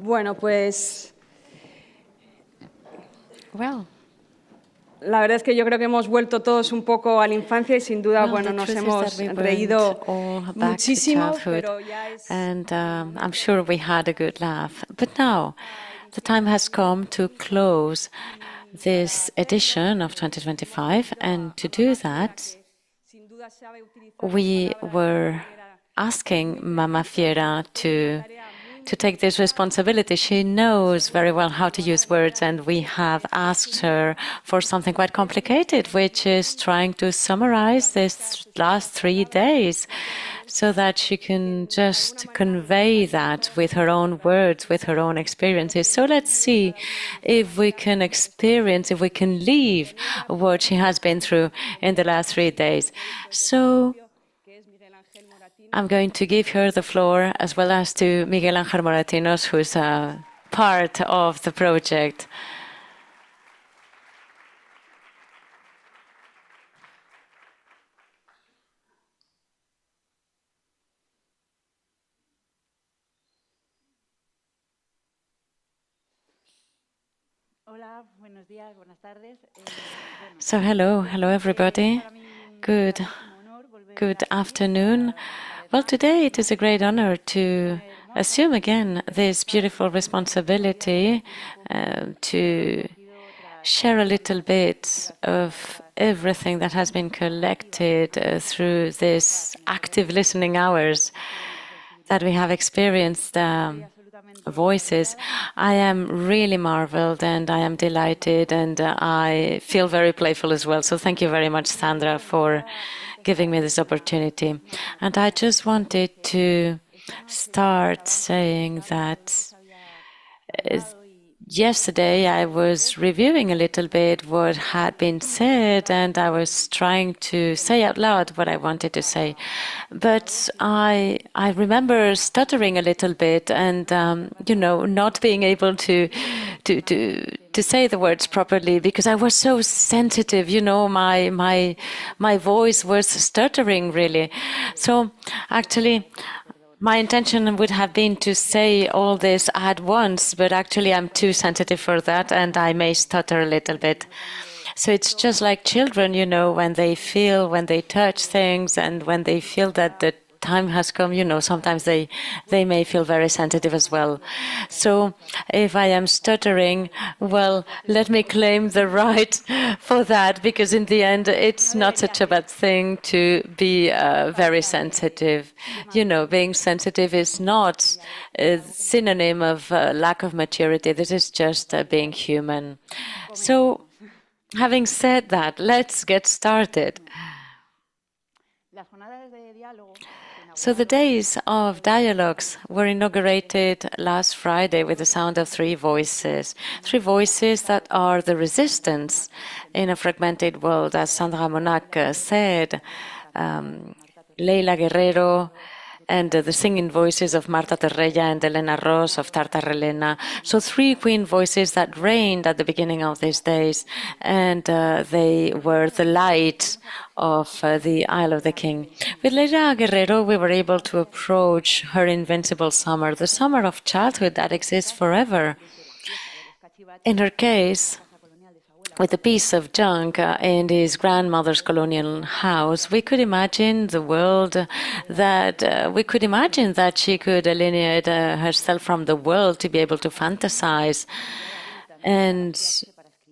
Speaker 3: Bueno, pues
Speaker 1: Well,
Speaker 3: la verdad es que yo creo que hemos vuelto todos un poco a la infancia y sin duda, bueno,
Speaker 1: the
Speaker 3: nos
Speaker 1: truth is
Speaker 3: hemos
Speaker 1: that we went
Speaker 3: reído
Speaker 1: all back to
Speaker 3: muchísimo,
Speaker 1: childhood,
Speaker 3: pero ya es...
Speaker 1: and I'm sure we had a good laugh. But now, the time has come to close this edition of 2025, and to do that, we were asking Mama Fiera to take this responsibility. She knows very well how to use words, and we have asked her for something quite complicated, which is trying to summarize this last 3 days so that she can just convey that with her own words, with her own experiences. So let's see if we can experience, if we can live what she has been through in the last 3 days. So I'm going to give her the floor, as well as to Miguel Ángel Moratinos, who's a part of the project. So hello everybody. Good afternoon. Well, today it is a great honor to assume again this beautiful responsibility to share a little bit of everything that has been collected through this active listening hours that we have experienced. Voices. I am really marveled and I am delighted, and I feel very playful as well. So thank you very much, Sandra, for giving me this opportunity. And I just wanted to start saying that yesterday I was reviewing a little bit what had been said, and I was trying to say out loud what I wanted to say. But I remember stuttering a little bit and, not being able to say the words properly because I was so sensitive, my voice was stuttering really. So actually, my intention would have been to say all this at once, but actually I'm too sensitive for that and I may stutter a little bit. So it's just like children, when they feel, when they touch things and when they feel that the time has come, sometimes they may feel very sensitive as well. So if I am stuttering, well, let me claim the right for that, because in the end, it's not such a bad thing to be very sensitive. Being sensitive is not a synonym of lack of maturity. This is just being human. So having said that, let's get started. So the days of dialogues were inaugurated last Friday with the sound of three voices that are the resistance in a fragmented world, as Sandra Monac said, Leila Guerrero, and the singing voices of Marta Terrella and Elena Ros of Tartarelena. So three queen voices that reigned at the beginning of these days, and they were the light of the Isle of the King. With Leila Guerrero, we were able to approach her invincible summer, the summer of childhood that exists forever. In her case, with a piece of junk in his grandmother's colonial house, we could imagine the world that we could imagine that she could alienate herself from the world to be able to fantasize. And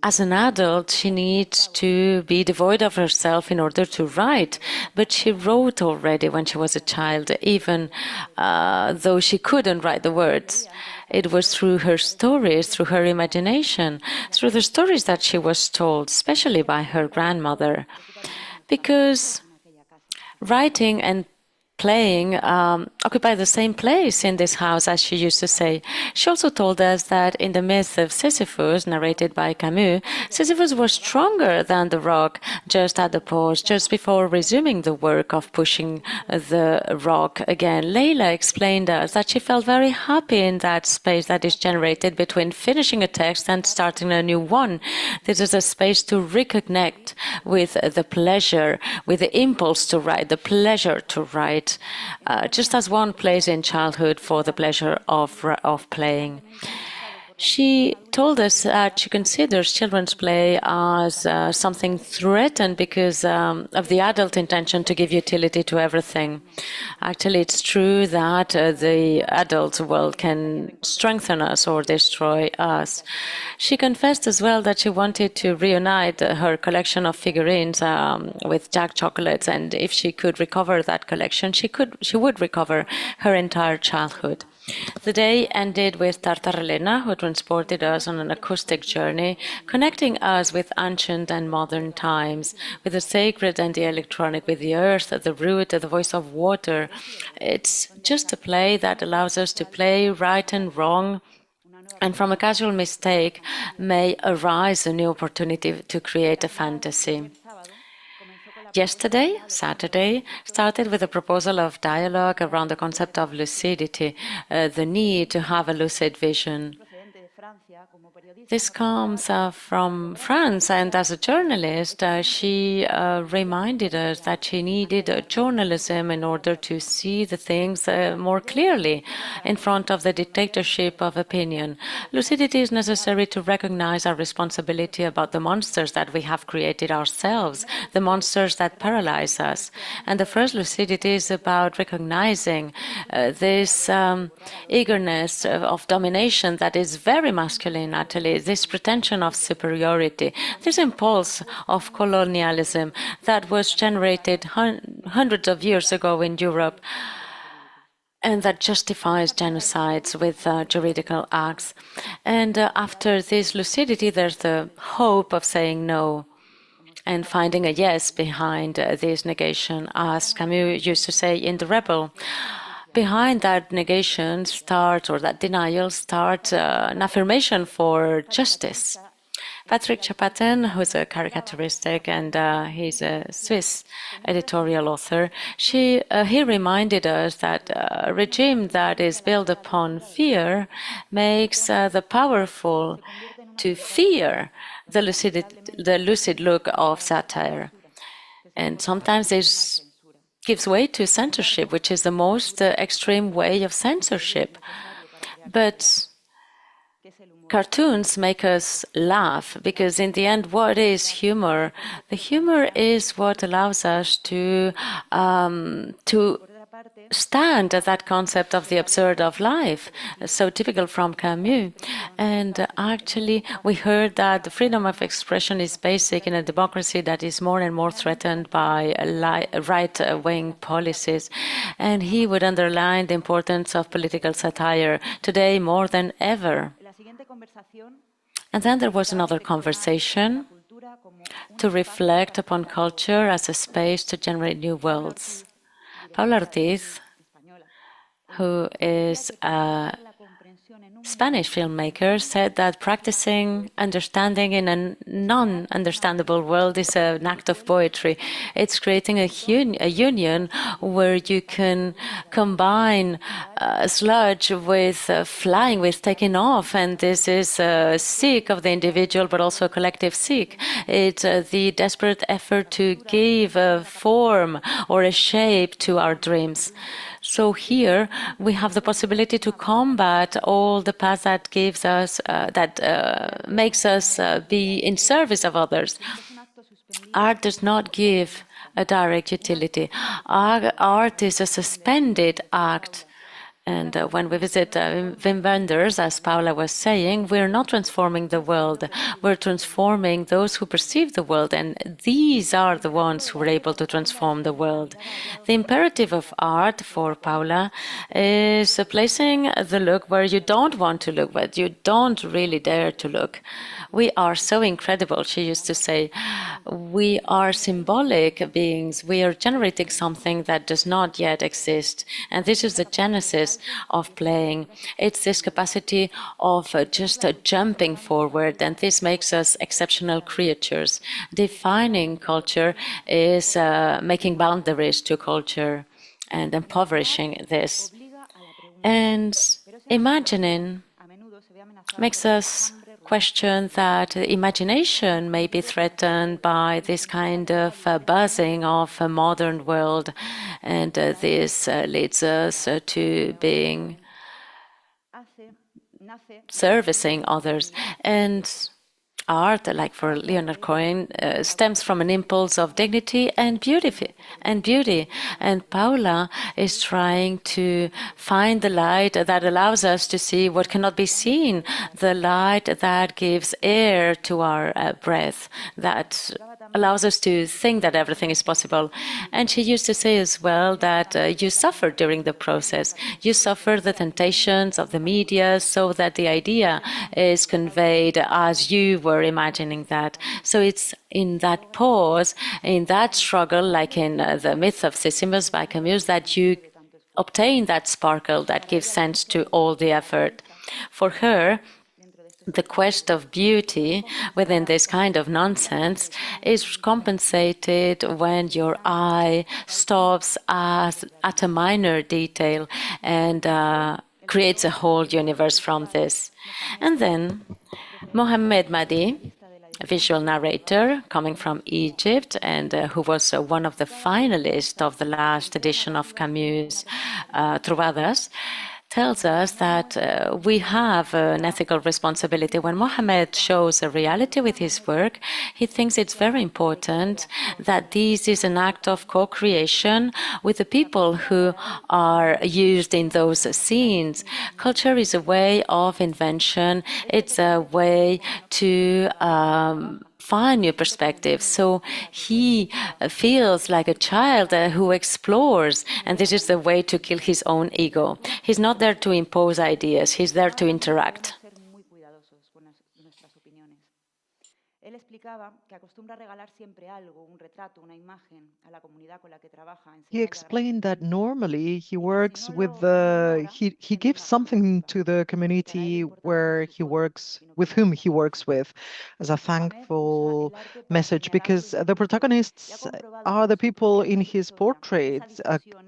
Speaker 1: as an adult, she needs to be devoid of herself in order to write. But she wrote already when she was a child, even though she couldn't write the words. It was through her stories, through her imagination, through the stories that she was told, especially by her grandmother. Because writing and playing occupy the same place in this house, as she used to say. She also told us that in the myth of Sisyphus, narrated by Camus, Sisyphus was stronger than the rock just at the pause, just before resuming the work of pushing the rock again. Leila explained us that she felt very happy in that space that is generated between finishing a text and starting a new one. This is a space to reconnect with the pleasure, with the impulse to write, the pleasure to write. art, just as one plays in childhood for the pleasure of playing. She told us that she considers children's play as something threatened because of the adult intention to give utility to everything. Actually, it's true that the adult world can strengthen us or destroy us. She confessed as well that she wanted to reunite her collection of figurines with Jack chocolates, and if she could recover that collection, she would recover her entire childhood. The day ended with Tartarelena, who transported us on an acoustic journey, connecting us with ancient and modern times, with the sacred and the electronic, with the earth, the root, the voice of water. It's just a play that allows us to play right and wrong, and from a casual mistake may arise a new opportunity to create a fantasy. Yesterday, Saturday, started with a proposal of dialogue around the concept of lucidity, the need to have a lucid vision. This comes from France, and as a journalist, she reminded us that she needed journalism in order to see the things more clearly in front of the dictatorship of opinion. Lucidity is necessary to recognize our responsibility about the monsters that we have created ourselves, the monsters that paralyze us. And the first lucidity is about recognizing this eagerness of domination that is very masculine, actually, this pretension of superiority, this impulse of colonialism that was generated hundreds of years ago in Europe and that justifies genocides with juridical acts. And after this lucidity, there's the hope of saying no and finding a yes behind this negation, as Camus used to say in The Rebel. Behind that negation starts, or that denial starts, an affirmation for justice. Patrick Chapatin, who's a caricaturistic and he's a Swiss editorial author, he reminded us that a regime that is built upon fear makes the powerful to fear the lucid look of satire. And sometimes this gives way to censorship, which is the most extreme way of censorship. But cartoons make us laugh, because in the end, what is humor? The humor is what allows us to stand at that concept of the absurd of life, so typical from Camus. And actually, we heard that the freedom of expression is basic in a democracy that is more and more threatened by right-wing policies. And he would underline the importance of political satire today more than ever. And then there was another conversation to reflect upon culture as a space to generate new worlds. Paula Ortiz, who is a Spanish filmmaker, said that practicing understanding in a non-understandable world is an act of poetry. It's creating a union where you can combine sludge with flying, with taking off, and this is a seek of the individual, but also a collective seek. It's the desperate effort to give a form or a shape to our dreams. So here we have the possibility to combat all the past that gives us, makes us be in service of others. Art does not give a direct utility. Art is a suspended act. And when we visit Wim Wenders, as Paula was saying, we're not transforming the world. We're transforming those who perceive the world, and these are the ones who are able to transform the world. The imperative of art for Paula is placing the look where you don't want to look, but you don't really dare to look. We are so incredible, she used to say. We are symbolic beings. We are generating something that does not yet exist. And this is the genesis of playing. It's this capacity of just jumping forward, and this makes us exceptional creatures. Defining culture is making boundaries to culture and impoverishing this. And imagining makes us question that imagination may be threatened by this kind of buzzing of a modern world, and this leads us to being servicing others. And art, like for Leonard Cohen, stems from an impulse of dignity and beauty. And Paula is trying to find the light that allows us to see what cannot be seen, the light that gives air to our breath, that allows us to think that everything is possible. And she used to say as well that you suffer during the process. You suffer the temptations of the media so that the idea is conveyed as you were imagining that. So it's in that pause, in that struggle, like in the myth of Sisyphus by Camus, that you obtain that sparkle that gives sense to all the effort. For her, the quest of beauty within this kind of nonsense is compensated when your eye stops at a minor detail and creates a whole universe from this. And then Mohammed Mahdi, a visual narrator coming from Egypt and who was one of the finalists of the last edition of Camus' Trobades, tells us that we have an ethical responsibility. When Mohammed shows a reality with his work, he thinks it's very important that this is an act of co-creation with the people who are used in those scenes. Culture is a way of invention. It's a way to find new perspectives. So he feels like a child who explores, and this is the way to kill his own ego. He's not there to impose ideas, he's there to interact.
Speaker 2: He explained that normally he works with the he gives something to the community where he works with whom he works with as a thankful message, because the protagonists are the people in his portraits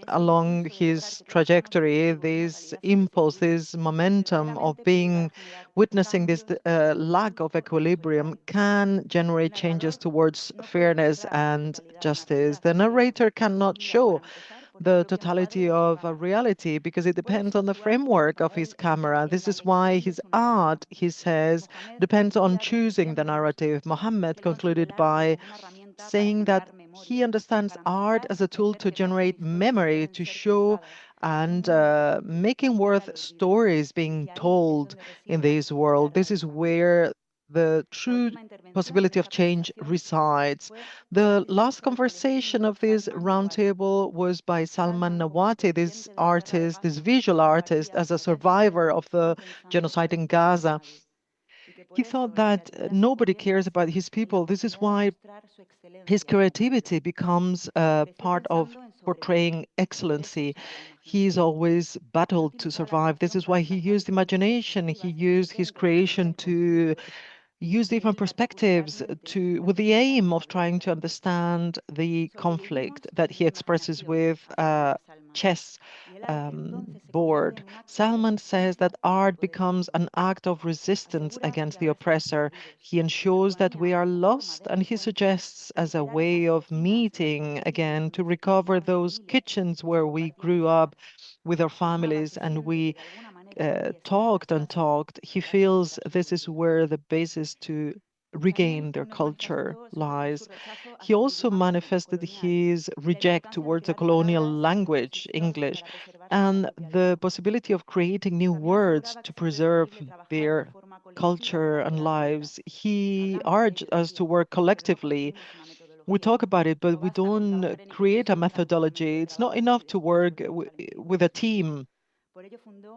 Speaker 2: along his trajectory. This impulse, this momentum of being witnessing this lack of equilibrium can generate changes towards fairness and justice. The narrator cannot show the totality of a reality because it depends on the framework of his camera. This is why his art, he says, depends on choosing the narrative. Mohammed concluded by saying that he understands art as a tool to generate memory, to show and making worth stories being told in this world. This is where the true possibility of change resides. The last conversation of this roundtable was by Salman Nawati, this artist, this visual artist, as a survivor of the genocide in Gaza. He thought that nobody cares about his people. This is why his creativity becomes part of portraying excellency. He's always battled to survive. This is why he used imagination. He used his creation to use different perspectives with the aim of trying to understand the conflict that he expresses with chess board. Salman says that art becomes an act of resistance against the oppressor. He ensures that we are lost, and he suggests as a way of meeting again to recover those kitchens where we grew up with our families and we talked and talked. He feels this is where the basis to regain their culture lies. He also manifested his reject towards the colonial language, English, and the possibility of creating new words to preserve their culture and lives. He urged us to work collectively. We talk about it, but we don't create a methodology. It's not enough to work with a team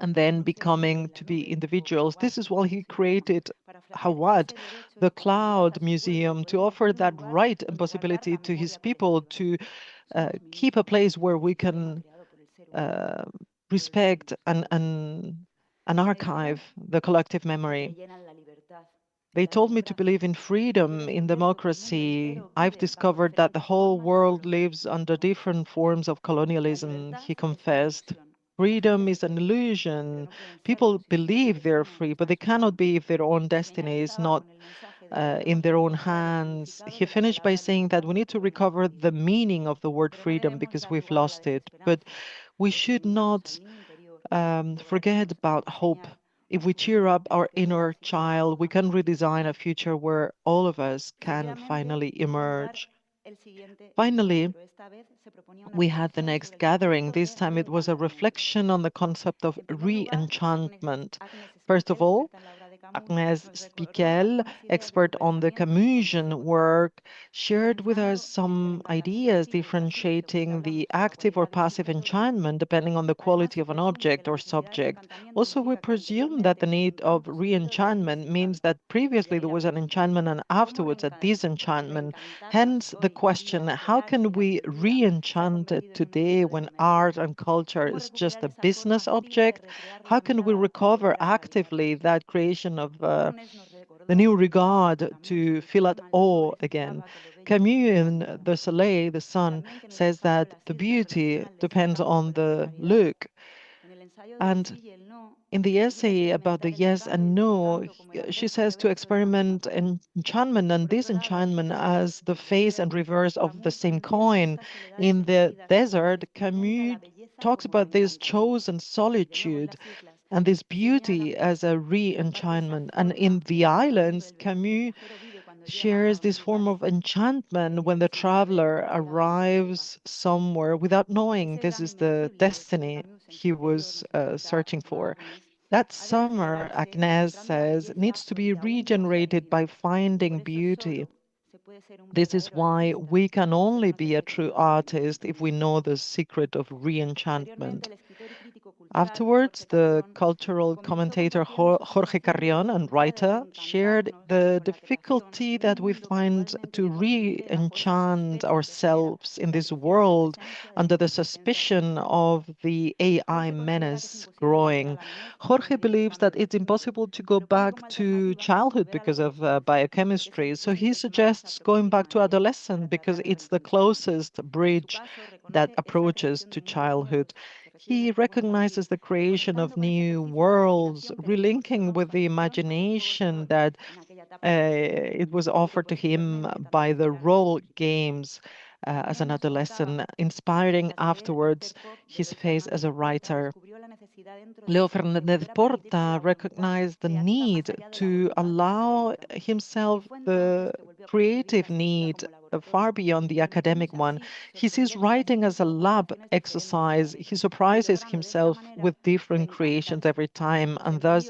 Speaker 2: and then becoming to be individuals. This is why he created Hawad, the Cloud Museum, to offer that right and possibility to his people to keep a place where we can uh, respect and archive the collective memory. They told me to believe in freedom, in democracy. I've discovered that the whole world lives under different forms of colonialism, he confessed. freedom is an illusion. People believe they're free, but they cannot be if their own destiny is not in their own hands. He finished by saying that we need to recover the meaning of the word freedom because we've lost it. But we should not forget about hope. If we cheer up our inner child, we can redesign a future where all of us can finally emerge. Finally, we had the next gathering. This time it was a reflection on the concept of re-enchantment. First of all, Agnès Spiquel, expert on the Camusian work, shared with us some ideas differentiating the active or passive enchantment depending on the quality of an object or subject. Also, we presume that the need of re-enchantment means that previously there was an enchantment and afterwards a disenchantment. Hence, the question, how can we re-enchant it today when art and culture is just a business object? How can we recover actively that creation of the new regard to feel at awe again? Camus in The Soleil, the sun, says that the beauty depends on the look. And in the essay about the yes and no, she says to experiment enchantment and disenchantment as the face and reverse of the same coin. In the desert, Camus talks about this chosen solitude and this beauty as a re-enchantment. And in the islands, Camus shares this form of enchantment when the traveler arrives somewhere without knowing this is the destiny he was searching for. That summer, Agnès says, needs to be regenerated by finding beauty. This is why we can only be a true artist if we know the secret of re-enchantment. Afterwards, the cultural commentator Jorge Carrion and writer shared the difficulty that we find to re-enchant ourselves in this world under the suspicion of the AI menace growing. Jorge believes that it's impossible to go back to childhood because of biochemistry, so he suggests going back to adolescence because it's the closest bridge that approaches to childhood. He recognizes the creation of new worlds, relinking with the imagination that it was offered to him by the role games as an adolescent, inspiring afterwards his phase as a writer. Leo Fernandez Porta recognized the need to allow himself the creative need far beyond the academic one. He sees writing as a lab exercise. He surprises himself with different creations every time and thus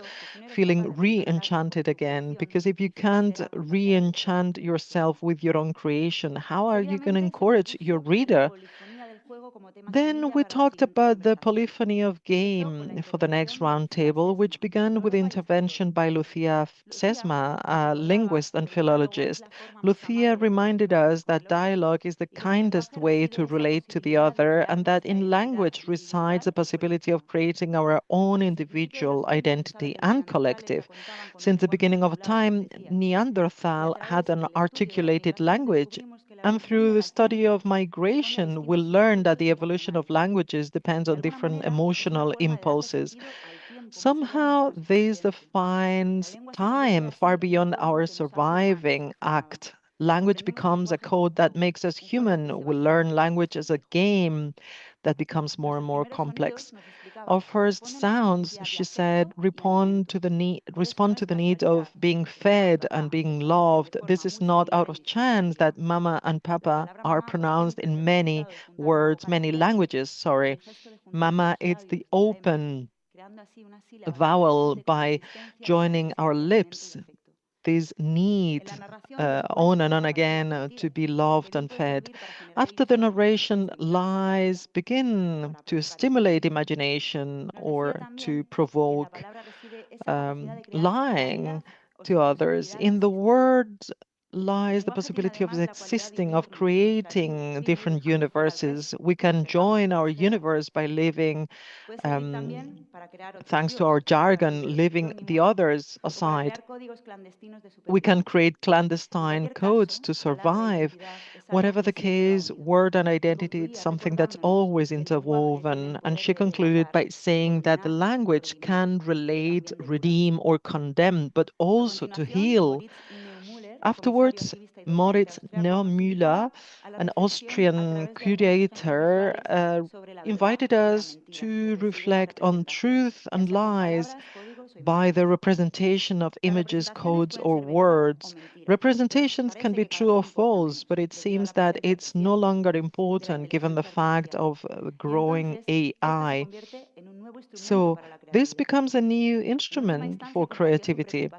Speaker 2: feeling re-enchanted again. Because if you can't re-enchant yourself with your own creation, how are you going to encourage your reader? Then we talked about the polyphony of game for the next roundtable, which began with intervention by Lucia Sesma, a linguist and philologist. Lucia reminded us that dialogue is the kindest way to relate to the other, and that in language resides the possibility of creating our own individual identity and collective. Since the beginning of time, Neanderthal had an articulated language, and through the study of migration, we learn that the evolution of languages depends on different emotional impulses. Somehow, this defines time far beyond our surviving act. Language becomes a code that makes us human. We learn language as a game that becomes more and more complex. Our first sounds, she said, respond to the need of being fed and being loved. This is not out of chance that mama and papa are pronounced in many words, many languages, sorry. Mama, it's the open vowel by joining our lips. This need on and on again to be loved and fed. After the narration, lies begin to stimulate imagination or to provoke lying to others. In the word lies the possibility of existing, of creating different universes. We can join our universe by living, um, thanks to our jargon, leaving the others aside. We can create clandestine codes to survive. Whatever the case, word and identity, it's something that's always interwoven. And she concluded by saying that the language can relate, redeem, or condemn, but also to heal. Afterwards, Moritz Neumüller, an Austrian curator, invited us to reflect on truth and lies by the representation of images, codes, or words. Representations can be true or false, but it seems that it's no longer important given the fact of growing AI. So this becomes a new instrument for creativity.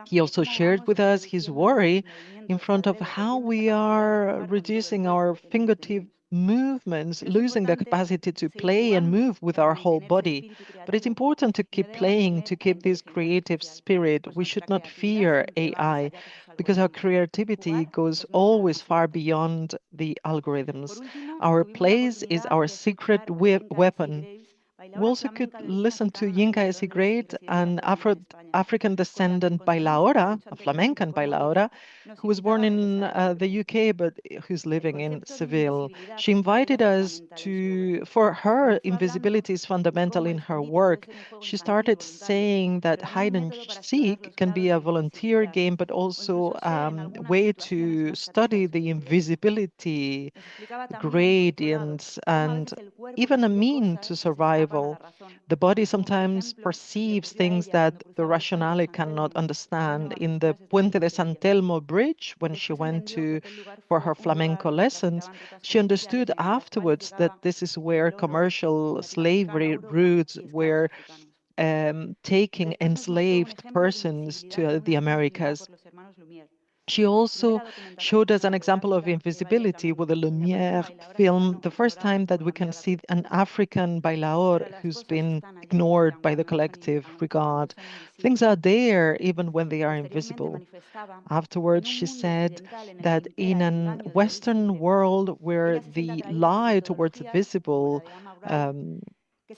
Speaker 2: He also shared with us his worry in front of how we are reducing our fingertip movements, losing the capacity to play and move with our whole body. But it's important to keep playing, to keep this creative spirit. We should not fear AI because our creativity goes always far beyond the algorithms. Our place is our secret weapon. We also could listen to Yinka is Great, an African descendant bailaora, a flamencan bailaora, who was born in the UK but who's living in Seville. She invited us to, for her, invisibility is fundamental in her work. She started saying that hide and seek can be a volunteer game, but also a way to study the invisibility gradients and even a mean to survival. The body sometimes perceives things that the rationale cannot understand. In the Puente de San Telmo bridge, when she went to for her flamenco lessons, she understood afterwards that this is where commercial slavery routes were taking enslaved persons to the Americas. She also showed us an example of invisibility with the Lumière film, the first time that we can see an African bailaor who's been ignored by the collective regard. Things are there even when they are invisible. Afterwards, she said that in an Western world where the lie towards the visible um,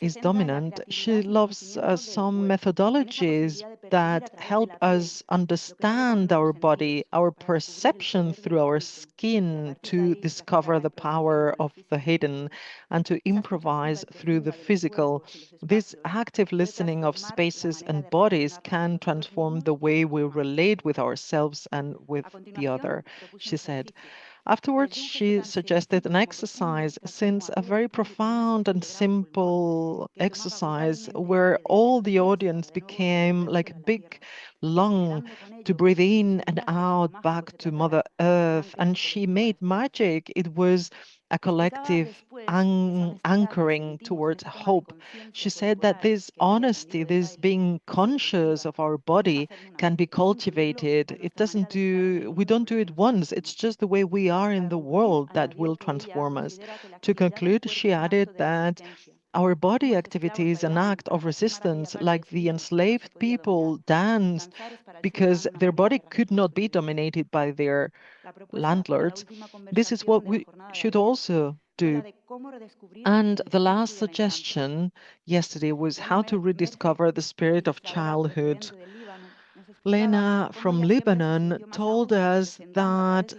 Speaker 2: is dominant, she loves some methodologies that help us understand our body, our perception through our skin to discover the power of the hidden and to improvise through the physical. This active listening of spaces and bodies can transform the way we relate with ourselves and with the other, she said. Afterwards, she suggested an exercise, since a very profound and simple exercise where all the audience became like a big lung to breathe in and out back to Mother Earth. And she made magic. It was a collective anchoring towards hope. She said that this honesty, this being conscious of our body, can be cultivated. We don't do it once. It's just the way we are in the world that will transform us. To conclude, she added that our body activity is an act of resistance, like the enslaved people danced because their body could not be dominated by their landlords. This is what we should also do. And the last suggestion yesterday was how to rediscover the spirit of childhood. Lena from Lebanon told us that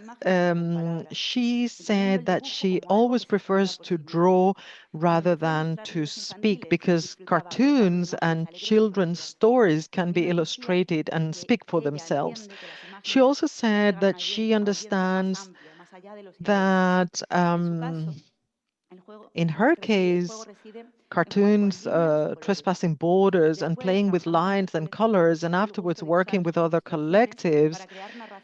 Speaker 2: she said that she always prefers to draw rather than to speak because cartoons and children's stories can be illustrated and speak for themselves. She also said that she understands that in her case, cartoons trespassing borders and playing with lines and colors, and afterwards working with other collectives,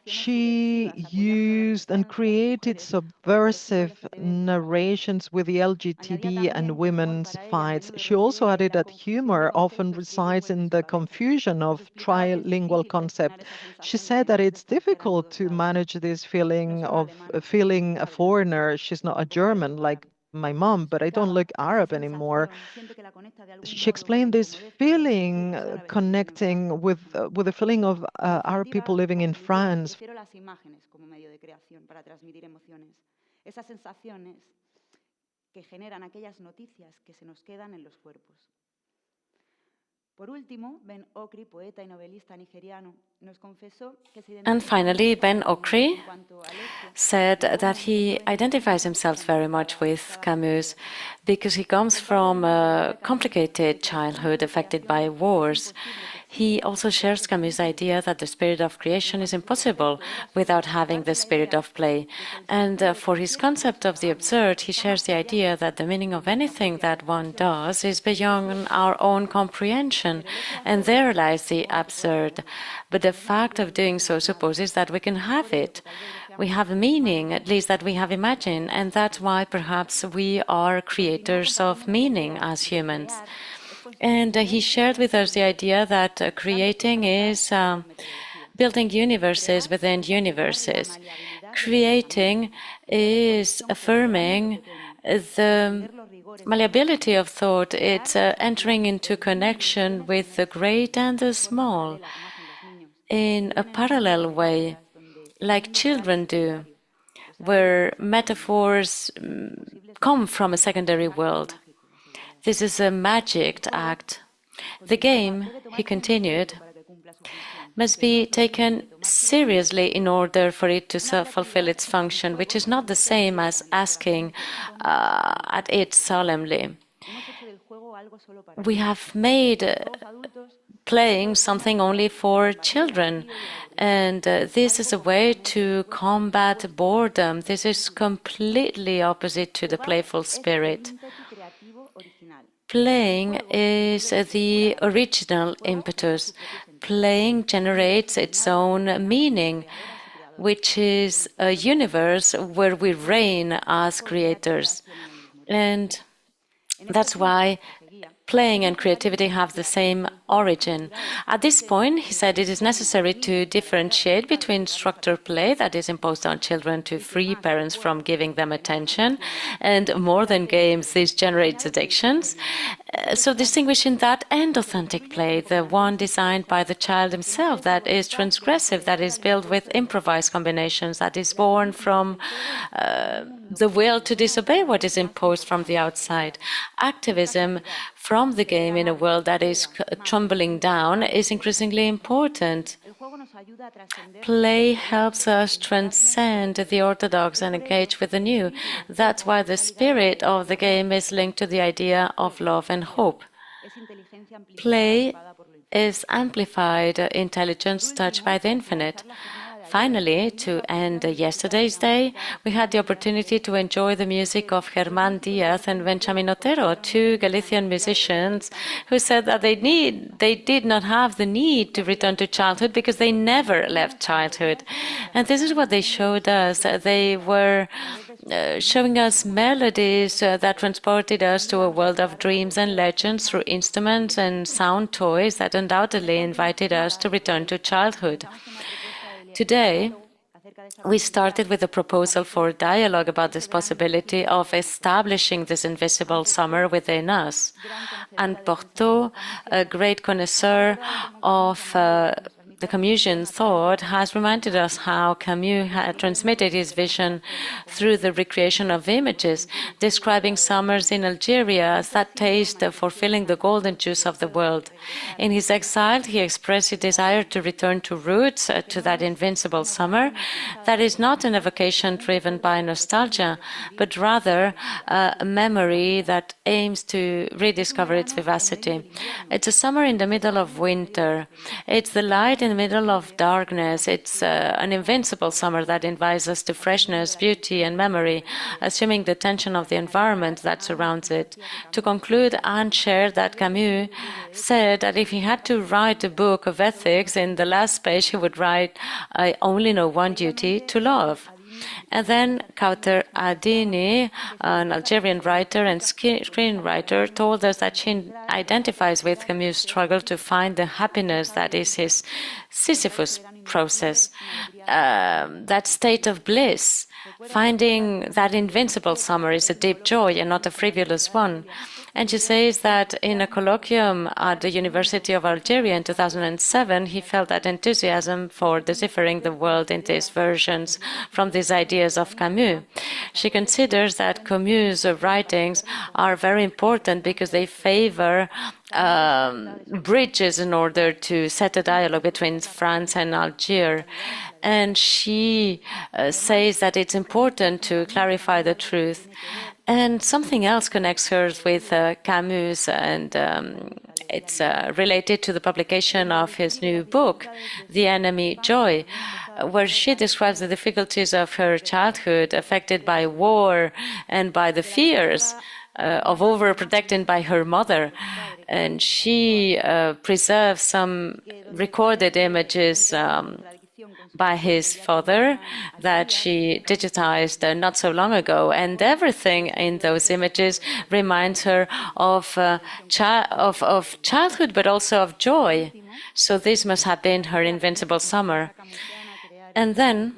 Speaker 2: she used and created subversive narrations with the LGTB and women's fights. She also added that humor often resides in the confusion of trilingual concept. She said that it's difficult to manage this feeling of feeling a foreigner. She's not a German like my mom, but I don't look Arab anymore. She explained this feeling connecting with the feeling of Arab people living in France.
Speaker 1: And finally, Ben Okri said that he identifies himself very much with Camus because he comes from a complicated childhood affected by wars. He also shares Camus' idea that the spirit of creation is impossible without having the spirit of play. And for his concept of the absurd, he shares the idea that the meaning of anything that one does is beyond our own comprehension, and there lies the absurd. But the fact of doing so supposes that we can have it. We have a meaning, at least that we have imagined, and that's why perhaps we are creators of meaning as humans. And he shared with us the idea that creating is building universes within universes. Creating is affirming the malleability of thought. It's entering into connection with the great and the small in a parallel way, like children do, where metaphors come from a secondary world. This is a magic act. The game, he continued, must be taken seriously in order for it to fulfill its function, which is not the same as asking at it solemnly. We have made playing something only for children, and this is a way to combat boredom. This is completely opposite to the playful spirit. Playing is the original impetus. Playing generates its own meaning, which is a universe where we reign as creators. And that's why playing and creativity have the same origin. At this point, he said it is necessary to differentiate between structured play that is imposed on children to free parents from giving them attention, and more than games, this generates addictions. So distinguishing that and authentic play, the one designed by the child himself, that is transgressive, that is built with improvised combinations, that is born from the will to disobey what is imposed from the outside. Activism from the game in a world that is tumbling down is increasingly important. Play helps us transcend the orthodox and engage with the new. That's why the spirit of the game is linked to the idea of love and hope. Play is amplified intelligence touched by the infinite. Finally, to end yesterday's day, we had the opportunity to enjoy the music of Germán Díaz and Benjamin Otero, two Galician musicians who said that they did not have the need to return to childhood because they never left childhood. And this is what they showed us. They were showing us melodies that transported us to a world of dreams and legends through instruments and sound toys that undoubtedly invited us to return to childhood. Today, we started with a proposal for dialogue about this possibility of establishing this invisible summer within us. And Porto, a great connoisseur of the Camusian thought, has reminded us how Camus had transmitted his vision through the recreation of images, describing summers in Algeria as that taste for filling the golden juice of the world. In his exile, he expressed a desire to return to roots, to that invincible summer, that is not an evocation driven by nostalgia, but rather a memory that aims to rediscover its vivacity. It's a summer in the middle of winter. It's the light in the middle of darkness. It's an invincible summer that invites us to freshness, beauty, and memory, assuming the tension of the environment that surrounds it. To conclude, Anne shared that Camus said that if he had to write a book of ethics, in the last page he would write, "I only know one duty, to love." And then Kauter Adini, an Algerian writer and screenwriter, told us that she identifies with Camus' struggle to find the happiness that is his Sisyphus process, that state of bliss Finding that invincible summer is a deep joy and not a frivolous one. And she says that in a colloquium at the University of Algeria in 2007, he felt that enthusiasm for deciphering the world into its versions from these ideas of Camus. She considers that Camus' writings are very important because they favor bridges in order to set a dialogue between France and Algiers. And she says that it's important to clarify the truth. And something else connects her with Camus, and it's related to the publication of his new book, The Enemy Joy, where she describes the difficulties of her childhood affected by war and by the fears of overprotecting by her mother. And she preserves some recorded images by his father that she digitized not so long ago. And everything in those images reminds her of childhood, but also of joy. So this must have been her invincible summer. And then,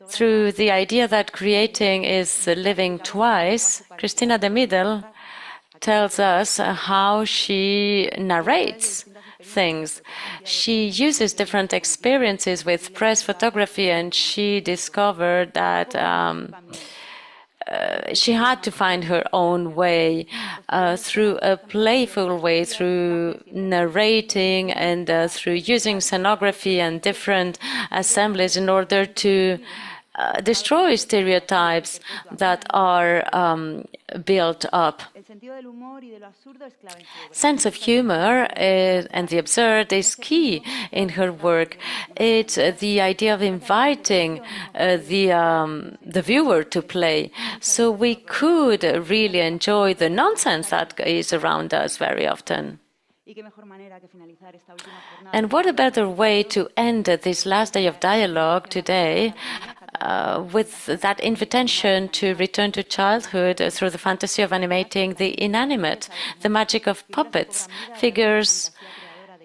Speaker 1: through the idea that creating is living twice, Christina de Middel tells us how she narrates things. She uses different experiences with press photography, and she discovered that she had to find her own way through a playful way, through narrating and through using scenography and different assemblies in order to destroy stereotypes that are built up. Sense of humor and the absurd is key in her work. It's the idea of inviting the viewer to play, so we could really enjoy the nonsense that is around us very often. And what a better way to end this last day of dialogue today with that invitation to return to childhood through the fantasy of animating the inanimate, the magic of puppets, figures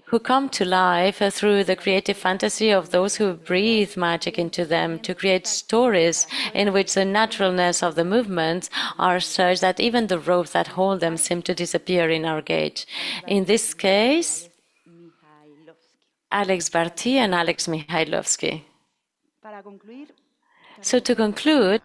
Speaker 1: who come to life through the creative fantasy of those who breathe magic into them, to create stories in which the naturalness of the movements are such that even the ropes that hold them seem to disappear in our gauge. In this case, Alex Barty and Alex Mihailovsky. So to conclude,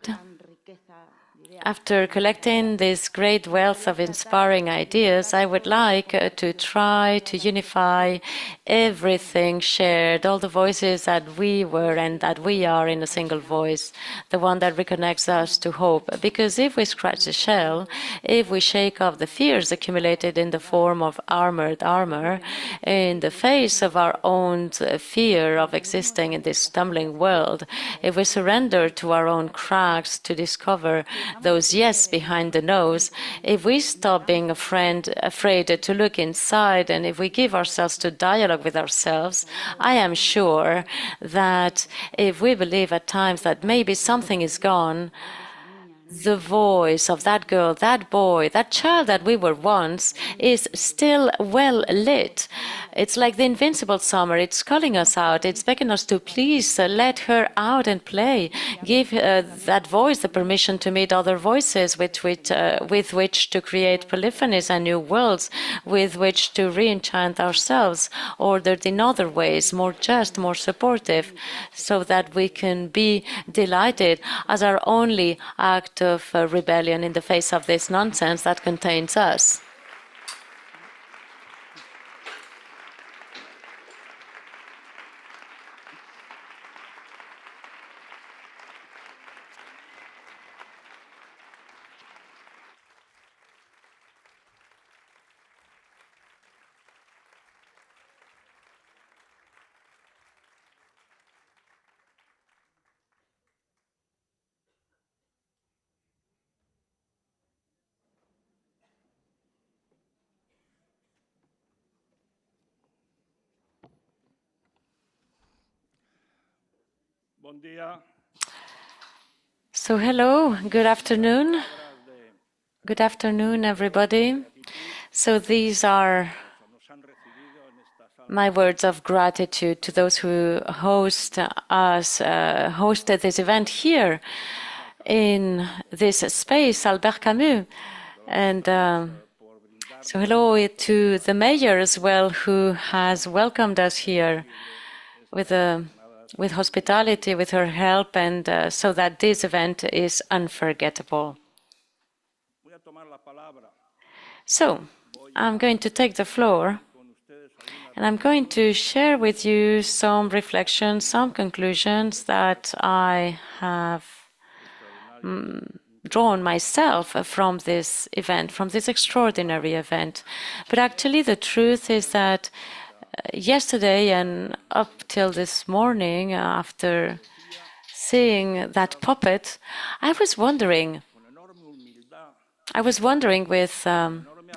Speaker 1: after collecting this great wealth of inspiring ideas, I would like to try to unify everything shared, all the voices that we were and that we are in a single voice, the one that reconnects us to hope. Because if we scratch the shell, if we shake off the fears accumulated in the form of armored armor, in the face of our own fear of existing in this stumbling world, if we surrender to our own cracks to discover those yes behind the nose, if we stop being afraid to look inside, and if we give ourselves to dialogue with ourselves, I am sure that if we believe at times that maybe something is gone, the voice of that girl, that boy, that child that we were once is still well lit. It's like the invincible summer. It's calling us out. It's begging us to please let her out and play. Give that voice the permission to meet other voices with which to create polyphonies and new worlds, with which to re-enchant ourselves, ordered in other ways, more just, more supportive, so that we can be delighted as our only act of rebellion in the face of this nonsense that contains us. So hello, good afternoon. Good afternoon, everybody. So these are my words of gratitude to those who hosted this event here in this space, Albert Camus. And so hello to the mayor as well, who has welcomed us here with hospitality, with her help, and so that this event is unforgettable. So I'm going to take the floor, and I'm going to share with you some reflections, some conclusions that I have drawn myself from this event, from this extraordinary event. But actually, the truth is that yesterday and up till this morning, after seeing that puppet, I was wondering with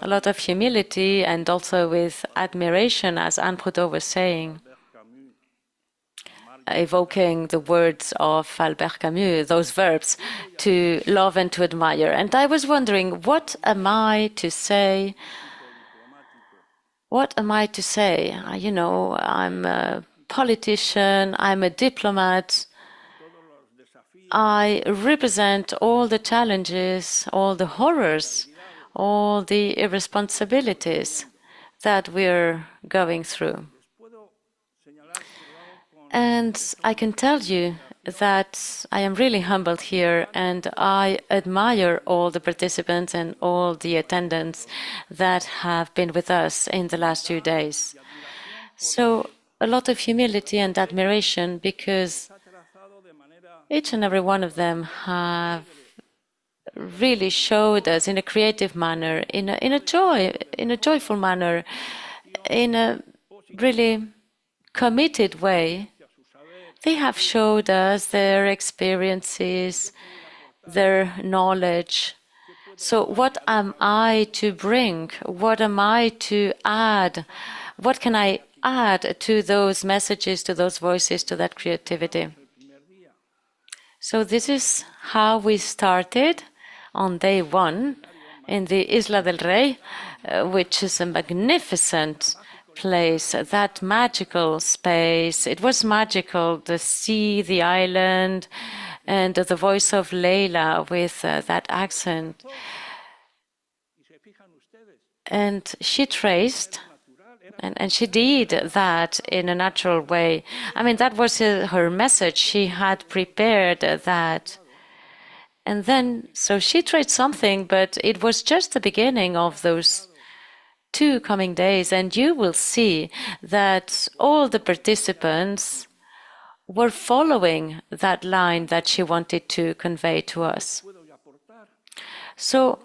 Speaker 1: a lot of humility and also with admiration, as Anne Proudhon was saying, evoking the words of Albert Camus, those verbs, to love and to admire. And I was wondering, what am I to say? What am I to say? You know, I'm a politician, I'm a diplomat. I represent all the challenges, all the horrors, all the irresponsibilities that we're going through. And I can tell you that I am really humbled here, and I admire all the participants and all the attendants that have been with us in the last 2 days. So a lot of humility and admiration, because each and every one of them have really showed us in a creative manner, in a joyful manner, in a really committed way. They have showed us their experiences, their knowledge. So what am I to bring? What am I to add? What can I add to those messages, to those voices, to that creativity? So this is how we started on day 1 in the Isla del Rey, which is a magnificent place, that magical space. It was magical, the sea, the island, and the voice of Leila with that accent. And she traced, and she did that in a natural way. I mean, that was her message. She had prepared that. And then, so she traced something, but it was just the beginning of those 2 coming days, and you will see that all the participants were following that line that she wanted to convey to us. So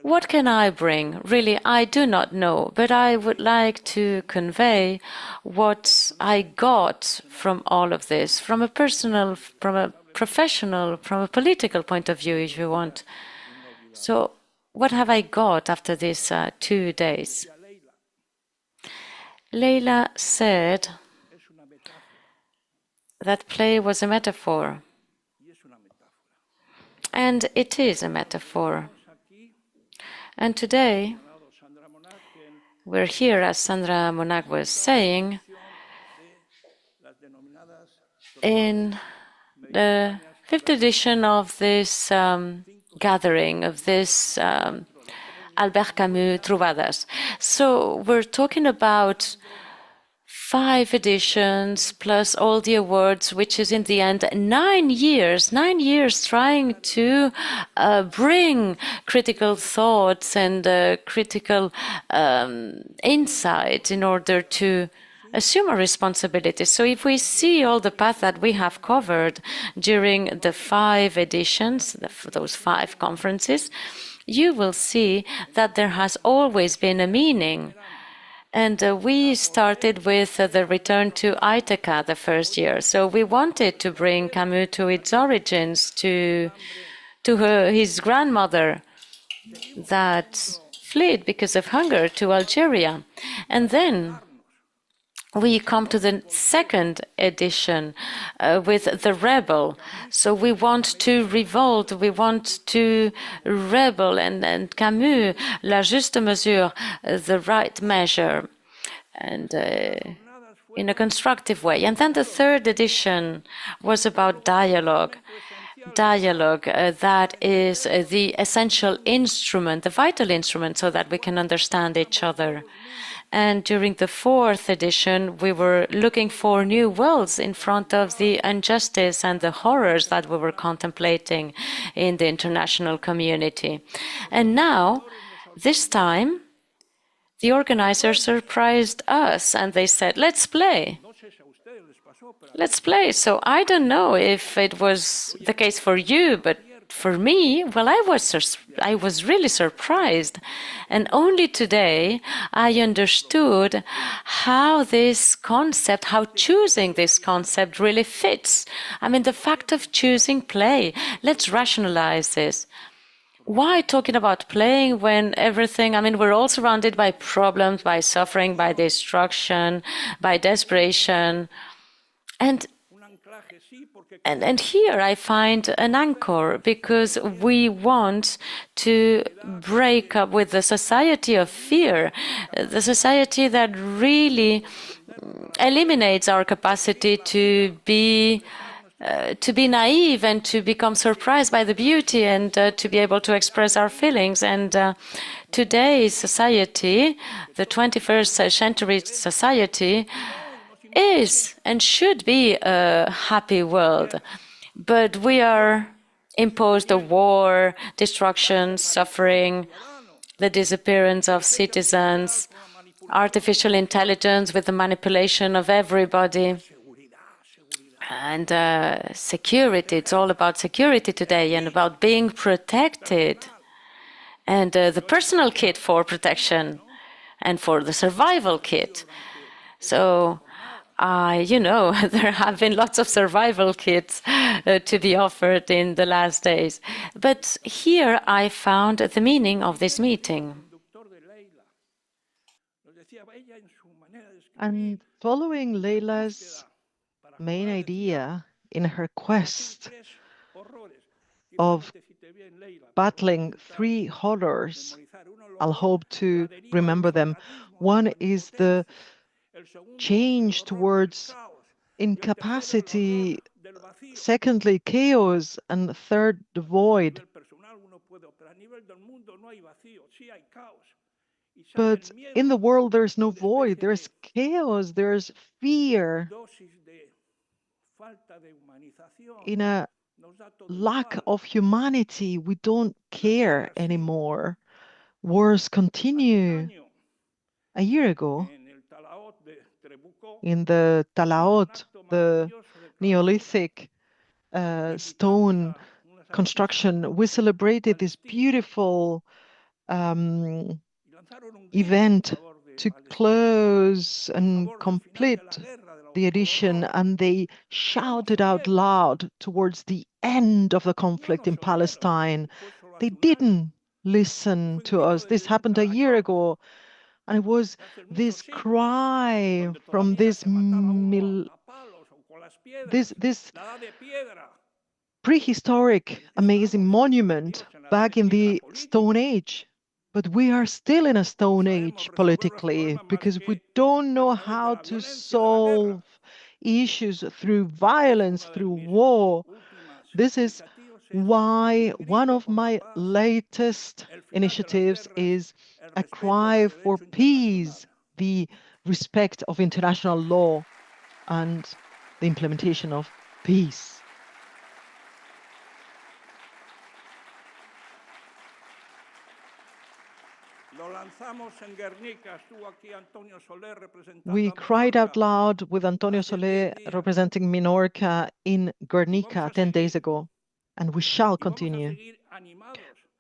Speaker 1: what can I bring? Really, I do not know, but I would like to convey what I got from all of this, from a personal, from a professional, from a political point of view, if you want. So what have I got after these 2 days? Leila said that play was a metaphor, and it is a metaphor. And today, we're here, as Sandra Monac was saying, in the 5th edition of this gathering, of this Albert Camus Trobades. So we're talking about 5 editions plus all the awards, which is in the end 9 years trying to bring critical thoughts and critical insights in order to assume a responsibility. So if we see all the path that we have covered during the 5 editions, those 5 conferences, you will see that there has always been a meaning. And we started with the return to Ithaca the first year. So we wanted to bring Camus to its origins, to his grandmother that fled because of hunger to Algeria. And then we come to the 2nd edition with the rebel. So we want to revolt, we want to rebel, and Camus, la juste mesure, the right measure. And in a constructive way. And then the third edition was about dialogue. Dialogue, that is the essential instrument, the vital instrument, so that we can understand each other. And during the fourth edition, we were looking for new worlds in front of the injustice and the horrors that we were contemplating in the international community. And now, this time, the organizers surprised us and they said, let's play. Let's play. So I don't know if it was the case for you, but for me, well, I was really surprised. And only today I understood how this concept, how choosing this concept really fits. I mean, the fact of choosing play. Let's rationalize this. Why talking about playing when everything, I mean, we're all surrounded by problems, by suffering, by destruction, by desperation. And here I find an anchor, because we want to break up with the society of fear, the society that really eliminates our capacity to be naive and to become surprised by the beauty and to be able to express our feelings. And today's society, the 21st century society, is and should be a happy world. But we are imposed a war, destruction, suffering, the disappearance of citizens, artificial intelligence with the manipulation of everybody. And security, it's all about security today and about being protected. And the personal kit for protection and for the survival kit. So, there have been lots of survival kits to be offered in the last days. But here I found the meaning of this meeting.
Speaker 2: And following Leila's main idea in her quest of battling three horrors, I'll hope to remember them. One is the change towards incapacity, secondly, chaos, and third, the void. But in the world, there's no void, there's chaos, there's fear. In a lack of humanity, we don't care anymore. Wars continue. A year ago, in the Talaot, the Neolithic stone construction, we celebrated this beautiful event to close and complete the edition, and they shouted out loud towards the end of the conflict in Palestine. They didn't listen to us. This happened a year ago, and it was this cry from this prehistoric, amazing monument back in the Stone Age. But we are still in a Stone Age politically, because we don't know how to solve issues through violence, through war. This is why one of my latest initiatives is a cry for peace, the respect of international law, and the implementation of peace. We cried out loud with Antonio Soler representing Menorca in Guernica 10 days ago, and we shall continue.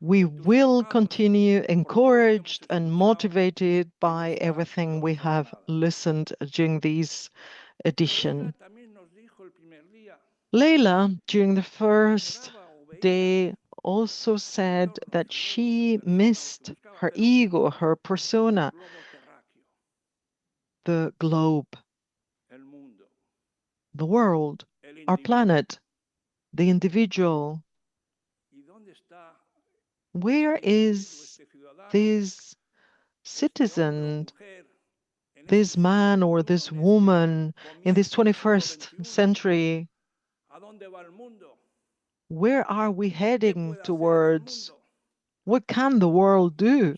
Speaker 2: We will continue encouraged and motivated by everything we have listened during this edition. Leila, during the first day, also said that she missed her ego, her persona, the globe, the world, our planet, the individual. Where is this citizen, this man or this woman in this 21st century, where are we heading towards? What can the world do?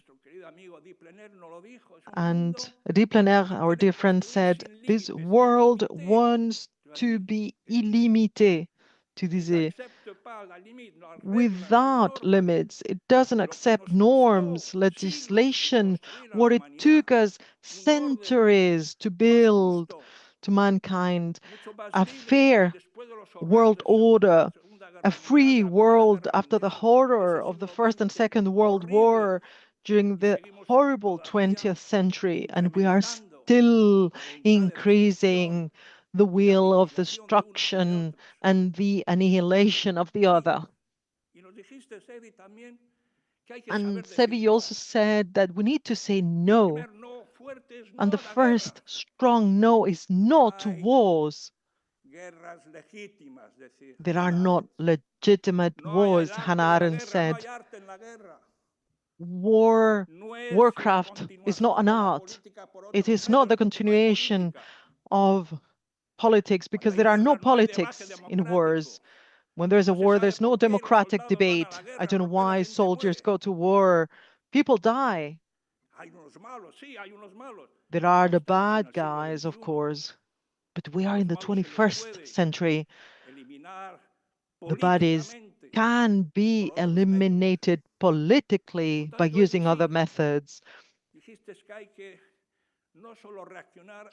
Speaker 2: And Diplenaire, our dear friend, said, this world wants to be illimité, tu disais, without limits. It doesn't accept norms, legislation, what it took us centuries to build to mankind, a fair world order, a free world after the horror of the First and Second World War during the horrible 20th century. And we are still increasing the wheel of destruction and the annihilation of the other. And Sevi also said that we need to say no. And the first strong no is no to wars. There are not legitimate wars, Hannah Arendt said. Warcraft is not an art. It is not the continuation of politics, because there are no politics in wars. When there's a war, there's no democratic debate. I don't know why soldiers go to war. People die. There are the bad guys, of course, but we are in the 21st century. The baddies can be eliminated politically by using other methods.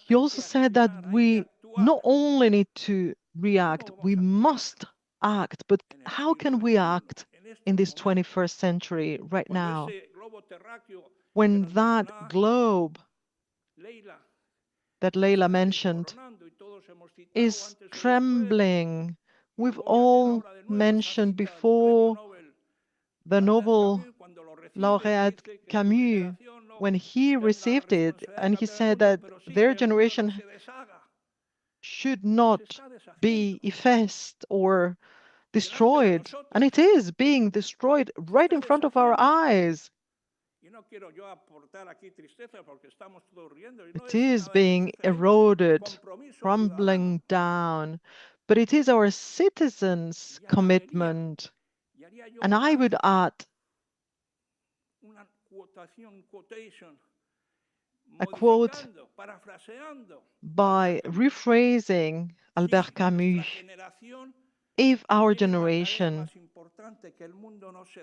Speaker 2: He also said that we not only need to react, we must act. But how can we act in this 21st century right now, when that globe that Leila mentioned is trembling? We've all mentioned before the Nobel laureate Camus, when he received it, and he said that their generation should not be effaced or destroyed. And it is being destroyed right in front of our eyes. It is being eroded, crumbling down. But it is our citizens' commitment. And I would add a quote by rephrasing Albert Camus: if our generation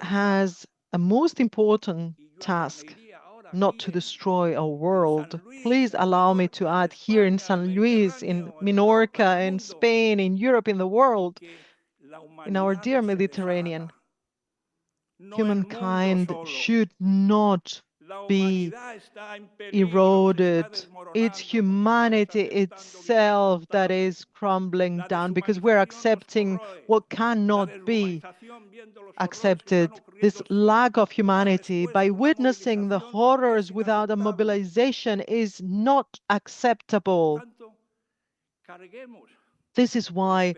Speaker 2: has a most important task, not to destroy our world, please allow me to add, here in San Luis, in Menorca, in Spain, in Europe, in the world, in our dear Mediterranean, humankind should not be eroded. It's humanity itself that is crumbling down, because we're accepting what cannot be accepted. This lack of humanity, by witnessing the horrors without a mobilization, is not acceptable. This is why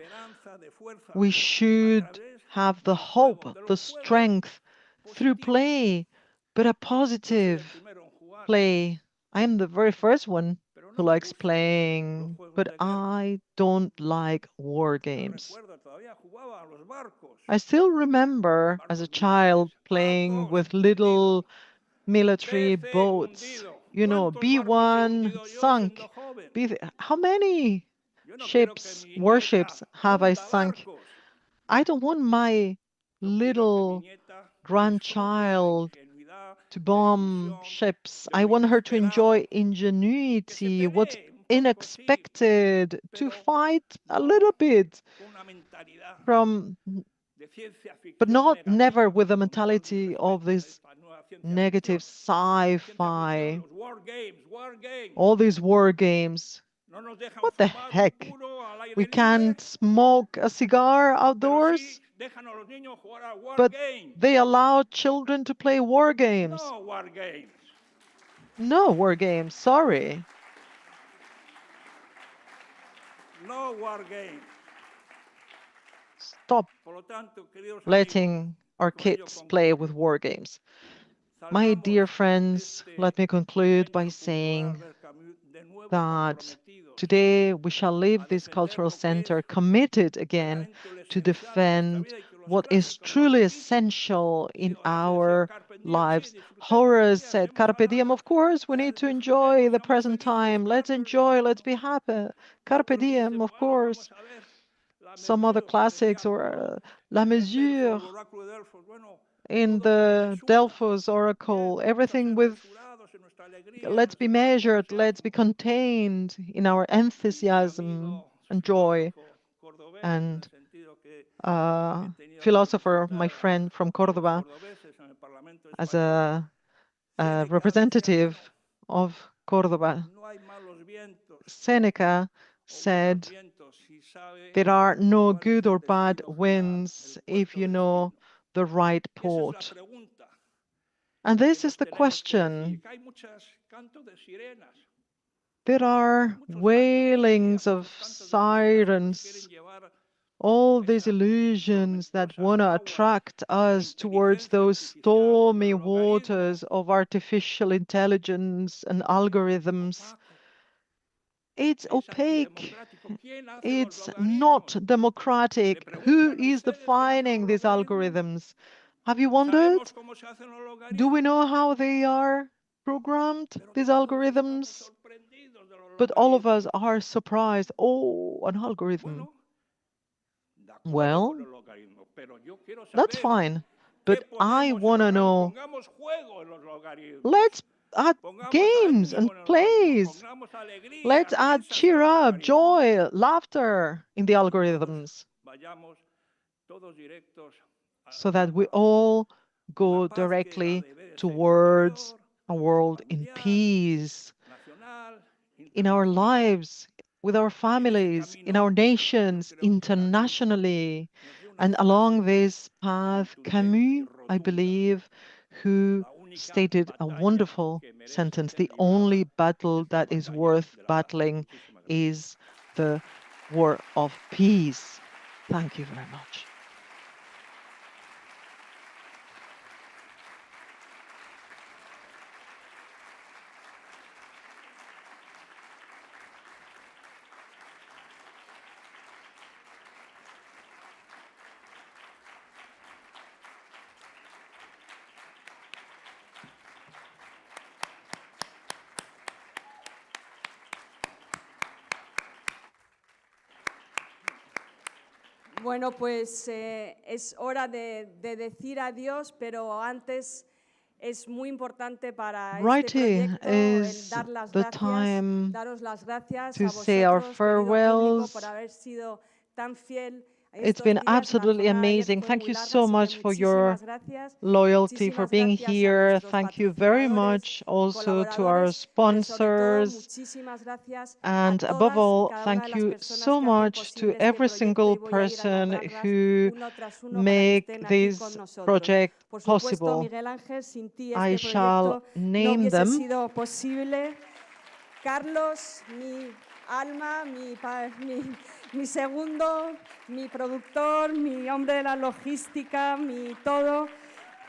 Speaker 2: we should have the hope, the strength through play, but a positive play. I am the very first one who likes playing, but I don't like war games. I still remember as a child playing with little military boats. You know, B1 sunk. How many ships, warships have I sunk? I don't want my little grandchild to bomb ships. I want her to enjoy ingenuity, what's unexpected, to fight a little bit from, but not never with the mentality of this negative sci-fi, all these war games. What the heck? We can't smoke a cigar outdoors, but they allow children to play war games. No war games, sorry.
Speaker 5: No war games.
Speaker 2: Stop letting our kids play with war games. My dear friends, let me conclude by saying that today we shall leave this cultural center committed again to defend what is truly essential in our lives. Horace said, Carpe diem, of course, we need to enjoy the present time. Let's enjoy, let's be happy. Carpe diem, of course. Some other classics, or La Mesure in the Delphos Oracle, everything with let's be measured, let's be contained in our enthusiasm and joy. And philosopher, my friend from Cordoba, as a representative of Cordoba, Seneca said, there are no good or bad winds if you know the right port. And this is the question. There are wailings of sirens, all these illusions that want to attract us towards those stormy waters of artificial intelligence and algorithms. It's opaque. It's not democratic. Who is defining these algorithms? Have you wondered? Do we know how they are programmed, these algorithms? But all of us are surprised. Oh, an algorithm. Well, that's fine. But I want to know, let's add games and plays. Let's add cheer up, joy, laughter in the algorithms so that we all go directly towards a world in peace, in our lives, with our families, in our nations, internationally. And along this path, Camus, I believe, who stated a wonderful sentence, the only battle that is worth battling is the war of peace. Thank you very much.
Speaker 3: Bueno, pues es hora de decir adiós, pero antes es muy importante para este proyecto el dar las gracias, daros las gracias a vosotros, querido público, por haber sido tan fiel.
Speaker 2: It's been absolutely amazing. Thank you so much for your loyalty, for being here. Thank you very much also to our sponsors. And above all, thank you so much to every single person who make this project possible. I shall name them.
Speaker 3: Carlos, mi alma, mi segundo, mi productor, mi hombre de la logística, mi todo,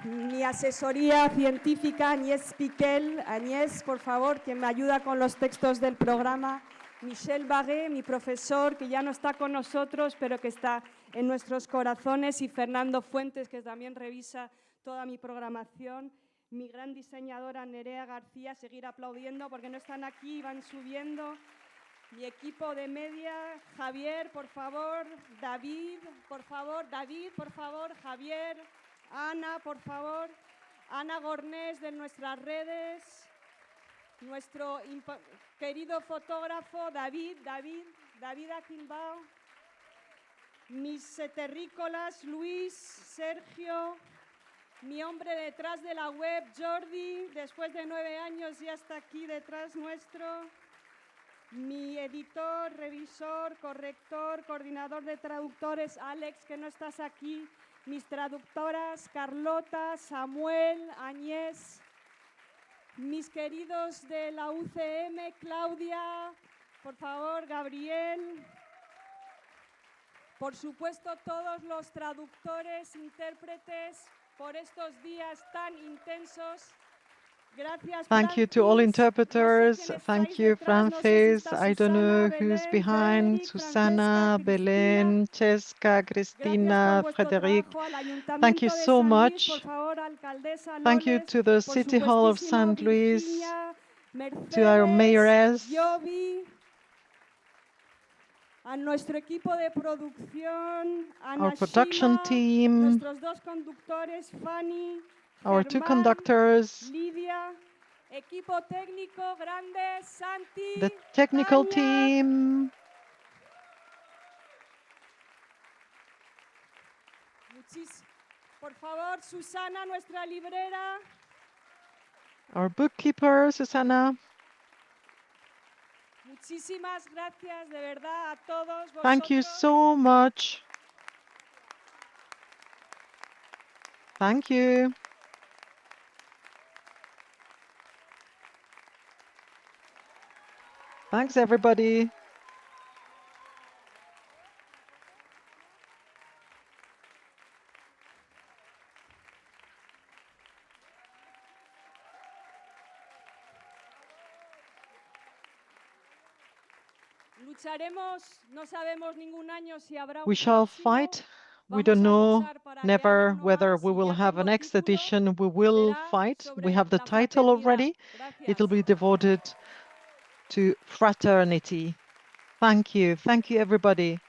Speaker 3: mi asesoría científica, Agnès Piquel. Agnès, por favor, quien me ayuda con los textos del programa. Michel Bagué, mi profesor, que ya no está con nosotros, pero que está en nuestros corazones. Y Fernando Fuentes, que también revisa toda mi programación. Mi gran diseñadora Nerea García, seguir aplaudiendo porque no están aquí, van subiendo. Mi equipo de media, Javier, por favor, David, por favor, Javier, Ana, por favor, Ana Gornés de nuestras redes, nuestro querido fotógrafo David Aquilbao, mis terrícolas, Luis, Sergio, mi hombre detrás de la web, Jordi, después de 9 años ya está aquí detrás nuestro. Mi editor, revisor, corrector, coordinador de traductores, Alex, que no estás aquí. Mis traductoras, Carlota, Samuel, Agnès. Mis queridos de la UCM, Claudia, por favor, Gabriel. Por supuesto, todos los traductores, intérpretes, por estos días tan intensos.
Speaker 2: Thank you to all interpreters. Thank you, Francis. I don't know who's behind. Susana, Belén, Cheska, Cristina, Frederic. Thank you so much. Thank you to the City Hall of St. Louis, to our mayoress, our production team, our two conductors, the technical team, our bookkeeper, Susana. Thank you so much. Thank you. Thanks, everybody. We shall fight. We don't know never whether we will have a next edition. We will fight. We have the title already. It'll be devoted to fraternity. Thank you. Thank you, everybody.